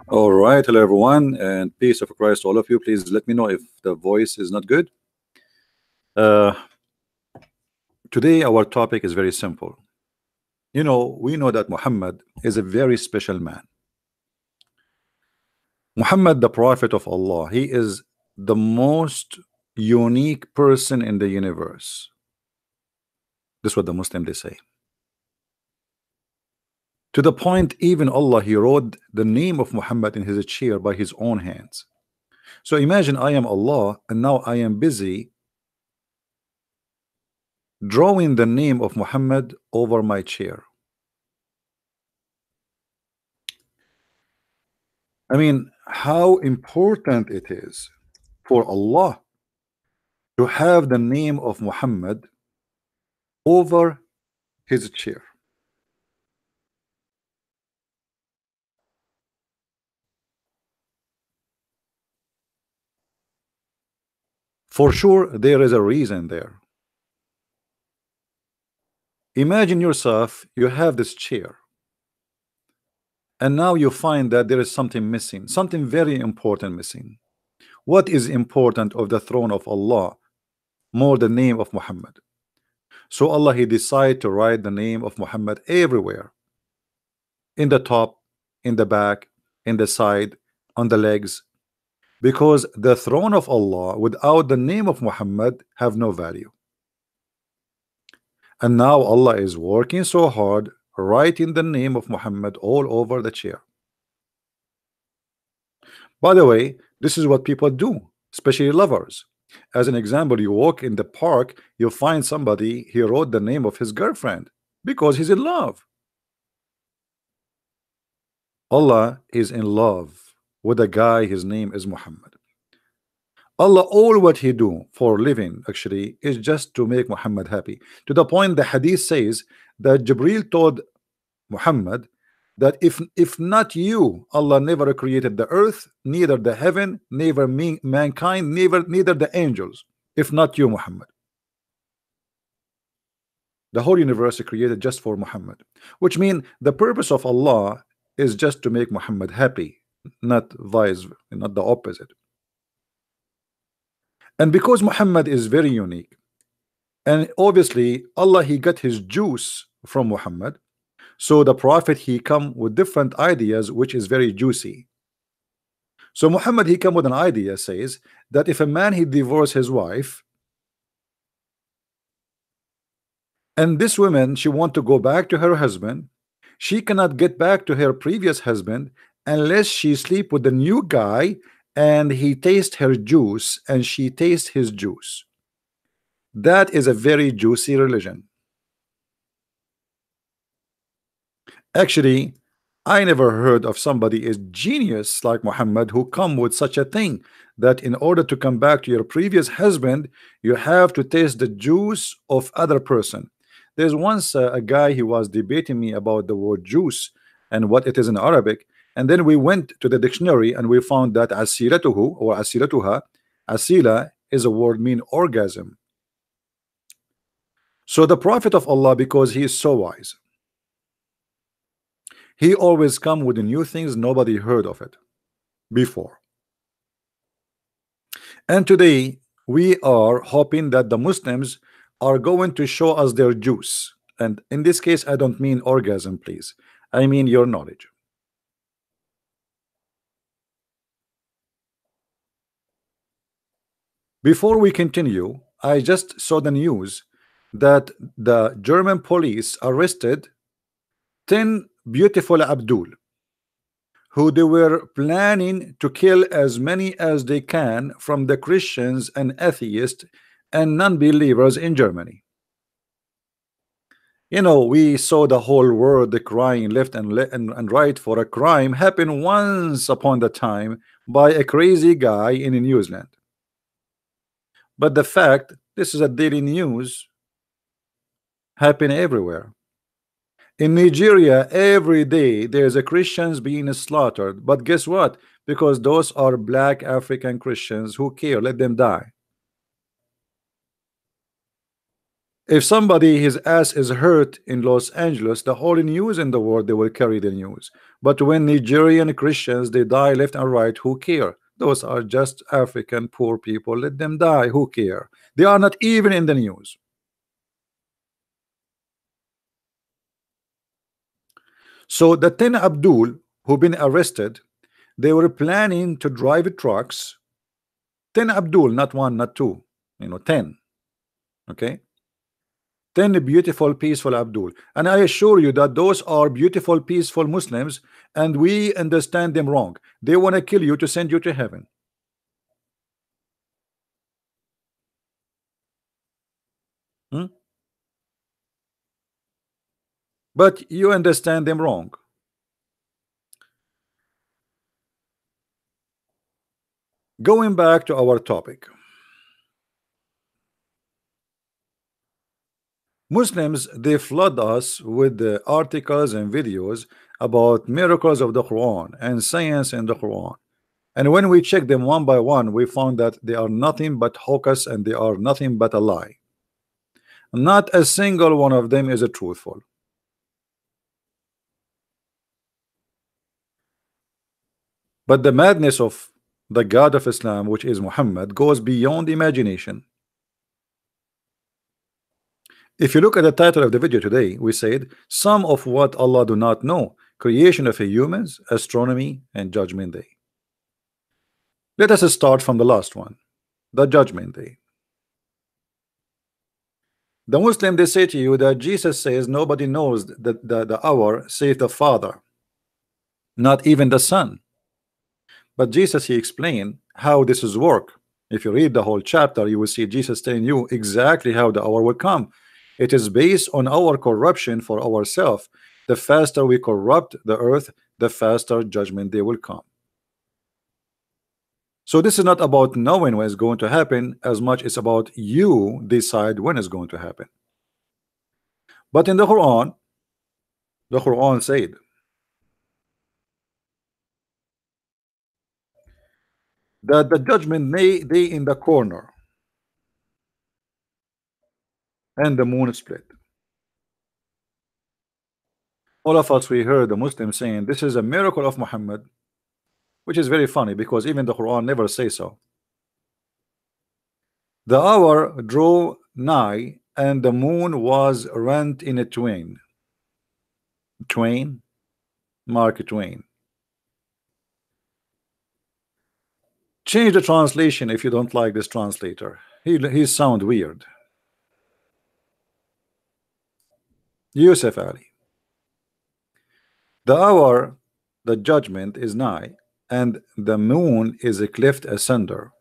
All right, hello everyone, and peace of Christ to all of you. Please let me know if the voice is not good. Uh, Today, our topic is very simple. We know that Muhammad is a very special man. Muhammad, the prophet of Allah, he is the most unique person in the universe. This is what the Muslim they say. To the point, even Allah, he wrote the name of Muhammad in his chair by his own hands. So imagine I am Allah, and now I am busy drawing the name of Muhammad over my chair. I mean, how important it is for Allah to have the name of Muhammad over his chair. For sure, there is a reason there. Imagine yourself, you have this chair, and now you find that there is something missing, something very important missing. What is important of the throne of Allah more the name of Muhammad? So Allah, he decided to write the name of Muhammad everywhere, in the top, in the back, in the side, on the legs, because the throne of Allah without the name of Muhammad have no value. And now Allah is working so hard writing the name of Muhammad all over the chair. By the way, this is what people do, especially lovers. As an example, you walk in the park, you find somebody, he wrote the name of his girlfriend because he's in love. Allah is in love with a guy, his name is Muhammad. Allah, all what he do for living actually is just to make Muhammad happy, to the point the hadith says that Jibril told Muhammad that if not you, Allah never created the earth, neither the heaven, neither mankind, neither the angels, if not you, Muhammad. The whole universe is created just for Muhammad, which means the purpose of Allah is just to make Muhammad happy, not the opposite. And because Muhammad is very unique, and obviously Allah, he got his juice from Muhammad, so the prophet, he come with different ideas which is very juicy. So Muhammad, he come with an idea, says that if a man, he divorce his wife, and this woman, she want to go back to her husband, she cannot get back to her previous husband unless she sleep with the new guy and he tastes her juice and she tastes his juice. That is a very juicy religion. Actually, I never heard of somebody as genius like Muhammad who come with such a thing, that in order to come back to your previous husband, you have to taste the juice of other person. There's once a guy, he was debating me about the word juice and what it is in Arabic, and then we went to the dictionary and we found that asilatuhu or asilatuha, asila is a word mean orgasm. So the prophet of Allah, because he is so wise, he always come with the new things, nobody heard of it before. And today we are hoping that the Muslims are going to show us their juice, and in this case I don't mean orgasm, please, I mean your knowledge. Before we continue, I just saw the news that the German police arrested 10 beautiful Abdul, who they were planning to kill as many as they can from the Christians and atheists and non-believers in Germany. We saw the whole world crying left and right for a crime happened once upon the time by a crazy guy in New Zealand. But the fact, this is a daily news, happen everywhere. In Nigeria, every day there's a Christians being slaughtered. But guess what? Because those are black African Christians, who care? Let them die. If somebody his ass is hurt in Los Angeles, the whole news in the world they will carry the news. But when Nigerian Christians they die left and right, who care? Those are just African poor people. Let them die. Who care? They are not even in the news. So the 10 Abdul who been arrested, they were planning to drive trucks. 10 Abdul, not one, not two, 10. Okay, 10 beautiful, peaceful Abdul. And I assure you that those are beautiful, peaceful Muslims, and we understand them wrong. They want to kill you to send you to heaven. Hmm? But you understand them wrong. Going back to our topic, Muslims they flood us with the articles and videos about miracles of the Quran and science in the Quran. And when we check them one by one, we found that they are nothing but hocus and they are nothing but a lie. Not a single one of them is a truthful. But the madness of the God of Islam, which is Muhammad, goes beyond imagination. If you look at the title of the video today, we said some of what Allah do not know: creation of humans, astronomy, and judgment day. Let us start from the last one, the judgment day. The Muslim they say to you that Jesus says nobody knows the hour save the Father, not even the Son. But Jesus he explained how this is work. If you read the whole chapter, you will see Jesus telling you exactly how the hour will come. It is based on our corruption for ourselves. The faster we corrupt the earth, the faster judgment day will come. So this is not about knowing when it's going to happen as much as about you decide when it's going to happen. But in the Quran said that the judgment day in the corner and the moon split. All of us we heard the Muslims saying this is a miracle of Muhammad, which is very funny because even the Quran never say so. The hour drew nigh and the moon was rent in a twain. Twain, Mark Twain. Change the translation if you don't like this translator. He sound weird. Yusuf Ali. The hour, the judgment is nigh, and the moon is a cleft asunder,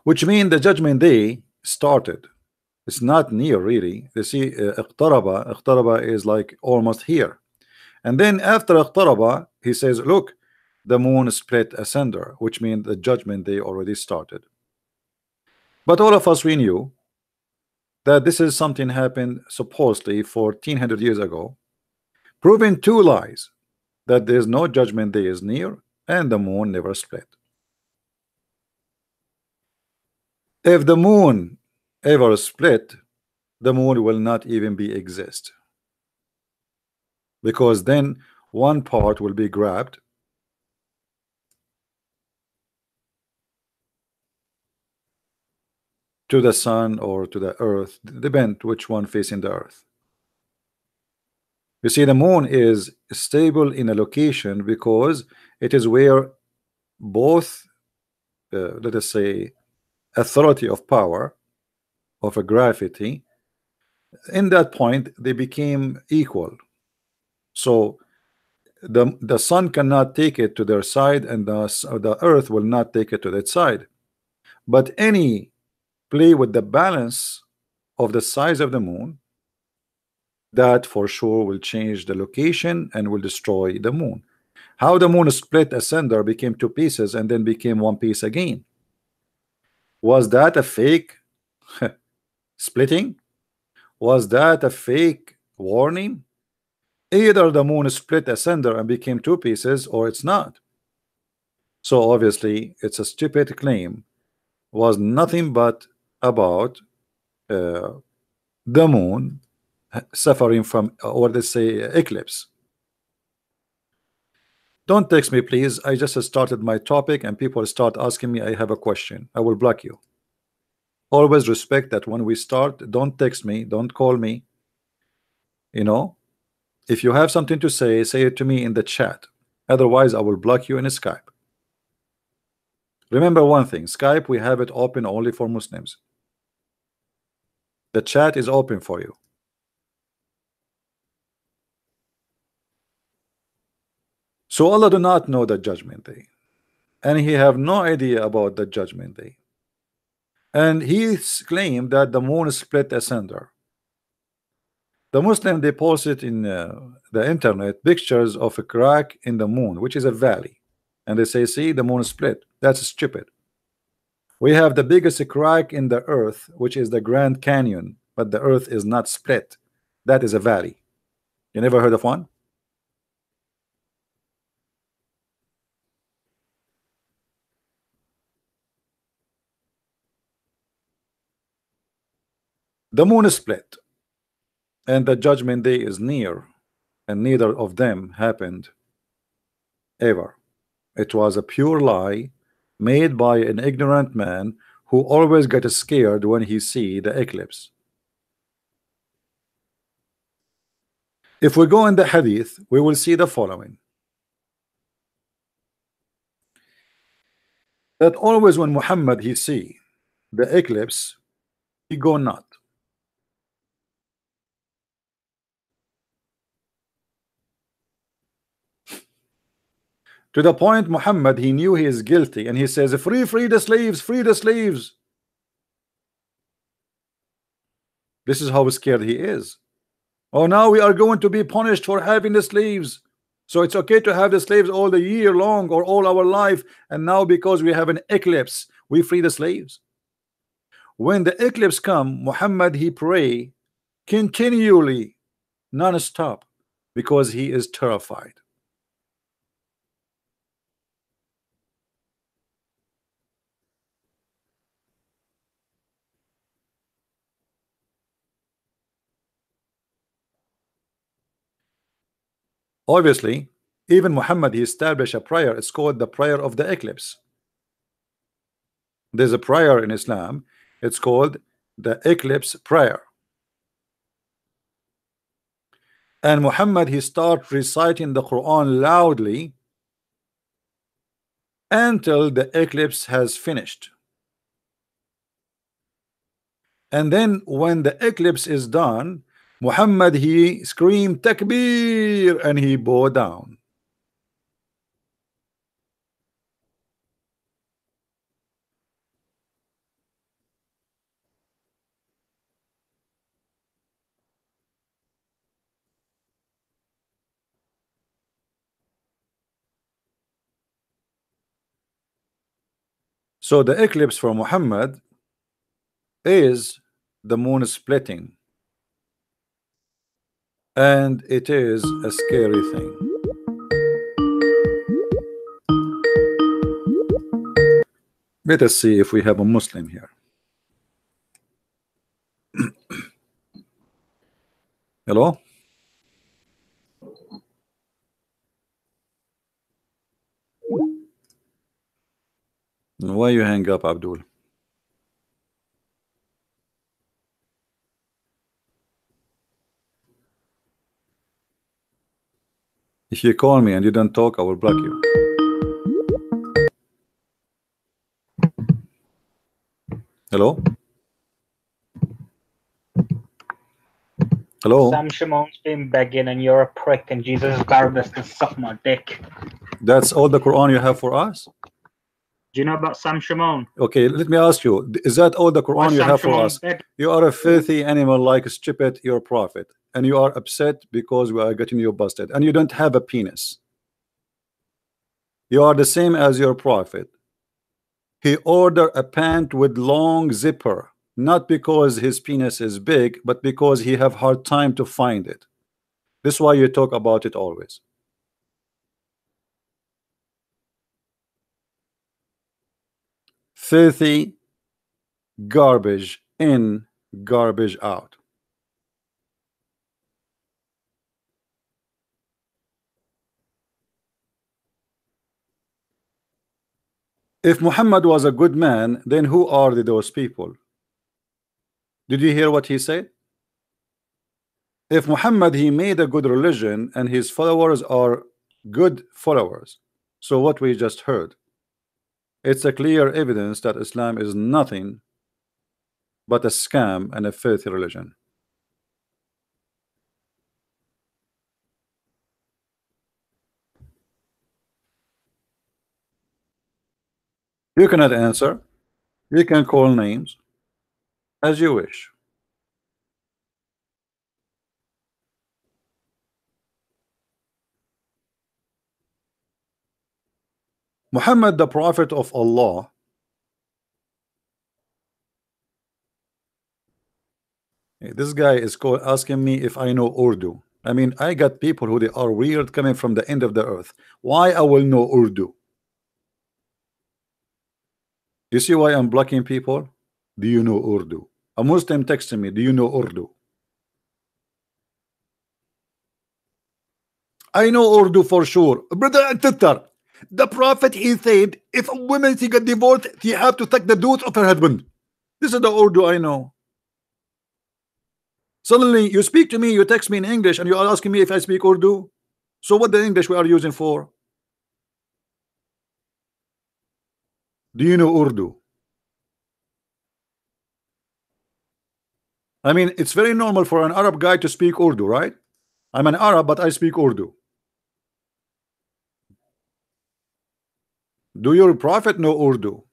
which means the judgment day started. It's not near really. You see, اقترب is like almost here. And then after اقترب, he says, look, the moon split asunder, which means the judgment day already started. But all of us we knew that this is something happened supposedly 1400 years ago, proving two lies: that there is no judgment day is near and the moon never split. If the moon ever split, the moon will not even be exist, because then one part will be grabbed to the sun or to the earth, depend which one facing the earth. You see, the moon is stable in a location because it is where both let us say authority of power of a gravity, in that point they became equal. So the sun cannot take it to their side and the earth will not take it to that side. But any play with the balance of the size of the moon, that for sure will change the location and will destroy the moon. How the moon split asunder, became two pieces and then became one piece again. Was that a fake splitting? Was that a fake warning? Either the moon split asunder and became two pieces or it's not. So obviously it's a stupid claim, was nothing but about the moon suffering from, or let's say, eclipse. Don't text me, please. I just started my topic and people start asking me. I have a question. I will block you. Always respect that when we start, don't text me, don't call me. You know, if you have something to say, say it to me in the chat. Otherwise, I will block you in Skype. Remember one thing, Skype, we have it open only for Muslims. The chat is open for you. So Allah do not know the judgment day, and he have no idea about the judgment day. And he claimed that the moon split asunder. The Muslim, they posted in the internet pictures of a crack in the moon, which is a valley, and they say, see, the moon split. That's stupid. We have the biggest crack in the earth, which is the Grand Canyon, but the earth is not split. That is a valley. You never heard of one? The moon is split, and the judgment day is near, and neither of them happened ever. It was a pure lie made by an ignorant man who always gets scared when he see the eclipse. If we go in the hadith, we will see the following: that always when Muhammad he see the eclipse, he go not. To the point Muhammad, he knew he is guilty, and he says, free the slaves, free the slaves. This is how scared he is. Oh, now we are going to be punished for having the slaves. So it's okay to have the slaves all the year long or all our life, and now because we have an eclipse, we free the slaves. When the eclipse come, Muhammad he pray continually, non-stop, because he is terrified. Obviously, even Muhammad he established a prayer. It's called the prayer of the eclipse. There's a prayer in Islam. It's called the eclipse prayer. And Muhammad he start reciting the Quran loudly until the eclipse has finished. And then when the eclipse is done, Muhammad he screamed takbir and he bowed down. So the eclipse for Muhammad is the moon splitting, and it is a scary thing. Let us see if we have a Muslim here. Hello? Why you hang up, Abdul? If you call me and you don't talk, I will block you. Hello? Hello? Sam Shimon's been begging and you're a prick and Jesus is garbage to suck my dick. That's all the Quran you have for us? Do you know about Sam Shimon? Okay, let me ask you, is that all the Quran you have for us? You are a filthy animal like stupid, your prophet, and you are upset because we are getting you busted, and you don't have a penis. You are the same as your prophet. He ordered a pant with long zipper, not because his penis is big, but because he have hard time to find it. This is why you talk about it always. Filthy garbage in Garbage out. If Muhammad was a good man, then who are those people? Did you hear what he said? If Muhammad he made a good religion and his followers are good followers, so what we just heard, it's a clear evidence that Islam is nothing but a scam and a filthy religion. You cannot answer. You can call names as you wish. Muhammad, the prophet of Allah, this guy is asking me if I know Urdu. I mean, I got people who they are weird coming from the end of the earth. Why I will know Urdu? You see why I'm blocking people? Do you know Urdu? A Muslim texting me, do you know Urdu? I know Urdu for sure. Brother and sister, the prophet he said, if a woman she get divorced, she have to take the dues of her husband. This is the Urdu I know. Suddenly you speak to me, you text me in English, and you are asking me if I speak Urdu. So what the English we are using for? Do you know Urdu? I mean, it's very normal for an Arab guy to speak Urdu, right? I'm an Arab, but I speak Urdu. Do your prophet know Urdu?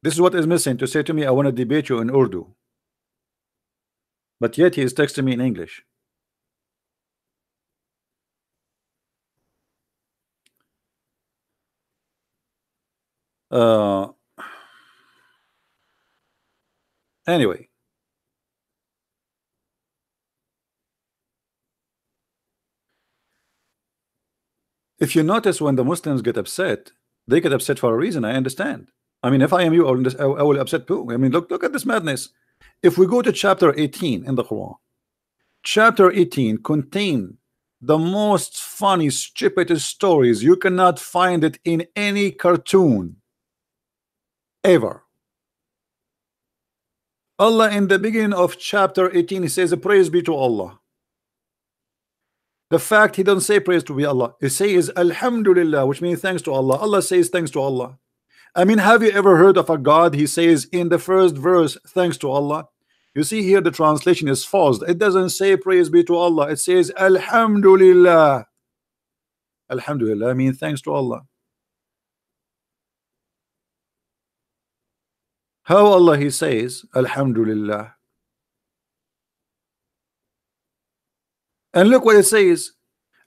This is what is missing to say to me, I want to debate you in Urdu. But yet he is texting me in English. Uh, anyway, if you notice when the Muslims get upset, they get upset for a reason. I understand. I mean, if I am you, I will upset too. I mean, look at this madness. If we go to chapter 18 in the Quran, chapter 18 contain the most funny, stupid stories. You cannot find it in any cartoon ever. Allah in the beginning of chapter 18 he says praise be to Allah. The fact he doesn't say praise to be Allah, he says Alhamdulillah, which means thanks to Allah. Allah says thanks to Allah. I mean, have you ever heard of a God he says in the first verse thanks to Allah? You see here the translation is false. It doesn't say praise be to Allah, it says Alhamdulillah. Alhamdulillah means thanks to Allah. How Allah he says Alhamdulillah? And look what it says,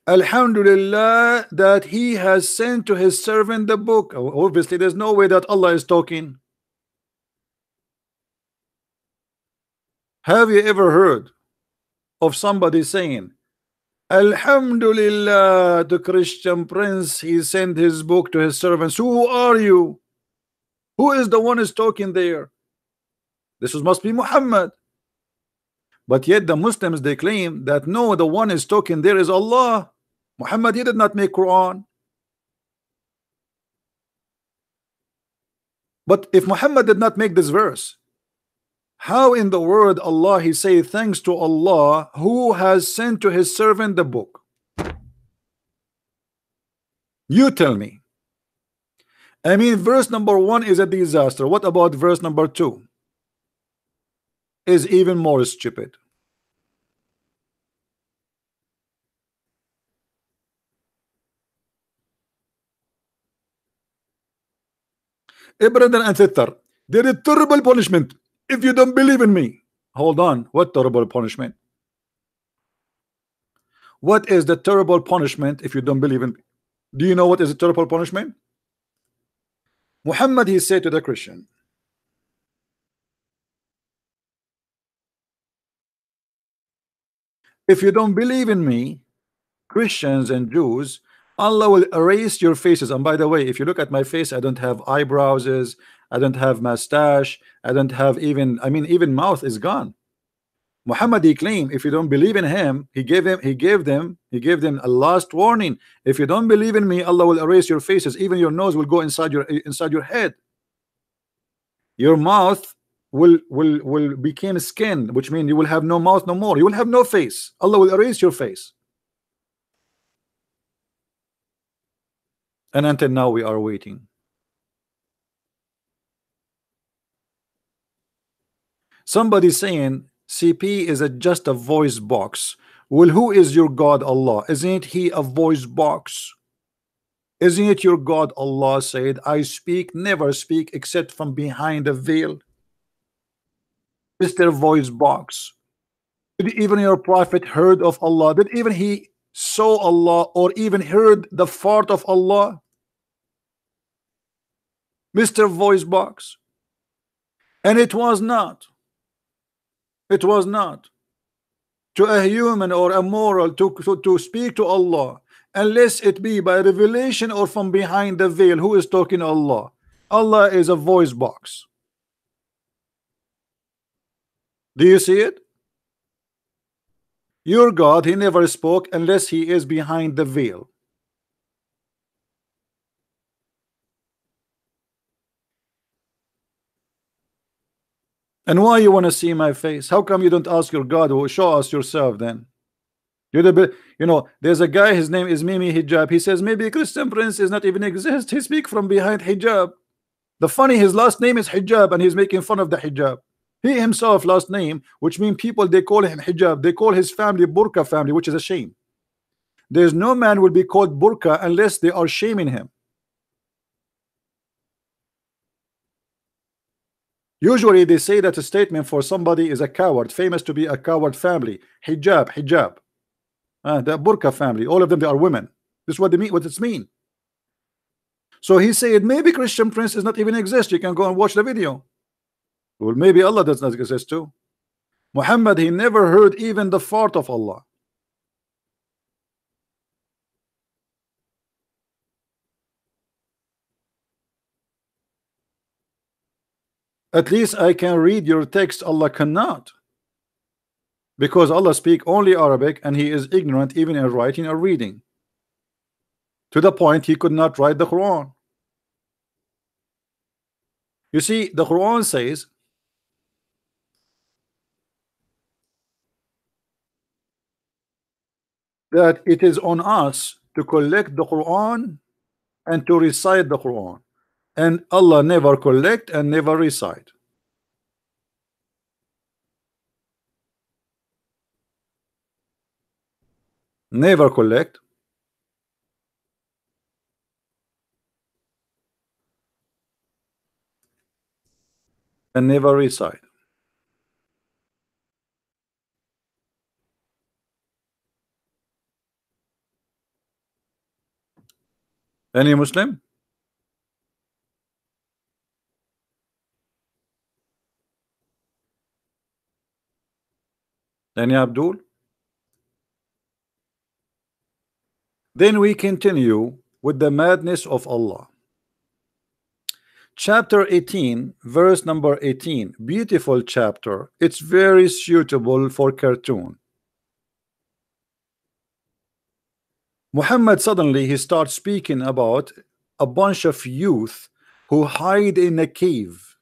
Alhamdulillah that he has sent to his servant the book. Obviously there's no way that Allah is talking. Have you ever heard of somebody saying Alhamdulillah, the Christian prince, he sent his book to his servants? Who are you? Who is the one who's talking there? This must be Muhammad. But yet the Muslims they claim that no, the one is talking there is Allah. Muhammad he did not make Quran. But if Muhammad did not make this verse, how in the word Allah he say thanks to Allah who has sent to his servant the book? You tell me. I mean, verse number 1 is a disaster. What about verse number 2? Is even more stupid. Brother and sister, there is terrible punishment if you don't believe in me. Hold on, what terrible punishment? What is the terrible punishment if you don't believe in me? Do you know what is a terrible punishment? Muhammad he said to the Christian, if you don't believe in me, Christians and Jews, Allah will erase your faces. And by the way, if you look at my face, I don't have eyebrows, I don't have mustache, I don't have even, I mean, even mouth is gone. Muhammad, he claimed, if you don't believe in him, he gave them a last warning. If you don't believe in me, Allah will erase your faces. Even your nose will go inside your head. Your mouth will become skin, which means you will have no mouth no more. You will have no face. Allah will erase your face. And until now we are waiting. Somebody saying CP is just a voice box. Well, who is your God? Allah. Isn't he a voice box? Isn't it your God? Allah said, I speak, never speak except from behind a veil. Mr. Voice box. Did even your prophet heard of Allah? Did even he saw Allah or even heard the fart of Allah? Mr. Voice box. And it was not. It was not to a human or a moral to speak to Allah unless it be by revelation or from behind the veil. Who is talking to Allah? Allah is a voice box. Do you see it? Your God, he never spoke unless he is behind the veil. And why you want to see my face? How come you don't ask your God or show us yourself then? You're the, you know, there's a guy, his name is Mimi Hijab. He says maybe Christian Prince is not even exist. He speak from behind hijab. The funny, his last name is Hijab, and he's making fun of the hijab. He himself last name, which means people they call him Hijab. They call his family Burqa family, which is a shame. There's no man will be called Burqa unless they are shaming him. Usually they say that a statement for somebody is a coward, famous to be a coward family. Hijab, hijab. The Burqa family, all of them, they are women. This is what they mean, what it's mean. So he said maybe Christian Prince does not even exist. You can go and watch the video. Well, maybe Allah does not exist too. Muhammad, he never heard even the fart of Allah. At least I can read your text. Allah cannot, because Allah speak only Arabic and he is ignorant even in writing or reading, to the point he could not write the Quran. You see, the Quran says that it is on us to collect the Quran and to recite the Quran, and Allah never collect and never recite. Never collect and never recite. Any Muslim? Any Abdul? Then we continue with the madness of Allah. Chapter 18, verse number 18. Beautiful chapter. It's very suitable for cartoon. Muhammad suddenly he starts speaking about a bunch of youth who hide in a cave.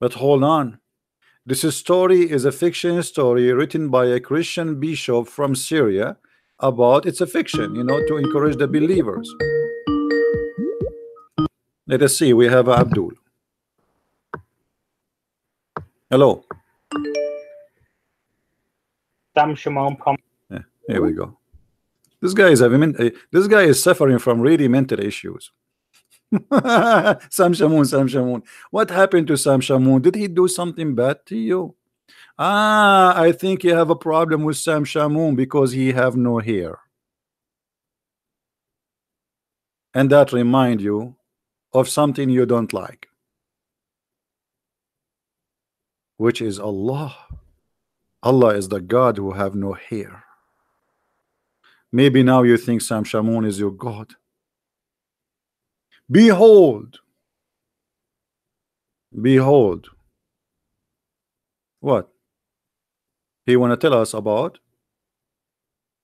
But hold on. This story is a fiction story written by a Christian bishop from Syria. About it's a fiction, you know, to encourage the believers. Let us see. We have Abdul. Hello. Sam Shimon Yeah, here we go. This guy is this guy is suffering from really mental issues. Sam Shamoon, Sam Shamoon. What happened to Sam Shamoon? Did he do something bad to you? I think you have a problem with Sam Shamoon because he have no hair. And that remind you of something you don't like, which is Allah. Allah is the God who have no hair. Maybe now you think Sam Shamoun is your God. Behold, behold. What? He want to tell us about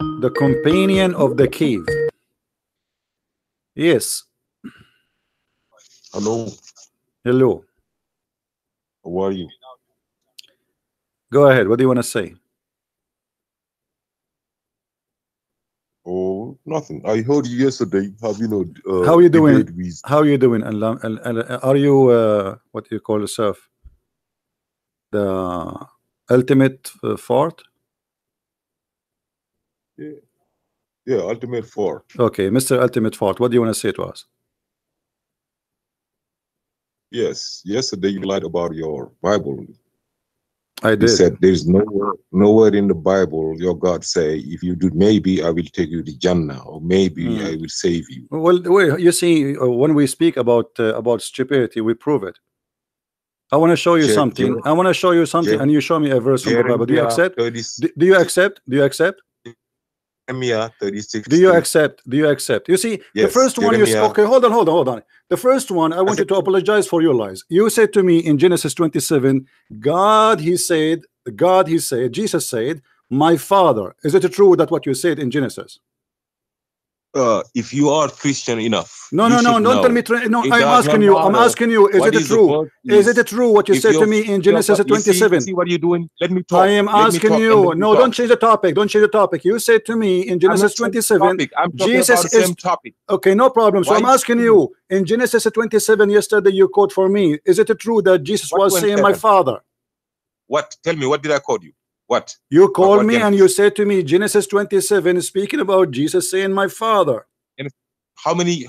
the companion of the cave. Yes. Hello. Hello. How are you? Go ahead. What do you want to say? Oh, nothing. I heard you yesterday. Have you know? How are you doing? Debate with How are you doing? And are you what do you call yourself? The ultimate fart? yeah, Ultimate Four. Okay, Mr. Ultimate Fart. What do you want to say to us? Yes, yesterday you lied about your Bible. I You did. said there's nowhere in the Bible your God say if you do maybe I will take you to Jannah or maybe I will save you. Well, you see, when we speak about stupidity, we prove it. I want to show you something. I want to show you something, and you show me a verse from the Bible. Do you accept? Do you accept? Do you accept? Jeremiah 36. Do you accept? Do you accept? You see, Yes, the first one you okay, hold on. The first one, I wanted to apologize for your lies. You said to me in Genesis 27, God, he said, Jesus said, my father. Is it true that what you said in Genesis? If you are Christian enough, no, don't tell me. No, I'm asking you. I'm asking you. Is it true? Is it true what you said to me in Genesis 27? See what you're doing. Let me talk. I am asking you. No, don't change the topic. Don't change the topic. You said to me in Genesis 27. Jesus is topic. Okay, no problem. So I'm asking you in Genesis 27. Yesterday you quote for me. Is it true that Jesus was saying my father? What? Tell me. What did I call you? What? You called me and you said to me Genesis 27 speaking about Jesus saying my father. How many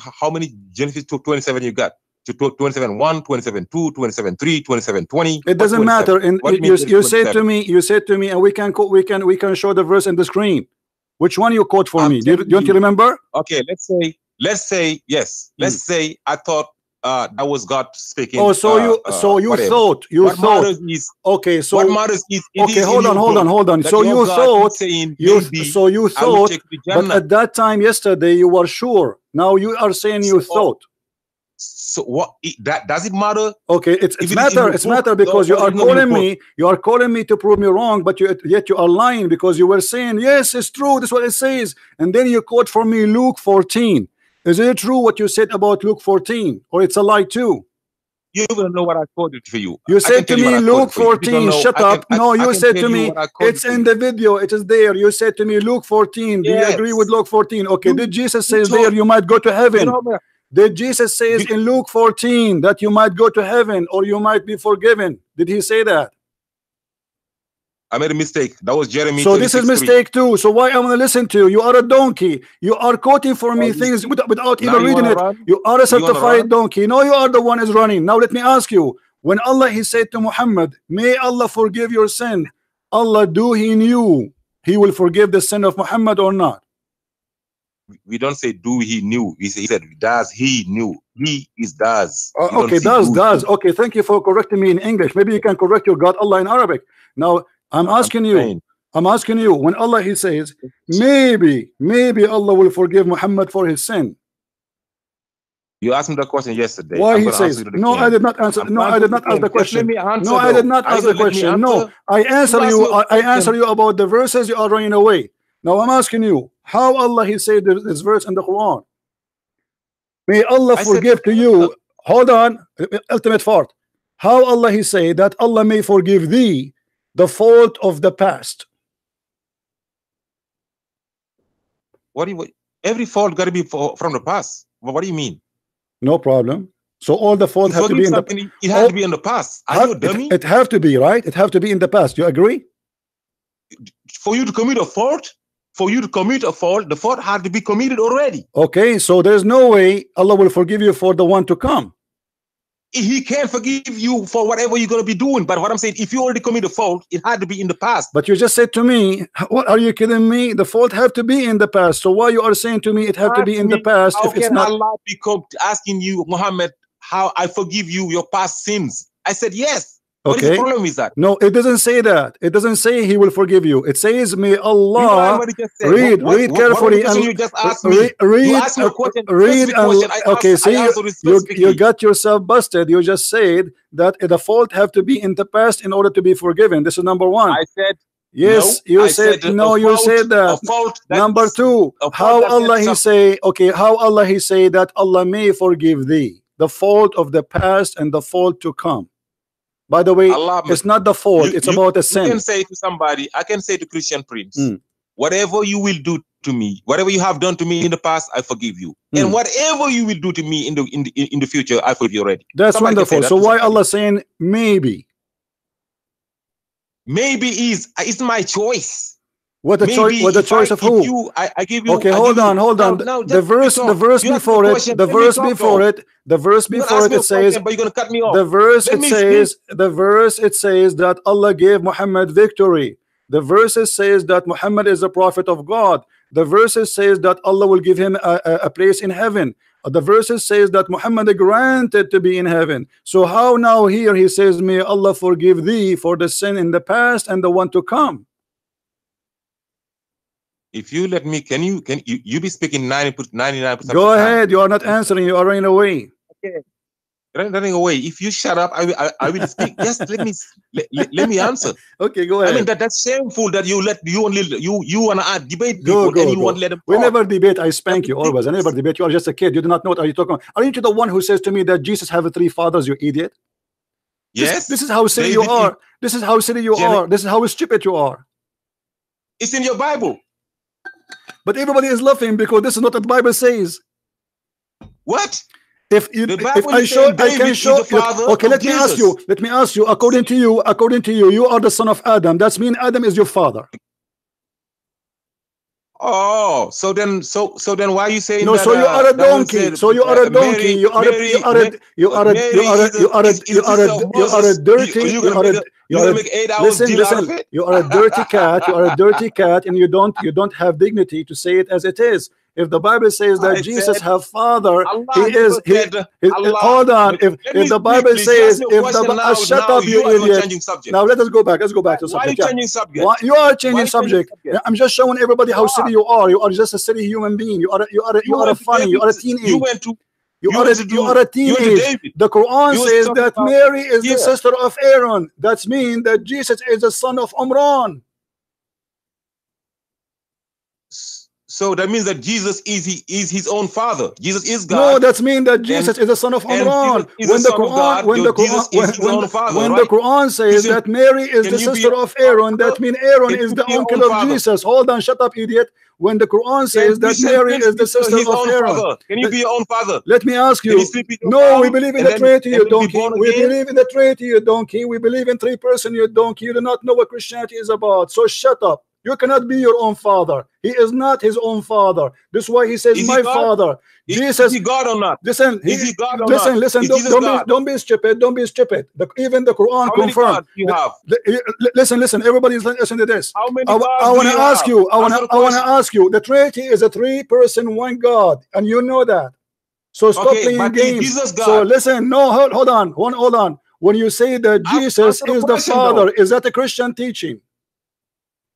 Genesis 27 you got? 27 1, 27 2, 27 3, 27 20. It doesn't matter. And you said to me, and we can show the verse in the screen. Which one you quote for me? Don't you remember? Okay, let's say yes. Let's say I thought that was God speaking. Oh, so you thought. What matters is okay. So what matters is okay. Hold on. So you thought. So you thought. But at that time yesterday you were sure. Now you are saying you thought. So what? That does it matter? Okay, it's matter because you are calling me. You are calling me to prove me wrong, but yet you are lying because you were saying yes, it's true. This is what it says, and then you quote for me Luke 14. Is it true what you said about Luke 14, or it's a lie too? You don't know what I quoted for you. You said to me Luke 14. Shut up. No, you said to me it's in the video. It is there. You said to me Luke 14. Do you agree with Luke 14? Okay. Did Jesus say there you might go to heaven? Did Jesus say in Luke 14 that you might go to heaven or you might be forgiven? Did he say that? I made a mistake. That was Jeremy. So this is mistake too. So why am I going to listen to you? You are a donkey. You are quoting for me things without even reading it. You are a certified donkey. No, you are the one is running. Now let me ask you. When Allah he said to Muhammad, may Allah forgive your sin. Allah, do he knew he will forgive the sin of Muhammad or not? We don't say do he knew. He said does he knew. He is does. Okay, does. Okay, thank you for correcting me in English. Maybe you can correct your God Allah in Arabic. Now I'm asking you, when Allah he says, maybe Allah will forgive Muhammad for his sin. You asked me the question yesterday. Why he says, no, I did not answer. No, I did not ask the question. No, I did not ask the question. No, I answer you. I answer you about the verses you are running away. Now I'm asking you, how Allah he said this verse in the Quran. May Allah forgive to you. Hold on, ultimate fart. How Allah he say that Allah may forgive thee the fault of the past. What do you? Every fault got to be from the past. What do you mean? No problem. So all the fault have to be in the. It had to be in the past. Are you a dummy? It have to be, right. It have to be in the past. You agree? For you to commit a fault, the fault had to be committed already. Okay, so there's no way Allah will forgive you for the one to come. He can't forgive you for whatever you're going to be doing. But what I'm saying, if you already committed a fault, it had to be in the past. But you just said to me, what are you kidding me? The fault have to be in the past. So why you are saying to me it have to be in the past? How can Allah become asking you, Muhammad, how I forgive you your past sins? I said yes. What is the Okay. problem with that? No, it doesn't say that. It doesn't say he will forgive you. It says, may You Allah already just said, read what carefully question and you just asked me? You asked me a question, read specific and question. okay. See, I answered it you specifically. got yourself busted. You just said that the fault have to be in the past in order to be forgiven. This is number one. I said yes. no. You I said said no. You said that. a fault that Number is- two, a fault how that Allah gets he up- say, okay, how Allah he say that Allah may forgive thee the fault of the past and the fault to come. By the way, Allah, it's not the fault, it's about a you sin. can say to somebody, I can say to Christian Prince, whatever you will do to me, whatever you have done to me in the past, I forgive you. And whatever you will do to me in the future, I forgive you already. That's Somebody can say wonderful. that So to why somebody. Allah saying maybe? Maybe it's my choice. What the choice? What the choice of who? I give you. Okay, I hold give you- on, hold on. No, The verse before it, the verse before it, it says, but you're gonna cut me off. the verse Let it me says, the verse it says that Allah gave Muhammad victory. The verses says that Muhammad is a prophet of God. The verses says that Allah will give him a place in heaven. The verses says that Muhammad granted to be in heaven. So how now here he says, may Allah forgive thee for the sin in the past and the one to come? If you let me, can you be speaking 99%? Go ahead. You are not answering. You are running away. Okay. Running away. If you shut up, I will speak. Just let me answer. Okay, go ahead. I mean that's shameful that you wanna debate people and you won't let them talk. We never debate. I spank you always. I never debate. You are just a kid. You do not know what are you talking about. Are you the one who says to me that Jesus have three fathers? You idiot. Yes. This is how silly you are. This is how silly you are. This is how stupid you are. It's in your Bible. But everybody is laughing because this is not what the Bible says. What? If I show, I can show. Okay, let me ask you. According to you, you are the son of Adam. That's mean Adam is your father. Oh, so then why are you saying no? that, So you are a donkey. So you are a donkey. You are a dirty cat. You are a dirty cat, and you don't have dignity to say it as it is. If the Bible says that Jesus have father, hold on. If the Bible says, shut up, you idiot. Now let us go back. Let's go back to subject. Why are you changing subject? You are changing subject. I'm just showing everybody how silly you are. You are just a silly human being. You are funny. You are a teenage. You are a teenage. The Quran says that Mary is the sister of Aaron. That means that Jesus is the son of Umran. So that means that Jesus is his own father. Jesus is God. No, that means that Jesus is the son of Umran. When the Quran says that Mary is the sister of Aaron, that means Aaron is the uncle of Jesus. Hold on, shut up, idiot. When the Quran says that Mary is the sister of Aaron, can you be your own father? Let me ask you. No, we believe in the Trinity, you donkey. We believe in the Trinity, you donkey. We believe in three persons, you donkey. You do not know what Christianity is about. So shut up. You cannot be your own father. He is not his own father. This is why he says, my father. Jesus, is he God or not? Listen, is he God or not? Listen, don't be stupid. Don't be stupid. Even the Quran confirms. Listen, everybody listen to this. How many I want to ask you, I want to ask you, the Trinity is a three-person, one God, and you know that. So stop playing games. So listen, no, hold on. When you say that Jesus is the Father, is that a Christian teaching?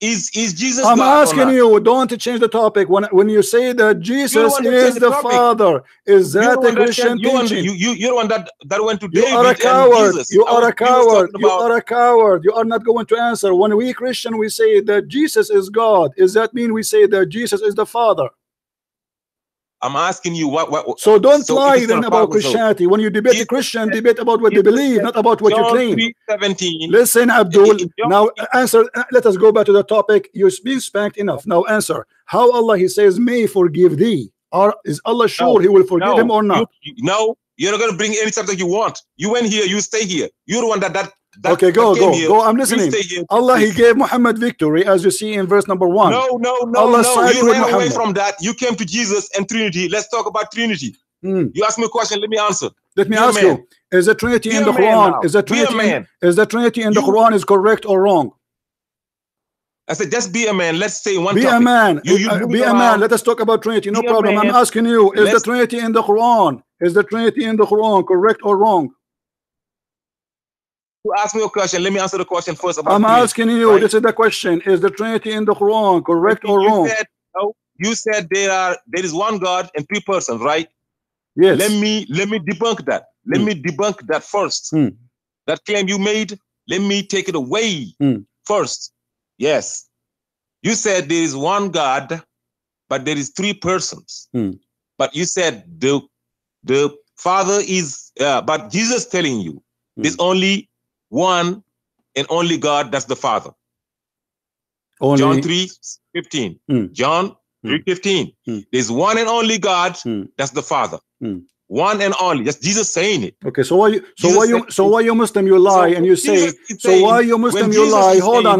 Is Jesus I'm God asking you, don't change the topic. When you say that Jesus is the Father, is that a Christian teaching? You're the one that went to you David are a coward. Jesus. You are a coward. You are a coward. You are not going to answer. When we Christian, we say that Jesus is God. Does that mean we say that Jesus is the Father? I'm asking you what so don't lie then about Christianity. When you debate a Christian, debate about what they believe, not about what you claim. 3:17. Listen, Abdul, now answer. Let us go back to the topic. You've been spanked enough. Now answer. How Allah, he says, may forgive thee. Is Allah sure he will forgive him or not? No, you're not going to bring any subject you want. You went here, you stay here. You're the one that okay, go. I'm listening. Allah, he gave Muhammad victory, as you see in verse number 1. No. Allah sided with ran away Muhammad. from that. You came to Jesus and Trinity. Let's talk about Trinity. You ask me a question. Let me answer. Let me ask you: is the Trinity in the Quran? Is the Trinity in the Quran is correct or wrong? I said, just be a man. Let's say one topic. Be a man. Be a man. Let us talk about Trinity. No problem. I'm asking you: is the Trinity in the Quran? Is the Trinity in the Quran correct or wrong? You ask me a question. Let me answer the question first about I'm three, asking you, right? this is the question. Is the Trinity in the Quran correct or You wrong? said, no, you said there is one God and three persons, right? Yes. Let me debunk that. Let me debunk that first. That claim you made, let me take it away first. Yes. You said there is one God, but there is three persons. But you said the Father is, but Jesus telling you there's only one and only God, that's the Father. Only. John 3:15. John 3:15. There's one and only God, that's the Father. One and only. That's Jesus saying it. Okay, so why you Muslim you lie and you say, so why you Muslim you lie? Hold on.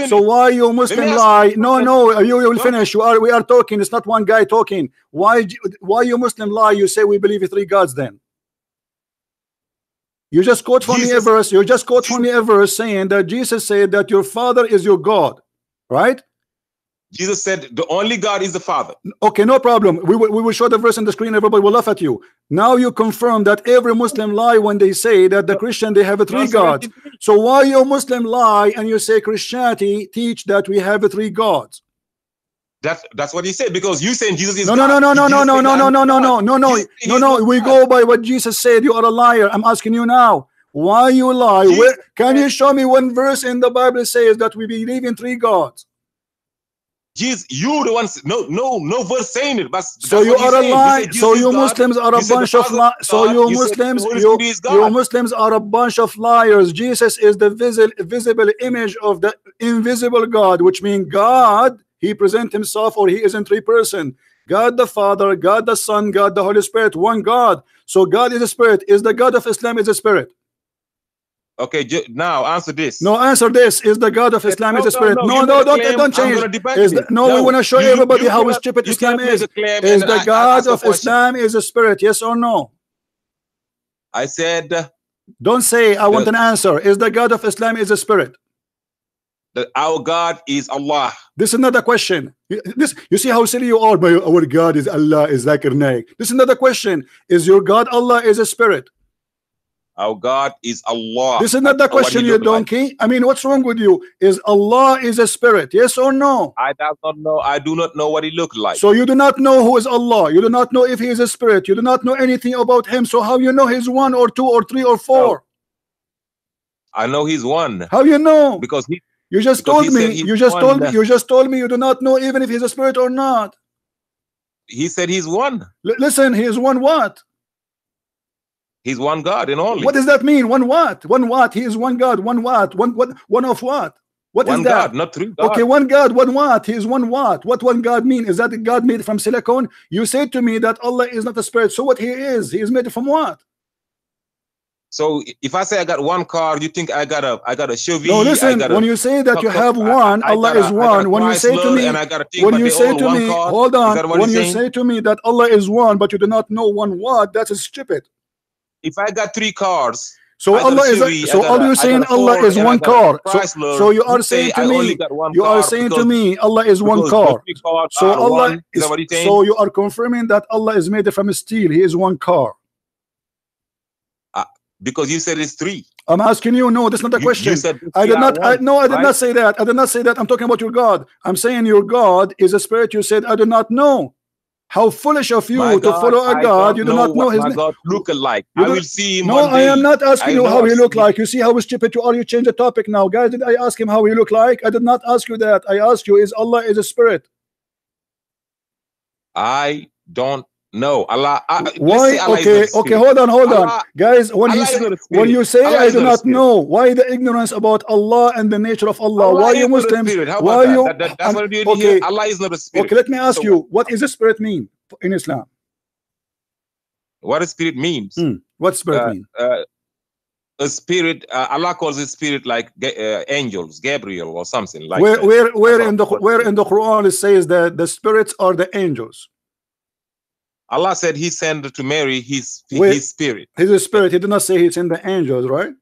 So why you Muslim lie? No, you will finish. We are talking, it's not one guy talking. Why you Muslim lie? You say we believe in three gods then. You just quote from me a verse. You just quote from me a verse saying that Jesus said that your Father is your God, right? Jesus said the only God is the Father. Okay, no problem. We will show the verse on the screen. Everybody will laugh at you. Now you confirm that every Muslim lie when they say that the Christian they have three gods. So why you Muslim lie and you say Christianity teach that we have three gods? That's what he said, because you saying Jesus is no. We go by what Jesus said. You are a liar. I'm asking you now. Why you lie? Where, can you show me one verse in the Bible says that we believe in three gods? Jesus, you the ones. No verse saying it. But so you are a lie. So you Muslims are a bunch of liars. So you Muslims are a bunch of liars. Jesus is the visible image of the invisible God, which means God. He presents himself, or he is in three person. God the Father, God the Son, God the Holy Spirit, one God. So God is a spirit. Is the God of Islam is a spirit? Okay, now answer this. No, answer this. Is the God of Islam is a spirit? No, don't change. We want to show everybody how stupid Islam is. Is the God of Islam is a spirit? Yes or no? I said. Don't say I want an answer. Is the God of Islam is a spirit? Our God is Allah. This is not a question. You see how silly you are. But our God is Allah, is Zakir Naik. This is not a question. Is your God Allah is a spirit? Our God is Allah. This is not the question, you donkey. Like. I mean, what's wrong with you? Is Allah is a spirit? Yes or no? I do not know. I do not know what he looked like. So you do not know who is Allah. You do not know if he is a spirit. You do not know anything about him. So how you know he's one or two or three or four? No. I know he's one. How you know? Because he. You just told me. You just told me. You do not know even if he's a spirit or not. He said he's one. Listen, he is one what? He's one God and only. What does that mean? One what? One what? He is one God. One what? One of what? What one is that? God, not three gods. Okay, one God. One what? He is one what? What one God mean? Is that a God made from silicone? You said to me that Allah is not a spirit. So what he is made from what? So if I say I got one car, you think I got a Chevy? No, listen. When you say that you have one, Allah is one. When you say to me, hold on. When you say to me that Allah is one, but you do not know one what, that is stupid. If I got three cars, so Allah is. So all you saying Allah is one car. So you are saying to me, you are saying to me, Allah is one car. So Allah is. So you are confirming that Allah is made from steel. He is one car. Because you said it's three. I'm asking you. No, that's not the question. I did not. I did not say that. I did not say that. I'm talking about your God. I'm saying your God is a spirit. You said I do not know. How foolish of you to follow a God you do not know his name. God look like. I will see him. No, I am not asking you how he look like. You see how stupid you are. You change the topic now, guys. Did I ask him how he look like? I did not ask you that. I asked you, is Allah is a spirit? I don't. No, Allah. Why? Okay, hold on, guys. When you say I do not know, why the ignorance about Allah and the nature of Allah? Why you Muslims? Why you? Okay, Allah is not a spirit. Okay, let me ask you, what is a spirit mean in Islam? What a spirit means? What spirit mean? A spirit. Allah calls a spirit like angels, Gabriel or something like. Where in the Quran it says that the spirits are the angels? Allah said he sent to Mary his spirit. His spirit. He did not say he's in the angels, right?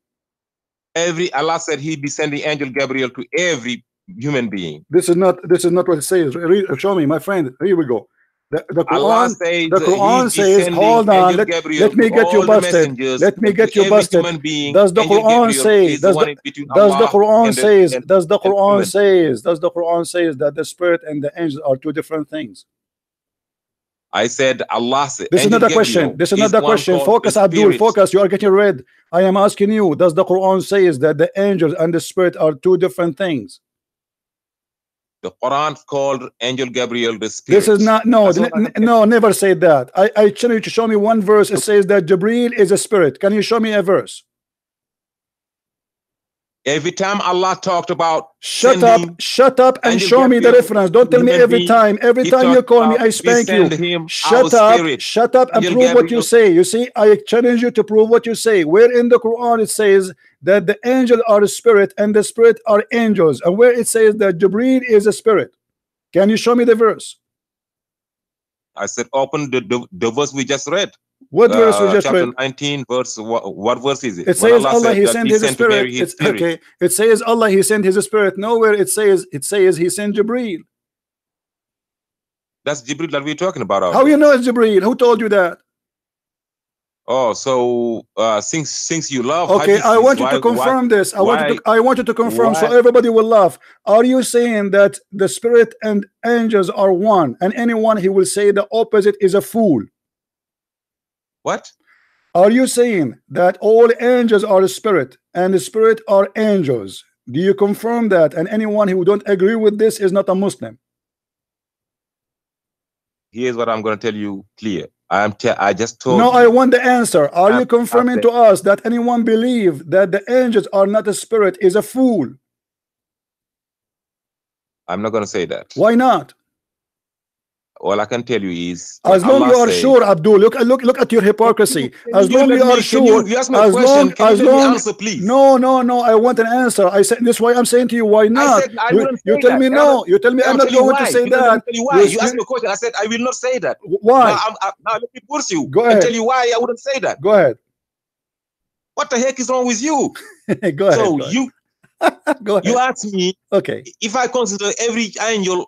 Allah said he'd be sending angel Gabriel to every human being. This is not what it says. Show me, my friend. Here we go. The Allah Quran, says the Quran he's says, sending hold on, Angel Gabriel let me to get you all the busted. messengers, Let me to get you every busted. human being. Does the Angel Quran Gabriel say, is the one between does the Allah Quran and says, and does the Quran human. says, does the Quran says that the spirit and the angels are two different things? I said Allah said, This is Angel not a Gabriel question. This is is not a one question. called the Focus, Abdul. Spirit. Focus. You are getting red. I am asking you. Does the Quran says that the angels and the spirit are two different things? The Quran called Angel Gabriel the Spirit. This is not. No, no. Never say that. I tell you to show me one verse. It says that Jibreel is a spirit. Can you show me a verse? Every time Allah talked about shut up and show me the reference. Don't tell me every time. Every time you call me, I spank you. Shut up and prove what you say. You see, I challenge you to prove what you say. Where in the Quran it says that the angel are a spirit and the spirit are angels, and where it says that Jibreel is a spirit? Can you show me the verse? I said open the verse we just read. What verse we just chapter read? 19 verse, what verse is it? It says Allah he sent his spirit. Okay, it says Allah he sent his spirit. Nowhere it says he sent Jibreel. That's Jibreel that we're talking about. How you know it's Jibreel? Who told you that? Oh, so since you love okay, I want you to confirm this. I want you to confirm so everybody will laugh. Are you saying that the spirit and angels are one, and anyone he will say the opposite is a fool? What? Are you saying that all angels are a spirit and the spirit are angels? Do you confirm that? And anyone who don't agree with this is not a Muslim. Here's what I'm going to tell you clear. I just told no, you. I want the answer. Are you confirming to us that anyone believe that the angels are not a spirit is a fool? I'm not going to say that. Why not? All I can tell you is, as long you are sure, Abdul, look at your hypocrisy. As long you are sure, you ask me a question, can you let me answer, please? No, I want an answer. I said this is why I'm saying to you, why not? You tell me no. You tell me I'm not going to say that. You asked me a question. I said I will not say that. Why? Now let me force you. Go ahead. And tell you why I wouldn't say that. Go ahead. What the heck is wrong with you? Go ahead. So you. Go ahead. You asked me, okay, if I consider every angel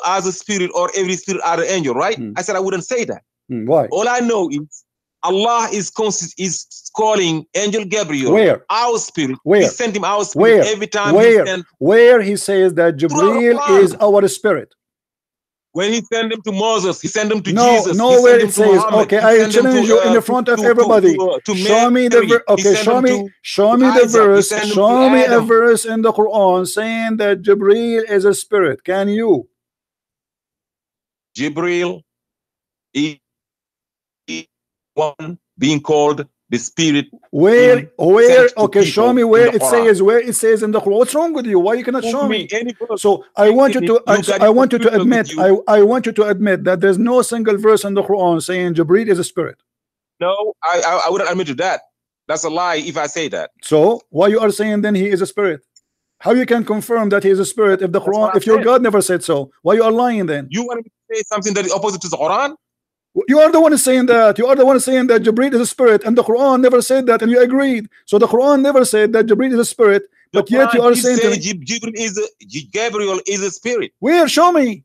as a spirit or every spirit as an angel, right? I said I wouldn't say that. Why? All I know is Allah is calling Angel Gabriel our spirit. Where? He sent him our spirit every time. Where he says that Jibreel is our spirit. When he sent them to Moses, he sent them to no, Jesus. Nowhere it says. Okay, I challenge you in the front of everybody. Show me the verse. Okay, show me the verse. Show me a verse in the Quran saying that Jibreel is a spirit. Can you? Jibreel is one being called the spirit. Where? Okay, show me where it says. Where it says in the Quran. What's wrong with you? Why you cannot show me? So I want you to. I want you to admit. I want you to admit that there's no single verse in the Quran saying Jibreel is a spirit. No, I wouldn't admit to that. That's a lie if I say that. So why you are saying then he is a spirit? How you can confirm that he is a spirit if the Quran, if your God never said so? Why you are lying then? You want me to say something that is opposite to the Quran? You are the one saying that. You are the one saying that Jibreel is a spirit, and the Quran never said that, and you agreed. So the Quran never said that Jibreel is a spirit, but yet you are saying Gabriel is a spirit. Where? Show me.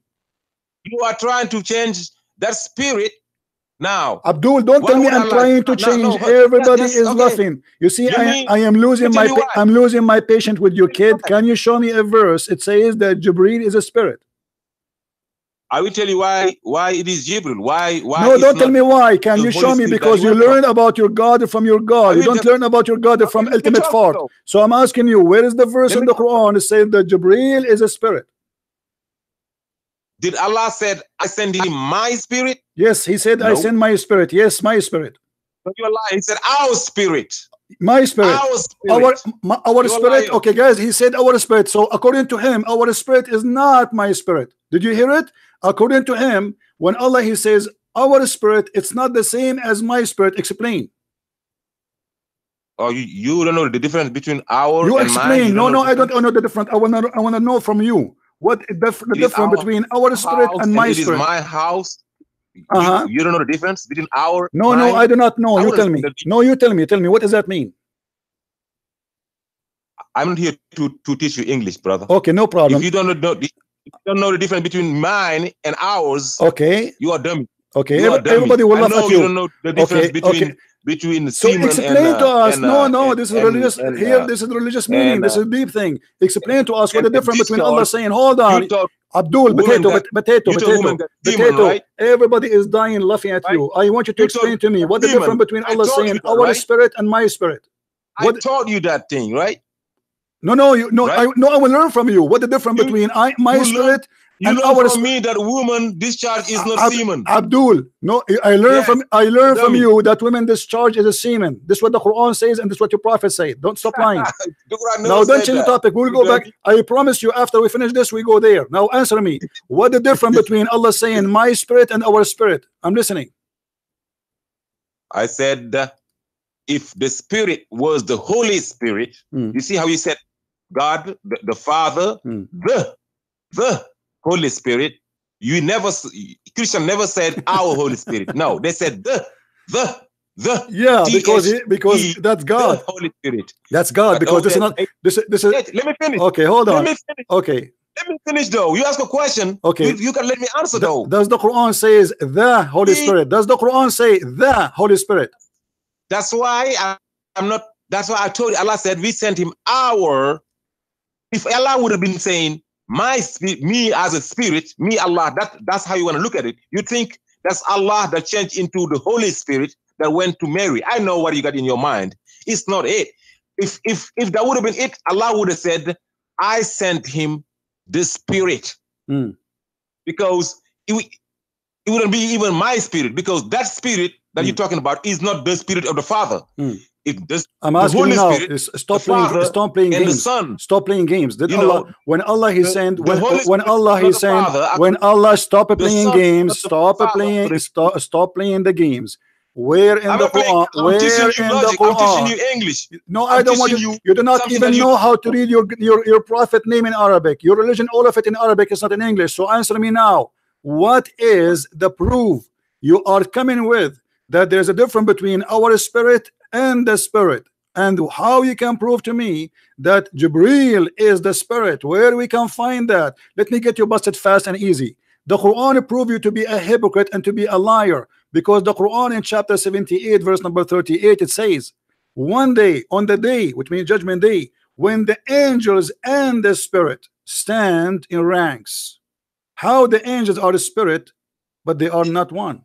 You are trying to change that spirit now. Abdul, don't tell me I'm trying to change. Everybody is laughing. You see, I am losing my patience with your kid. Can you show me a verse? It says that Jibreel is a spirit. I will tell you why it is Jibril. Why? No, don't tell me why. Can you show me? Because you learn about your God from your God. You don't learn about your God from ultimate fault. So I'm asking you, where is the verse in the Quran that says that Jibreel is a spirit? Did Allah said I send him my spirit? Yes, he said I send my spirit. Yes, my spirit. But you're lying. He said our spirit. My spirit. Our spirit. Okay, guys, he said our spirit. So according to him, our spirit is not my spirit. Did you hear it? According to him, when Allah he says our spirit, it's not the same as my spirit. Explain. Oh, you don't know the difference between our you and explain. mine? No, I don't know the difference. I want to know from you what the difference between our spirit and my spirit. It is my house. You don't know the difference between our. No, I do not know. You tell me. No, you tell me. Tell me. What does that mean? I'm not here to teach you English, brother. Okay, no problem. If you don't know, don't know the difference between mine and ours. Okay. You are dummy. Okay. You are dummy. Everybody will laugh at you. You don't know the difference between so semen explain to us. No, this is religious. Here, this is religious meaning. This is a deep thing. Explain to us what the difference between Allah saying, hold on, Abdul, potato. Right? Everybody is dying laughing at you. I want you to explain to me what the difference between Allah saying our spirit and my spirit. I taught you that thing, right? No, right? I will learn from you what the difference between my spirit and our from me that woman discharge is not semen. Abdul, no, I learn from you that women discharge is a semen. This is what the Quran says, and this is what your prophet said. Don't stop lying. Now don't change the topic. We'll go back. I promise you, after we finish this, we go there. Now answer me. What the difference between Allah saying my spirit and our spirit? I'm listening. I said if the spirit was the Holy Spirit, you see how you said God, the Father, the Holy Spirit. You never, Christian never said our Holy Spirit. No, they said the yeah, because that's God. The Holy Spirit. That's God, because this is not this is. Let me finish. Okay, hold on. Okay. Let me finish though. You ask a question. Okay. You can let me answer though. Does the Quran says the Holy Spirit? Does the Quran say the Holy Spirit? That's why I'm not. That's why I told you. Allah said we sent him our. If Allah would have been saying my spirit, me as a spirit, me Allah, that's how you want to look at it. You think that's Allah that changed into the Holy Spirit that went to Mary. I know what you got in your mind. It's not it. If that would have been it, Allah would have said, I sent him the spirit. Because it wouldn't be even my spirit, because that spirit that you're talking about is not the spirit of the Father. I'm asking you now, stop playing games. Stop playing games. Did Allah, when Allah he sent, when Allah stopped playing games, stop playing the games. Where in the Quran? Where in the Quran? I'm teaching you English. No, I don't want you. You do not even know how to read your prophet name in Arabic. Your religion, all of it in Arabic, is not in English. So answer me now. What is the proof you are coming with that there's a difference between our spirit and the spirit, and how you can prove to me that Jibreel is the spirit? Where we can find that? Let me get you busted fast and easy. The Quran prove you to be a hypocrite and to be a liar, because the Quran in chapter 78 verse number 38 it says, one day, on the day, which means judgment day, when the angels and the spirit stand in ranks. How the angels are the spirit but they are not one?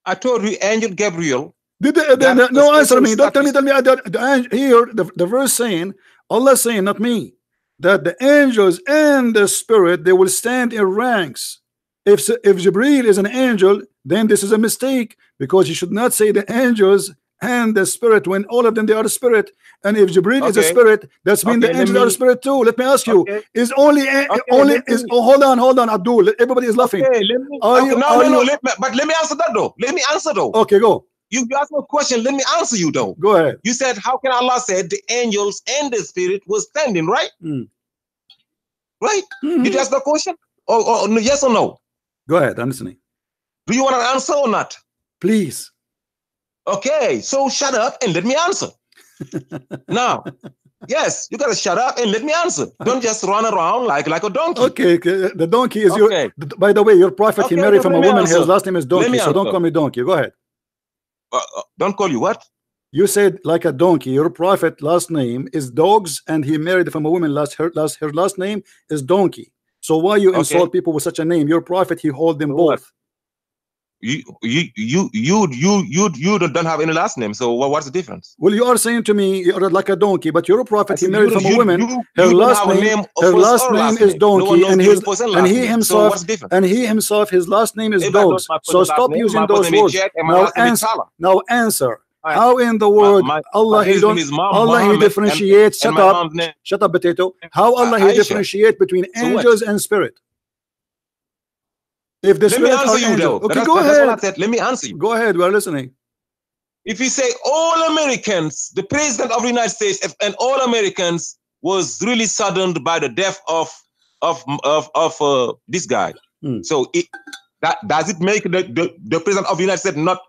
I told you Angel Gabriel. No, answer me. Don't tell me here the verse saying, Allah saying, not me, that the angels and the spirit, they will stand in ranks. If Jibreel is an angel, then this is a mistake, because you should not say the angels and the spirit when all of them they are the spirit. And if Jibreel is a spirit, that's mean the angels are a spirit too. Let me ask you, is only hold on, Abdul, everybody is laughing. But let me answer that though. Let me answer though. Okay, go. You asked me a question, let me answer you though. Go ahead. You said, how can Allah said the angels and the spirit was standing, right? Right? Did you ask the question? Or yes or no? Go ahead, I'm listening. Do you want an answer or not? Please. Okay, so shut up and let me answer. Now, yes, you gotta shut up and let me answer. Don't just run around like a donkey. Okay, the donkey is your. By the way, your prophet he married from a woman. His last name is donkey, so don't call me donkey. Go ahead. Don't call you what? You said like a donkey. Your prophet last name is dogs, and he married from a woman. Her last name is donkey. So why you insult people with such a name? Your prophet he hold them both. You don't have any last name, so what's the difference? Well, you are saying to me you're like a donkey, but your prophet he married from a woman. Her last name is donkey, and he himself his last name is dogs. So stop using those words. Now answer. How in the world Allah he differentiates? Shut up, potato. How Allah he differentiate between angels and spirit? If the spirit are angels. Okay, go ahead. Let me answer you. Go ahead, we are listening. If you say all Americans, the president of the United States and all Americans was really saddened by the death of this guy. So does it make the president of the United States not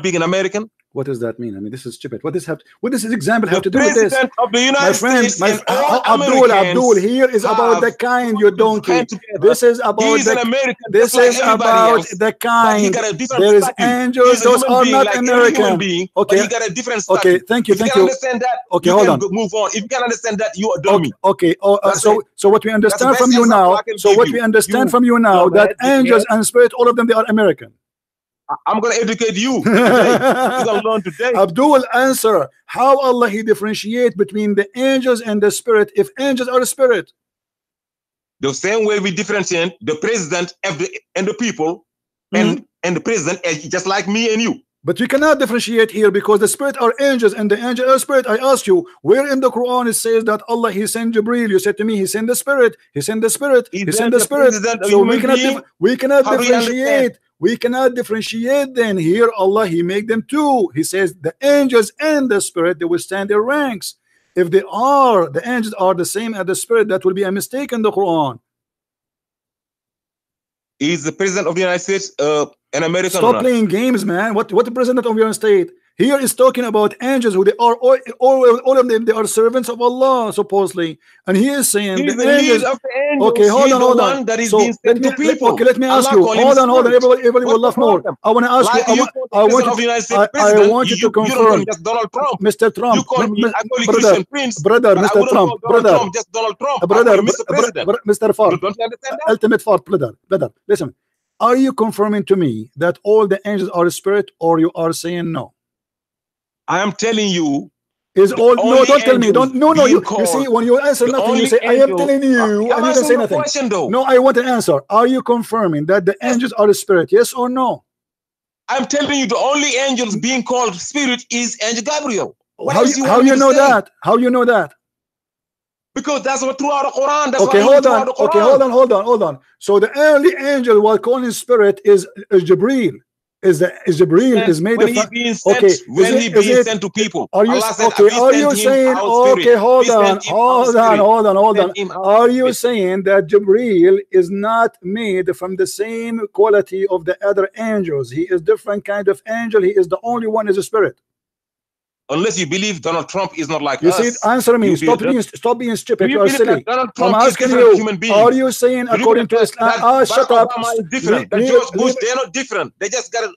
being an American? What does that mean? I mean, this is stupid. What does this example have to do with President this? of the United My friend, States and all Abdul, Americans here is about the have kind, you donkey. come together. This is about He's an American, this just like is everybody about else, the but he kind. got a different There is status. angels; He's a those human are being not like every American. human being, but Okay. he got a different status. Okay. Thank you. If you Thank can you. understand that, Okay. you Hold can on. move on. If you can understand that, you are Okay. dummy. Okay. So what we That's understand the from best you example now. I can So give what you. we understand You from you now that dumbass, dickhead. angels and spirit, all of them, they are American. I'm going to educate you today. You're going to learn today. Abdul, answer how Allah he differentiate between the angels and the spirit if angels are a spirit. The same way we differentiate the president and the people and the president is just like me and you. But you cannot differentiate here because the spirit are angels and the angel are spirit. I ask you, where in the Quran it says that Allah he sent Jibril? You said to me he sent the spirit. He sent the spirit. He sent the spirit. So we cannot differentiate. We cannot differentiate. Then here Allah he make them two. He says the angels and the spirit they will stand their ranks. If they are the angels are the same as the spirit, that will be a mistake in the Quran. Is the president of the United States an American? Stop playing games, man. What the president of your state here is talking about angels who they are all of them, they are servants of Allah supposedly, and he is saying he's the the angels. lead of the angels. Okay, hold on. That is So being sent to people. okay, let me ask Allah you. call him Hold on. spirit. Everybody will laugh more. I want to ask Like you. I want you to confirm. You don't call him just Donald Trump. Mr. Trump. You call me, I call you brother, Christian Prince. brother, but Mr. I wouldn't Trump, call Donald brother, Trump just Donald Trump. brother, I call him Mr. President. Mr. Ford. Don't you understand that? Ultimate Ford, brother. Are you confirming to me that all the angels are spirit, or you are saying no? I am telling you. Is all no? Don't tell me. Don't no. You see when you answer nothing, you say I am telling you, and you don't say nothing. Question, though. No, I want an answer. Are you confirming that the angels are spirit? Yes or no? I'm telling you, the only angels being called spirit is Angel Gabriel. How you know that? How you know that? Because that's what throughout the Quran. That's okay, hold on. Okay, hold on. So the only angel while calling spirit is Jibril. Is Jibril is made when of he being sent, when he being sent to people. Are you Allah said, okay? Are you saying okay? Hold on. Are you saying that Jibril is not made from the same quality of the other angels? He is different kind of angel. He is the only one is a spirit. Unless you believe Donald Trump is not like you us. You see, answer me. Stop being stupid. You are silly. I'm asking you. Are you saying according to Islam? Shut up. Is different. George Bush, they're not different. They just got a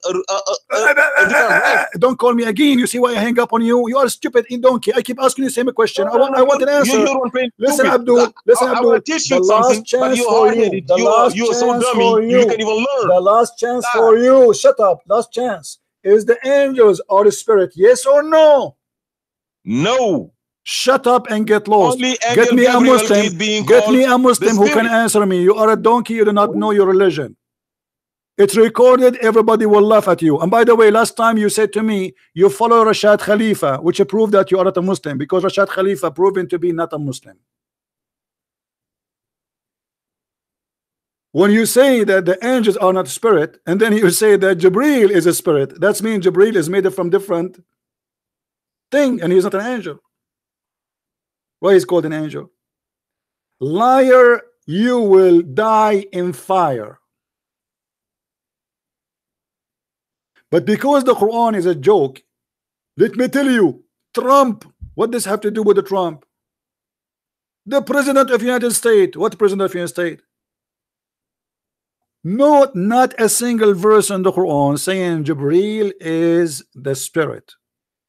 different rank. Don't call me again. You see why I hang up on you? You are stupid in donkey. I keep asking you the same question. I want an answer. Listen, Abdul. I will teach you something, but you're hard-headed. You're so dummy. You can even learn. The last chance for you. Shut up. Last chance. Is the angels or the spirit? Yes or no? No. Shut up and get lost. Get me a Muslim. Get me a Muslim who can answer me. You are a donkey. You do not know your religion. It's recorded. Everybody will laugh at you. And by the way, last time you said to me, you follow Rashad Khalifa, which proved that you are not a Muslim because Rashad Khalifa proven to be not a Muslim. When you say that the angels are not spirit, and then you say that Jibril is a spirit, that means Jibril is made from different thing, and he's not an angel. Why is called an angel? Liar, you will die in fire. But because the Quran is a joke, let me tell you, Trump, what does have to do with the Trump? The President of the United States. What President of the United States? No, not a single verse in the Quran saying Jibril is the spirit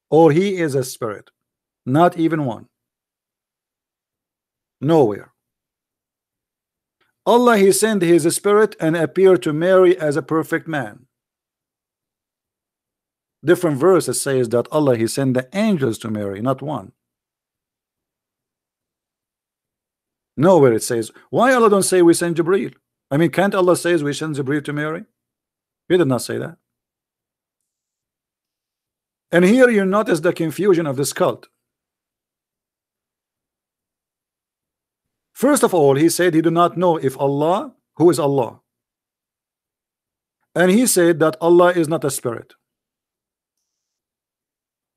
or he is a spirit. Not even one. Nowhere. Allah he sent his spirit and appeared to Mary as a perfect man. Different verses says that Allah he sent the angels to Mary, not one. Nowhere it says. Why Allah don't say we send Jibril? I mean, can't Allah says we send Jibril to Mary? He did not say that. And here you notice the confusion of this cult. First of all, he said he do not know if Allah, who is Allah? And he said that Allah is not a spirit.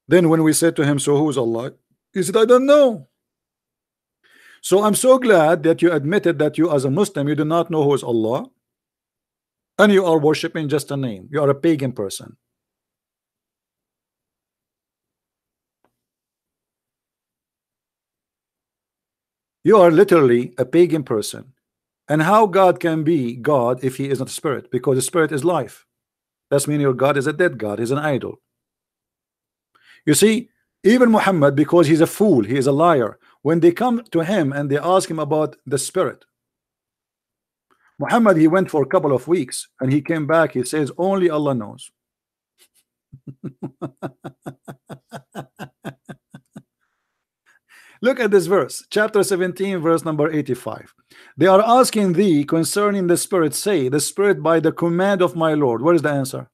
Then when we said to him, so who is Allah? He said, I don't know. So I'm so glad that you admitted that you as a Muslim, you do not know who is Allah. And you are worshiping just a name. You are a pagan person. You are literally a pagan person. And how God can be God if he is not a spirit? Because the spirit is life. That's mean your God is a dead God, is an idol. You see, even Muhammad, because he's a fool, he is a liar. When they come to him and they ask him about the spirit, Muhammad, he went for a couple of weeks and he came back. He says, only Allah knows. Look at this verse, chapter 17, verse number 85. They are asking thee concerning the spirit, say, the spirit by the command of my Lord. What is the answer?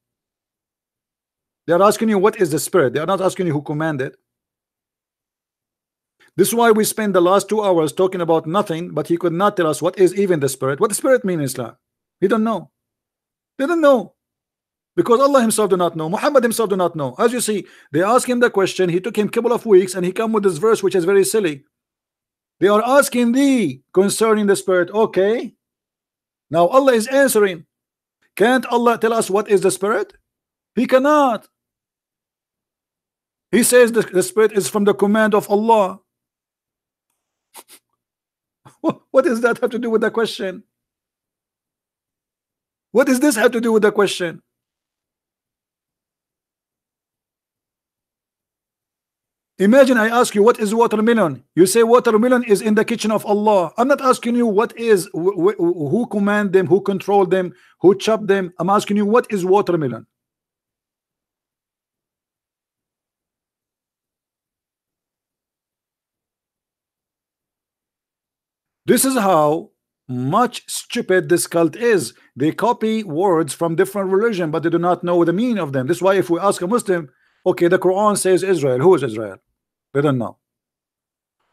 They are asking you, what is the spirit? They are not asking you who commanded. This is why we spend the last 2 hours talking about nothing, but he could not tell us what is even the spirit. What the spirit mean in Islam? He don't know. They don't know. Because Allah himself do not know. Muhammad himself do not know. As you see, they ask him the question. He took him a couple of weeks and he come with this verse which is very silly. They are asking thee concerning the spirit. Okay. Now Allah is answering. Can't Allah tell us what is the spirit? He cannot. He says the spirit is from the command of Allah. What does that have to do with the question? What does this have to do with the question? Imagine I ask you what is watermelon. You say watermelon is in the kitchen of Allah. I'm not asking you what is who command them, who control them, who chop them. I'm asking you what is watermelon. This is how much stupid this cult is. They copy words from different religion, but they do not know the meaning of them. This is why if we ask a Muslim, okay, the Quran says Israel. Who is Israel? They don't know.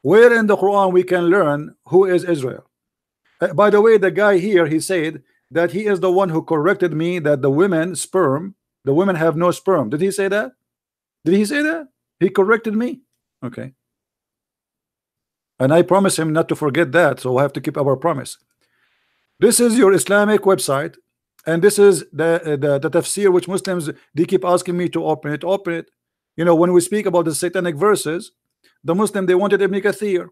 Where in the Quran we can learn who is Israel? By the way, the guy here, he said that he is the one who corrected me that the women have no sperm. Did he say that? Did he say that? He corrected me. Okay. And I promise him not to forget that, so I have to keep our promise. This is your Islamic website, and this is the tafsir which Muslims, they keep asking me to open it. Open it. You know, when we speak about the satanic verses, the Muslim, they wanted Ibn Kathir.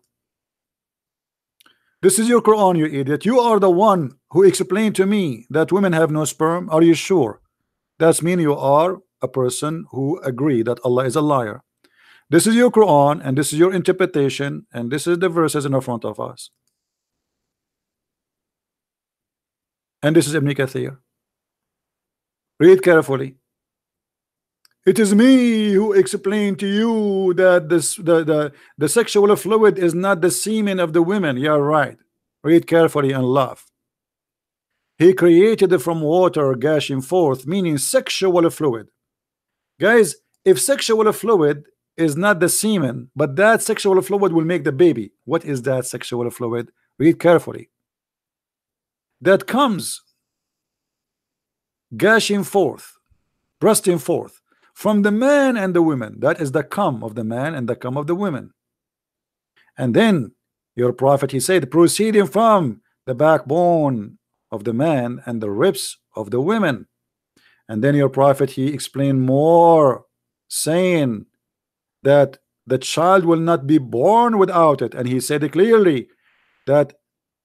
This is your Quran, you idiot. You are the one who explained to me that women have no sperm. Are you sure? That's mean you are a person who agree that Allah is a liar. This is your Quran, and this is your interpretation, and this is the verses in front of us. And this is Ibn Kathir. Read carefully. It is me who explained to you that the sexual fluid is not the semen of the women. You're right. Read carefully and laugh. He created it from water gushing forth, meaning sexual fluid. Guys, if sexual fluid is not the semen, but that sexual fluid will make the baby. What is that sexual fluid? Read carefully. That comes gushing forth, bursting forth from the man and the women. That is the cum of the man and the cum of the women. And then your prophet, he said, proceeding from the backbone of the man and the ribs of the women. And then your prophet, he explained more, saying that the child will not be born without it. And he said it clearly that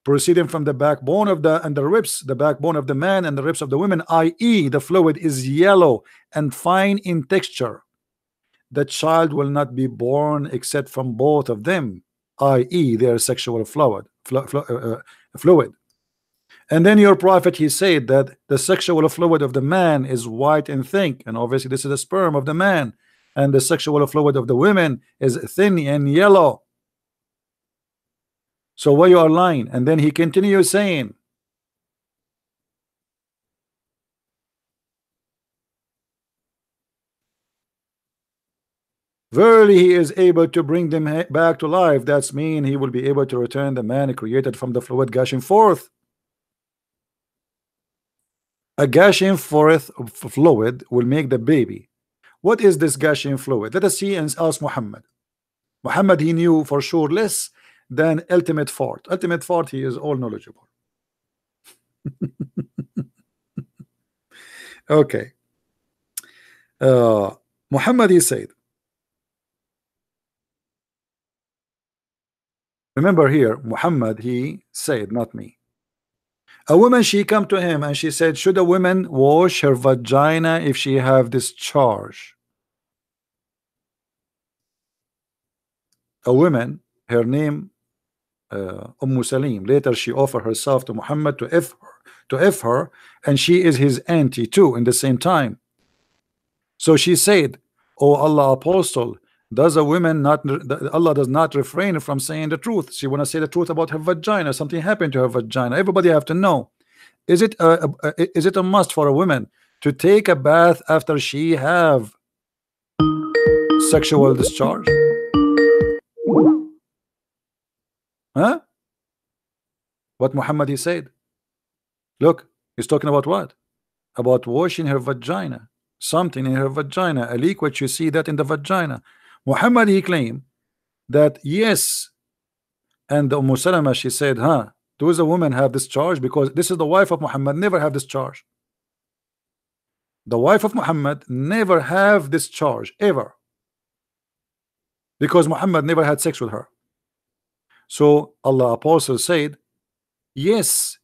proceeding from the backbone of the ribs, the backbone of the man and the ribs of the women, i.e. the fluid is yellow and fine in texture. The child will not be born except from both of them, i.e. their sexual fluid. And then your prophet, he said that the sexual fluid of the man is white and thick, and obviously this is the sperm of the man, and the sexual fluid of the women is thin and yellow. So why you are lying? And then he continues saying, verily he is able to bring them back to life. That's mean he will be able to return the man created from the fluid gushing forth. A gushing forth fluid will make the baby. What is this gushing fluid? Let us see and ask Muhammad. Muhammad, he knew for sure less than ultimate fart. Ultimate fart, he is all knowledgeable. Okay. Muhammad, he said, Remember here, Muhammad, he said, not me. A woman, she come to him and she said, should a woman wash her vagina if she have discharge? A woman, her name Salim. Later she offered herself to Muhammad to F her, and she is his auntie too in the same time. So she said, "Oh Allah apostle, does a woman not, Allah does not refrain from saying the truth? She want to say the truth about her vagina. Something happened to her vagina. Everybody have to know. Is it a must for a woman to take a bath after she have sexual discharge? Huh? What Muhammad he said? Look, he's talking about what? About washing her vagina. Something in her vagina, a liquid, you see that in the vagina. Muhammad he claimed that yes, and Salama, she said, huh, does a woman have discharge? Because this is the wife of Muhammad, never have discharge. The wife of Muhammad never have discharge ever, because Muhammad never had sex with her. So Allah apostle said, yes,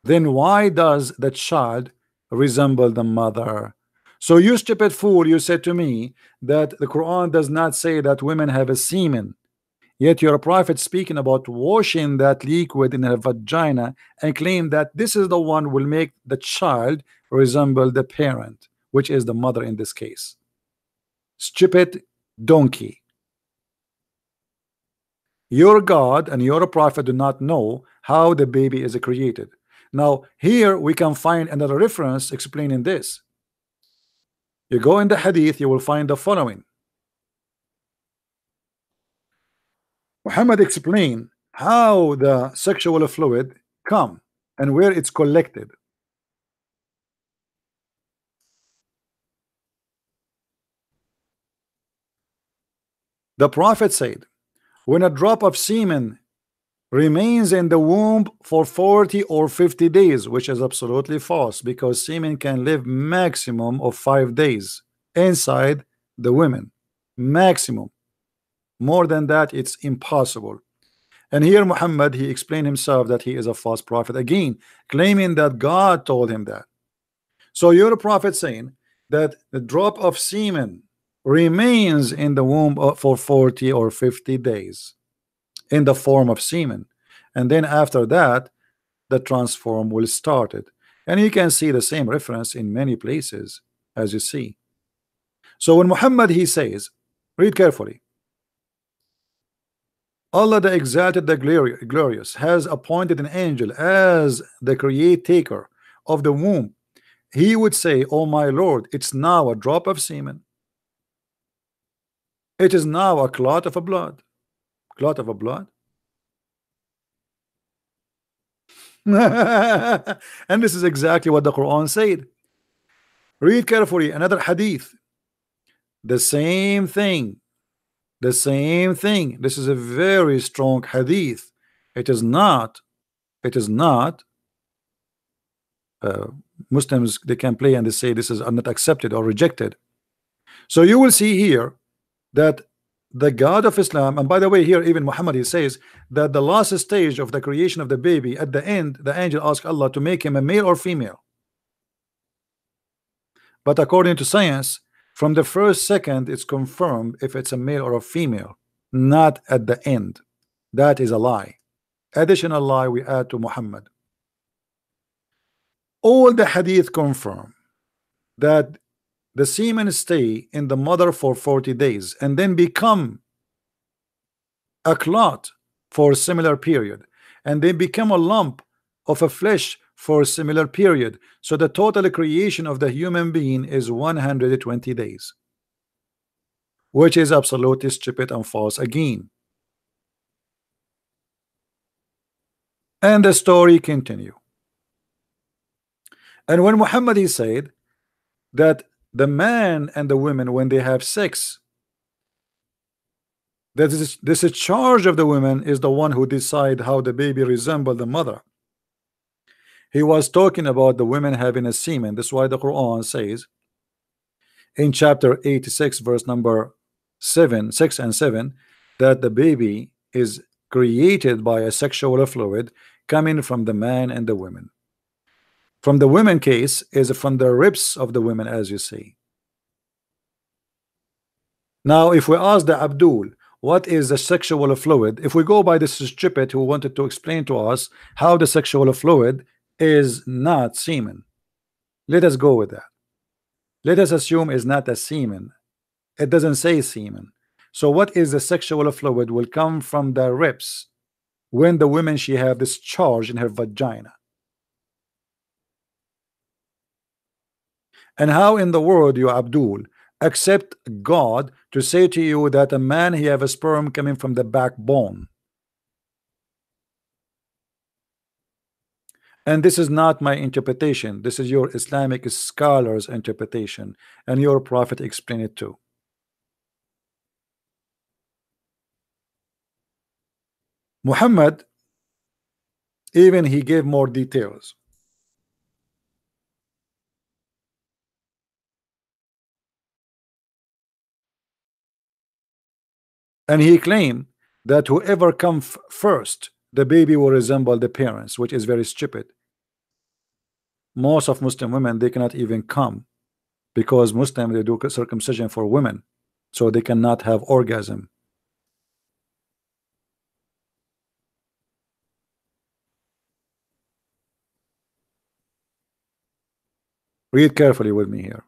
then why does the child resemble the mother? So you stupid fool, you said to me that the Quran does not say that women have a semen, yet you're a prophet speaking about washing that liquid in her vagina and claim that this is the one will make the child resemble the parent, which is the mother in this case. Stupid donkey. Your God and your prophet do not know how the baby is created. Now here we can find another reference explaining this. You go in the hadith, you will find the following. Muhammad explained how the sexual fluid come and where it's collected. The prophet said, when a drop of semen remains in the womb for 40 or 50 days, which is absolutely false, because semen can live maximum of 5 days inside the women, maximum. More than that, it's impossible. And here Muhammad, he explained himself that he is a false prophet, again claiming that God told him that. So you're a prophet saying that the drop of semen remains in the womb for 40 or 50 days in the form of semen, and then after that the transform will start it. And you can see the same reference in many places, as you see. So when Muhammad he says, read carefully, Allah the exalted, the glorious, has appointed an angel as the taker of the womb. He would say, oh my Lord, it's now a drop of semen, it is now a clot of a blood. Clot of a blood. And this is exactly what the Quran said. Read carefully another hadith, the same thing, the same thing. This is a very strong hadith. It is not Muslims, they can play and they say this is not accepted or rejected. So you will see here that the God of Islam, and by the way, here even Muhammad he says that the last stage of the creation of the baby, at the end the angel asked Allah to make him a male or female. But according to science, from the first second it's confirmed if it's a male or a female, not at the end. That is a lie, additional lie we add to Muhammad. All the hadith confirm that the semen stay in the mother for 40 days and then become a clot for a similar period, and they become a lump of a flesh for a similar period. So the total creation of the human being is 120 days, which is absolutely stupid and false again. And the story continue. And when Muhammad he said that the man and the women, when they have sex, that this is charge of the women is the one who decide how the baby resemble the mother. He was talking about the women having a semen. That's why the Quran says in chapter 86 verse number 6 and 7 that the baby is created by a sexual fluid coming from the man and the women. From the women case is from the ribs of the women, as you see. Now, if we ask the Abdul, what is the sexual fluid? If we go by this stupid who wanted to explain to us how the sexual fluid is not semen, let us go with that. Let us assume is not a semen. It doesn't say semen. So what is the sexual fluid will come from the ribs when the women she have this charge in her vagina. And how in the world you Abdul accept God to say to you that a man he have a sperm coming from the backbone? And this is not my interpretation. This is your Islamic scholars interpretation, and your prophet explained it too. Muhammad, even he gave more details. And he claimed that whoever comes first, the baby will resemble the parents, which is very stupid. Most of Muslim women, they cannot even come, because Muslim they do circumcision for women, so they cannot have orgasm. Read carefully with me here.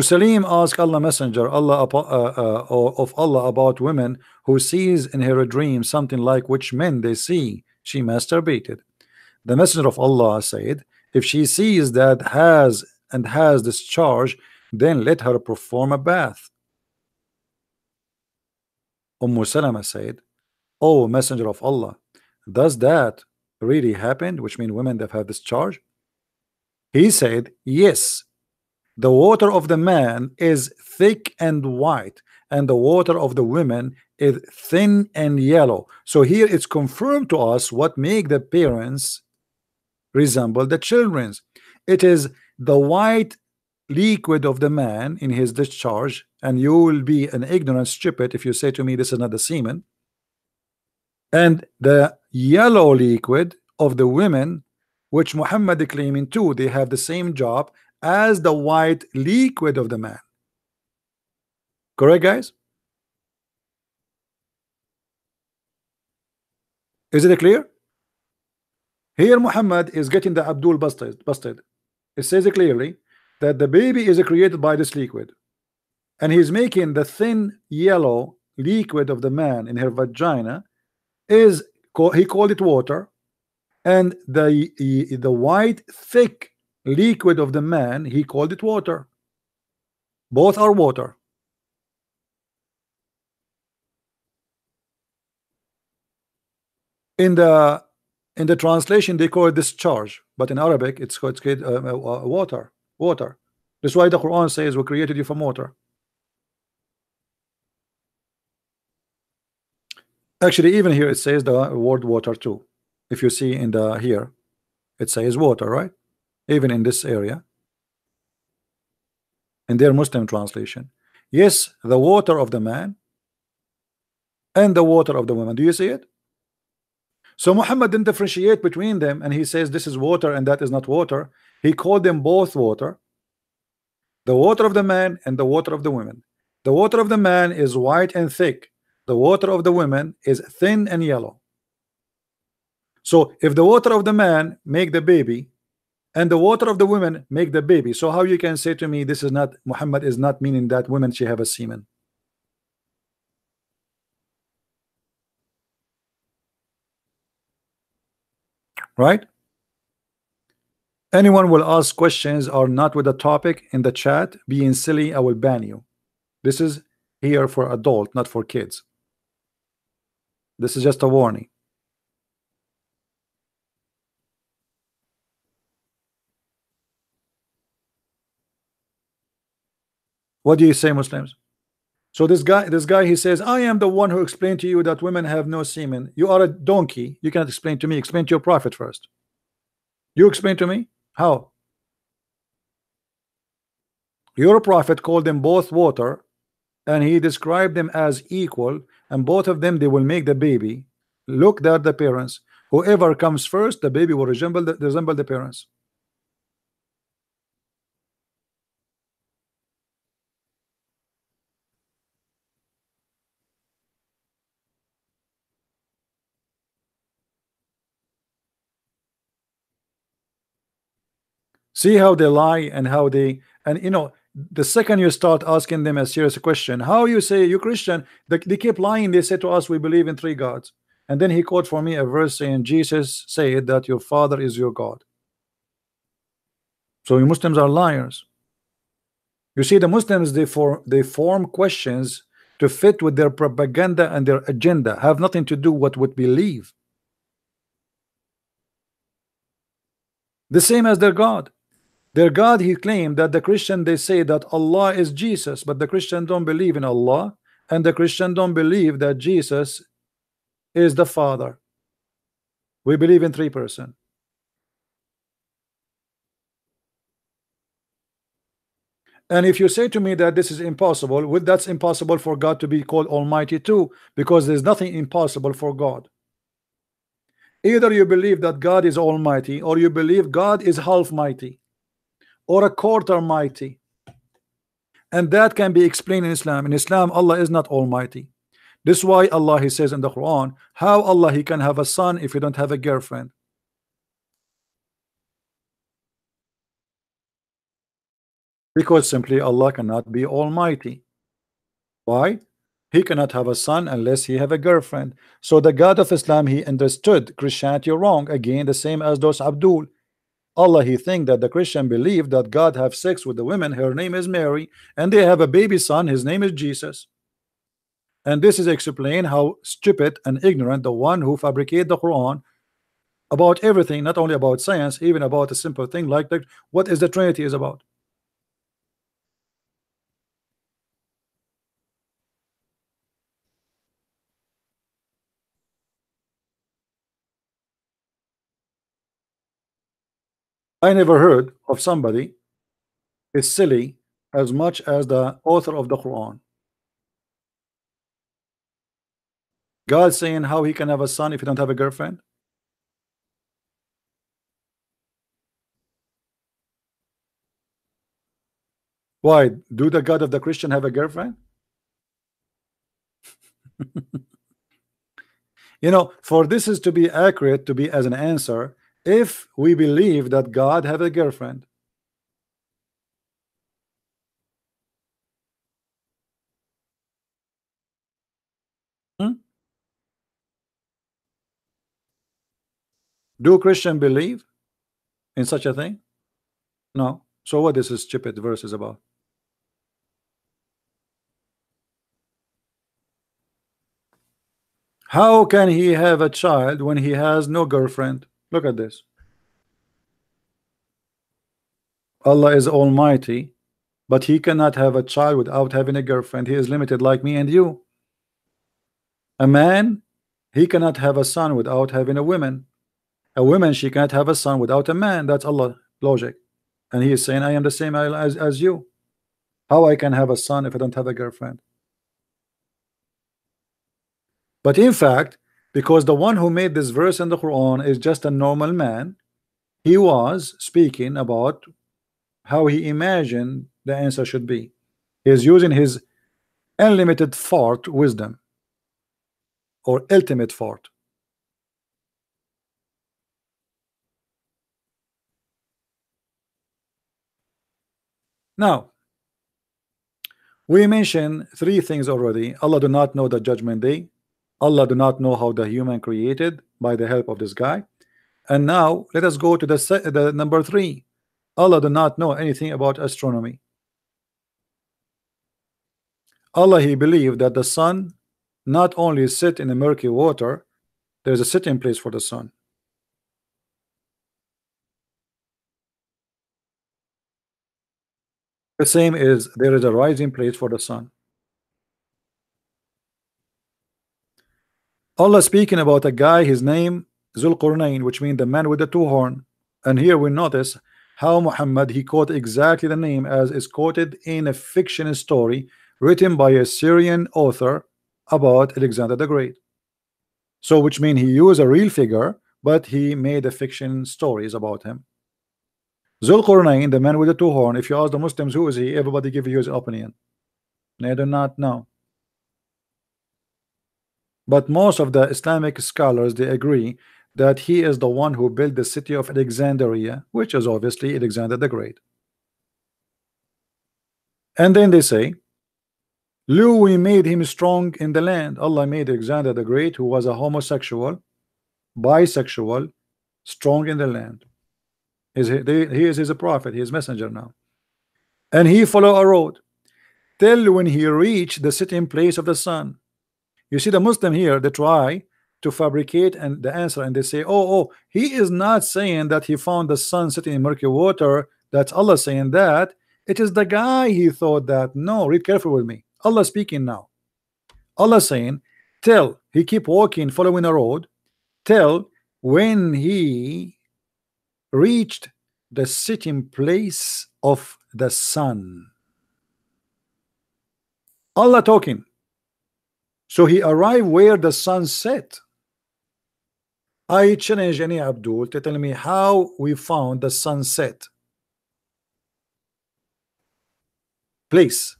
Salim asked Allah Messenger of Allah about women who sees in her dream something like which men they see she masturbated. The Messenger of Allah said, if she sees that has discharge, then let her perform a bath. Salama said, oh Messenger of Allah, does that really happen, which means women that have discharge? He said, yes. The water of the man is thick and white, and the water of the women is thin and yellow. So here it's confirmed to us what make the parents resemble the children's. It is the white liquid of the man in his discharge, and you will be an ignorant stupid if you say to me this is not the semen, and the yellow liquid of the women, which Muhammad claiming too, they have the same job as the white liquid of the man. Correct, guys? Is it clear? Here Muhammad is getting the Abdul busted. It says clearly that the baby is created by this liquid, and he's making the thin yellow liquid of the man in her vagina is he called it water, and the white thick liquid of the man he called it water. Both are water. In the translation they call it discharge, but in Arabic it's called water. That's why the Quran says we created you from water. Actually, even here it says the word water too. If you see in the here, it says water, right? Even in this area, in their Muslim translation, yes, the water of the man and the water of the woman. Do you see it? So Muhammad didn't differentiate between them, and he says this is water and that is not water. He called them both water. The water of the man and the water of the women. The water of the man is white and thick. The water of the women is thin and yellow. So if the water of the man make the baby and the water of the women make the baby, so how you can say to me this is not, Muhammad is not meaning that women she have a semen? Right? Anyone will ask questions or not with a topic in the chat being silly, I will ban you. This is here for adult, not for kids. This is just a warning. What do you say, Muslims? So this guy he says, I am the one who explained to you that women have no semen. You are a donkey. You cannot explain to me. Explain to your prophet first. You explain to me how your prophet called them both water, and he described them as equal, and both of them, they will make the baby look at the parents. Whoever comes first, the baby will resemble the parents. See how they lie, and how they, and you know, the second you start asking them a serious question, how you say you Christian, they keep lying. They say to us, we believe in 3 gods. And then he quote for me a verse saying Jesus said that your father is your God. So you Muslims are liars. You see, the Muslims, they form questions to fit with their propaganda and their agenda, have nothing to do with what believe. The same as their God. Their God, he claimed that the Christian, they say that Allah is Jesus, but the Christian don't believe in Allah, and the Christian don't believe that Jesus is the Father. We believe in 3 persons. And if you say to me that this is impossible, well, that's impossible for God to be called Almighty too, because there's nothing impossible for God. Either you believe that God is Almighty, or you believe God is half mighty, or a quarter mighty, and that can be explained in Islam. In Islam, Allah is not Almighty. This is why Allah, he says in the Quran, how Allah he can have a son if you don't have a girlfriend? Because simply Allah cannot be Almighty. Why? He cannot have a son unless he have a girlfriend. So the God of Islam, he understood Christianity wrong. Again, the same as those Abdul. Allah, he think that the Christian believe that God have sex with the women, her name is Mary, and they have a baby son, his name is Jesus. And this is explain how stupid and ignorant the one who fabricate the Quran about everything, not only about science, even about a simple thing like that, what is the Trinity is about. I never heard of somebody is silly as much as the author of the Quran. God saying how he can have a son if he don't have a girlfriend. Why do the God of the Christian have a girlfriend? You know, for this is to be accurate, to be as an answer, if we believe that God have a girlfriend. Do Christian believe in such a thing? No. So what this is stupid verse is about? How can he have a child when he has no girlfriend? Look at this. Allah is Almighty, but he cannot have a child without having a girlfriend. He is limited like me and you. A man, he cannot have a son without having a woman. A woman, she cannot have a son without a man. That's Allah logic. And he is saying, I am the same as you. How I can have a son if I don't have a girlfriend? But in fact, because the one who made this verse in the Quran is just a normal man, he was speaking about how he imagined the answer should be. He is using his unlimited fart wisdom, or ultimate fart. Now, we mentioned 3 things already. Allah do not know the judgment day. Allah do not know how the human created by the help of this guy. And now let us go to the number 3. Allah do not know anything about astronomy. Allah, he believed that the sun not only sit in the murky water, there's a sitting place for the sun. The same is there is a rising place for the sun. Allah speaking about a guy, his name Zulqarnain, which means the man with the 2 horns. And here we notice how Muhammad he quote exactly the name as is quoted in a fiction story written by a Syrian author about Alexander the Great. So which means he used a real figure, but he made a fiction stories about him. Zulqarnain, the man with the two horns, if you ask the Muslims who is he, everybody give you his opinion. They do not know. But most of the Islamic scholars, they agree that he is the one who built the city of Alexandria, which is obviously Alexander the Great. And then they say, Lu, we made him strong in the land. Allah made Alexander the Great, who was a homosexual, bisexual, strong in the land. He is a prophet, he is messenger now. And he followed a road till when he reached the sitting place of the sun. You see the Muslim here, they try to fabricate and the answer, and they say, oh, he is not saying that he found the sun sitting in murky water. That's Allah saying that. It is the guy he thought that. No, read careful with me. Allah speaking now. Allah saying, till he keep walking, following a road, till when he reached the sitting place of the sun. Allah talking. So he arrived where the sun set. I challenge any Abdul to tell me how we found the sunset. Please.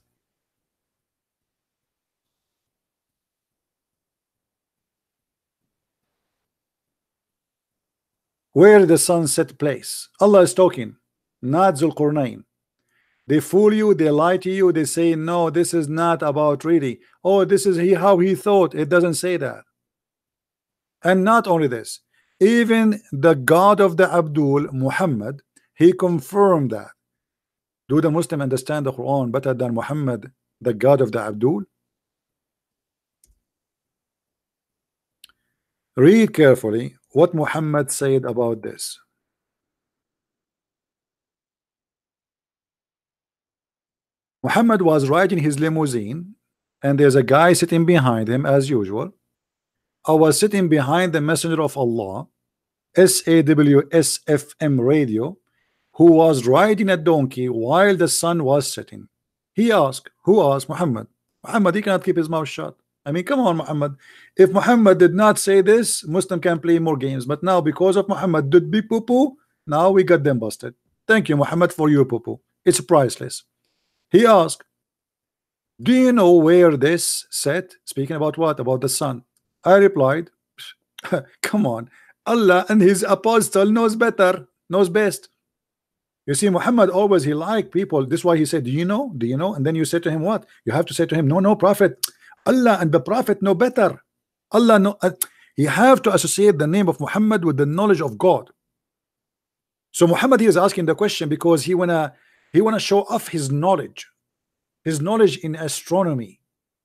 Where the sunset place? Allah is talking, not Zulqarnain. They fool you, they lie to you, they say no, this is not about really. Oh, this is how he thought. It doesn't say that. And not only this, even the God of the Abdul, Muhammad, he confirmed that. Do the Muslim understand the Quran better than Muhammad, the God of the Abdul? Read carefully what Muhammad said about this. Muhammad was riding his limousine, and there's a guy sitting behind him as usual. I was sitting behind the Messenger of Allah, SAWSFM radio, who was riding a donkey while the sun was setting. He asked, who asked? Muhammad. Muhammad, he cannot keep his mouth shut. I mean, come on, Muhammad. If Muhammad did not say this, Muslim can play more games. But now, because of Muhammad did be poo-poo, now we got them busted. Thank you, Muhammad, for your poo-poo. It's priceless. He asked, do you know where this set? Speaking about what? About the sun. I replied, come on. Allah and his apostle knows better, knows best. You see, Muhammad always, he liked people. This is why he said, do you know? Do you know? And then you say to him what? You have to say to him, no, prophet. Allah and the prophet know better. Allah know. You have to associate the name of Muhammad with the knowledge of God. So Muhammad, he is asking the question because he wanna show off his knowledge in astronomy.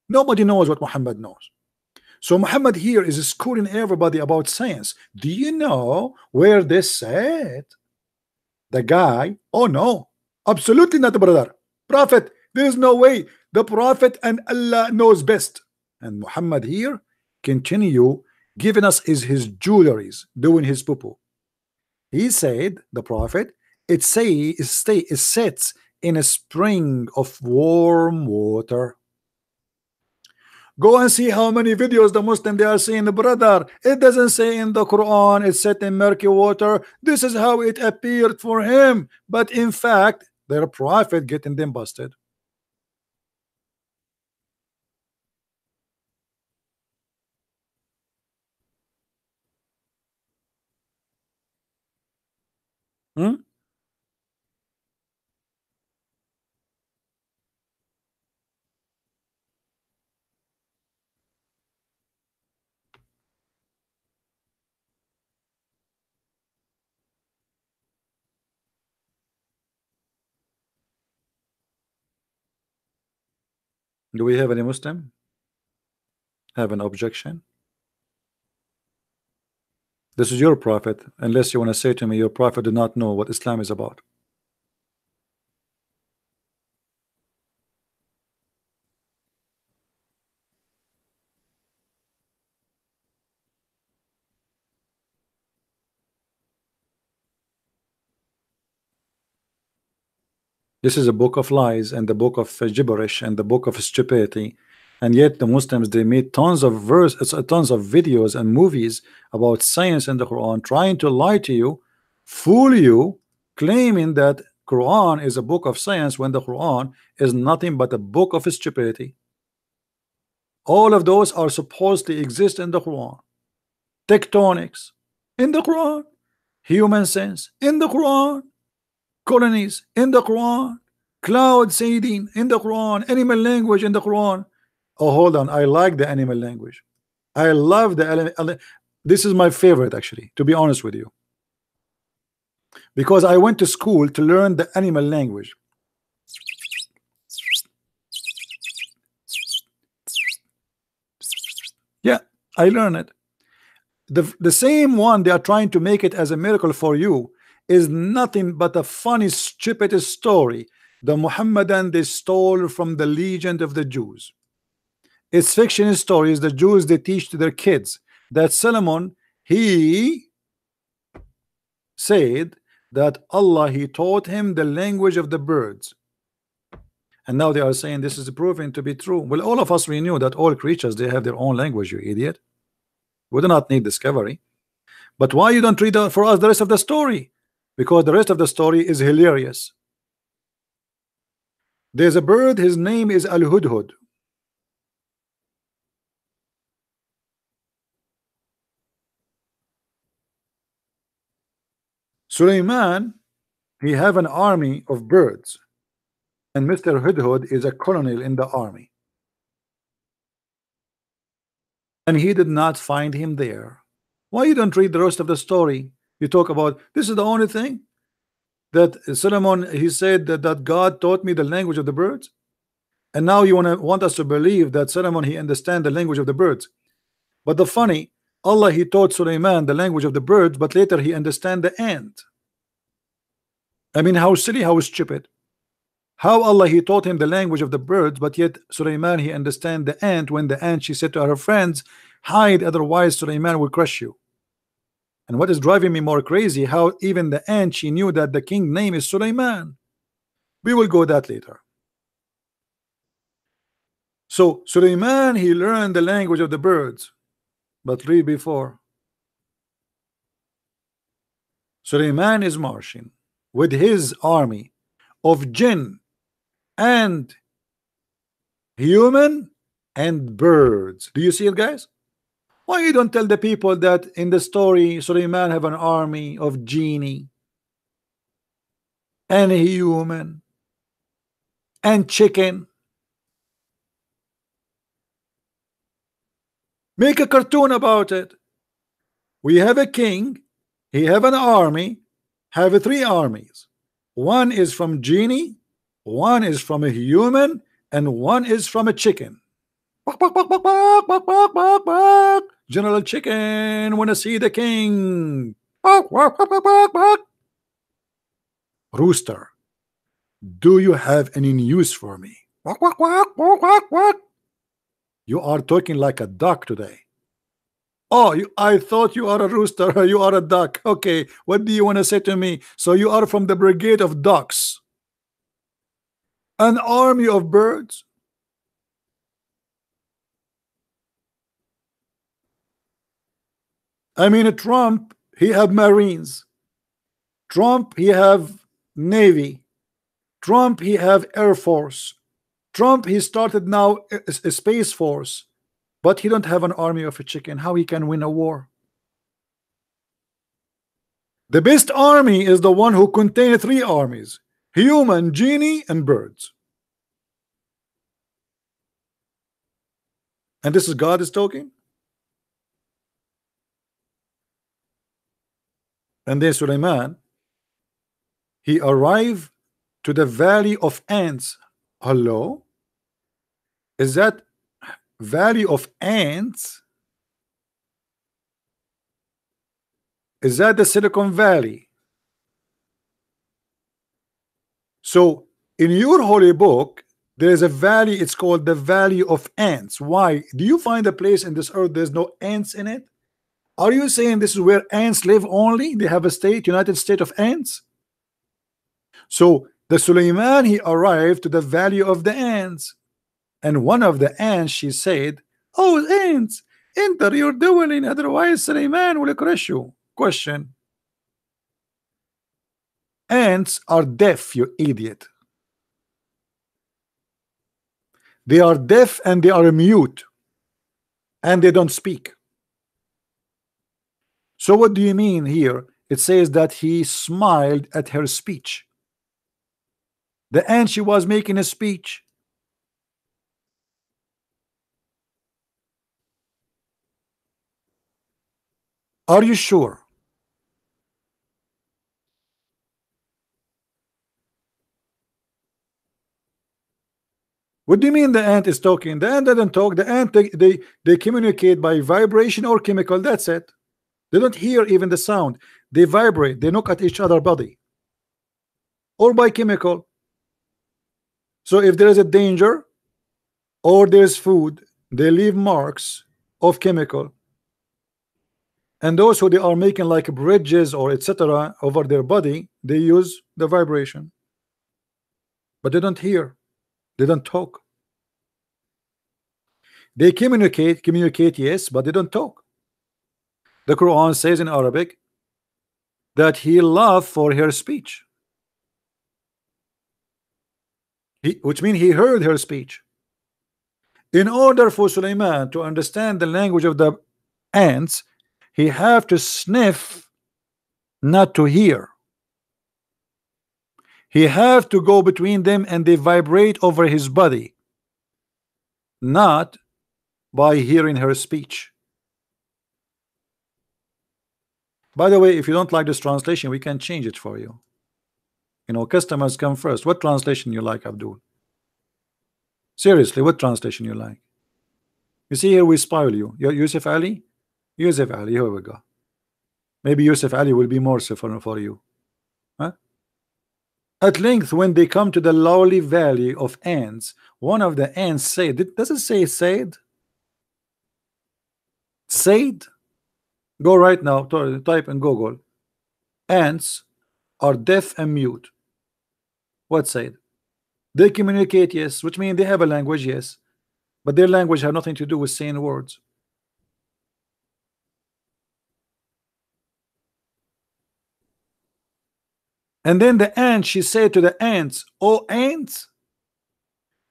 Nobody knows what Muhammad knows. So Muhammad here is schooling everybody about science. Do you know where this said? The guy, oh no, absolutely not, brother. Prophet, there is no way. The Prophet and Allah knows best. And Muhammad here continue giving us his jewelries, doing his poo-poo. He said, the Prophet, it sets in a spring of warm water. Go and see how many videos the Muslim they are saying, brother. It doesn't say in the Quran it's set in murky water. This is how it appeared for him. But in fact, their prophet getting them busted. Hmm? Do we have any Muslim have an objection? This is your prophet, unless you want to say to me your prophet did not know what Islam is about. This is a book of lies and the book of gibberish and the book of stupidity. And yet the Muslims, they made tons of tons of videos and movies about science in the Quran, trying to lie to you, fool you, claiming that Quran is a book of science when the Quran is nothing but a book of stupidity. All of those are supposed to exist in the Quran. Tectonics in the Quran, human sense in the Quran, colonies in the Quran, cloud seeding in the Quran, animal language in the Quran. Oh, hold on, I like the animal language. I love the this is my favorite, actually, to be honest with you, because I went to school to learn the animal language. Yeah, I learned it. The same one they are trying to make it as a miracle for you is nothing but a funny, stupid story the Muhammadan they stole from the legend of the Jews. It's fiction stories the Jews they teach to their kids that Solomon he said that Allah he taught him the language of the birds, and now they are saying this is proven to be true. Well, all of us, we knew that all creatures they have their own language, you idiot. We do not need discovery. But why you don't read for us the rest of the story? Because the rest of the story is hilarious. There's a bird, his name is Al-Hudhud. Suleiman, he have an army of birds, and Mr. Hudhud is a colonel in the army, and he did not find him there. Why you don't read the rest of the story? You talk about this is the only thing that Solomon he said that God taught me the language of the birds, and now you want us to believe that Solomon he understand the language of the birds. But the funny, Allah he taught Suleiman the language of the birds, but later he understand the ant. I mean, how silly, how stupid. How Allah he taught him the language of the birds, but yet Suleiman he understand the ant, when the ant she said to her friends, hide, otherwise Suleiman will crush you. And what is driving me more crazy, how even the ant she knew that the king name is Suleiman. We will go that later. So Suleiman he learned the language of the birds, but read before. Suleiman is marching with his army of jinn and human and birds. Do you see it, guys? Why you don't tell the people that in the story Suleiman have an army of genie and human and chicken? Make a cartoon about it. We have a king, he have an army, have three armies. One is from genie, one is from a human, and one is from a chicken. General Chicken, wanna see the king. Rooster, do you have any news for me? You are talking like a duck today. Oh, I thought you are a rooster. You are a duck. Okay, what do you want to say to me? So you are from the brigade of ducks, an army of birds. I mean, Trump, he have Marines. Trump, he have Navy. Trump, he have Air Force. Trump, he started now a Space Force, but he don't have an army of a chicken. How he can win a war? The best army is the one who contains three armies: human, genie, and birds. And this is God is talking. And then Suleiman, he arrived to the valley of ants. Hello? Is that valley of ants? Is that the Silicon Valley? So in your holy book there is a valley, it's called the Valley of Ants. Why? Do you find a place in this earth there's no ants in it? Are you saying this is where ants live only? They have a state, United States of Ants? So The Suleiman, he arrived to the valley of the ants, and one of the ants, she said, "Oh, ants, enter your dwelling, otherwise Suleiman will crush you." Question: ants are deaf, you idiot. They are deaf and they are mute, and they don't speak. So what do you mean here? It says that he smiled at her speech. The ant, she was making a speech. Are you sure? What do you mean the ant is talking? The ant doesn't talk. The ant, they communicate by vibration or chemical. That's it. They don't hear even the sound. They vibrate. They knock at each other body. Or by chemical. So if there is a danger or there's food, they leave marks of chemical. And those who they are making like bridges or etc. over their body, they use the vibration. But they don't hear. They don't talk. They communicate, yes, but they don't talk. The Quran says in Arabic that he laughed for her speech. Which means he heard her speech. In order for Suleiman to understand the language of the ants, he have to sniff, not to hear. He have to go between them and they vibrate over his body, not by hearing her speech. By the way, if you don't like this translation, we can change it for you. You know, customers come first. What translation you like, Abdul? Seriously, what translation you like? You see here we spoil you. You're Yusuf Ali? Yusuf Ali, here we go. Maybe Yusuf Ali will be more for you. Huh? At length, when they come to the lowly valley of ants, one of the ants said, does it say said? Said? Go right now, type in Google. Ants are deaf and mute. What said? They communicate, yes, which means they have a language, yes, but their language have nothing to do with saying words. And then the ant, she said to the ants, "Oh ants."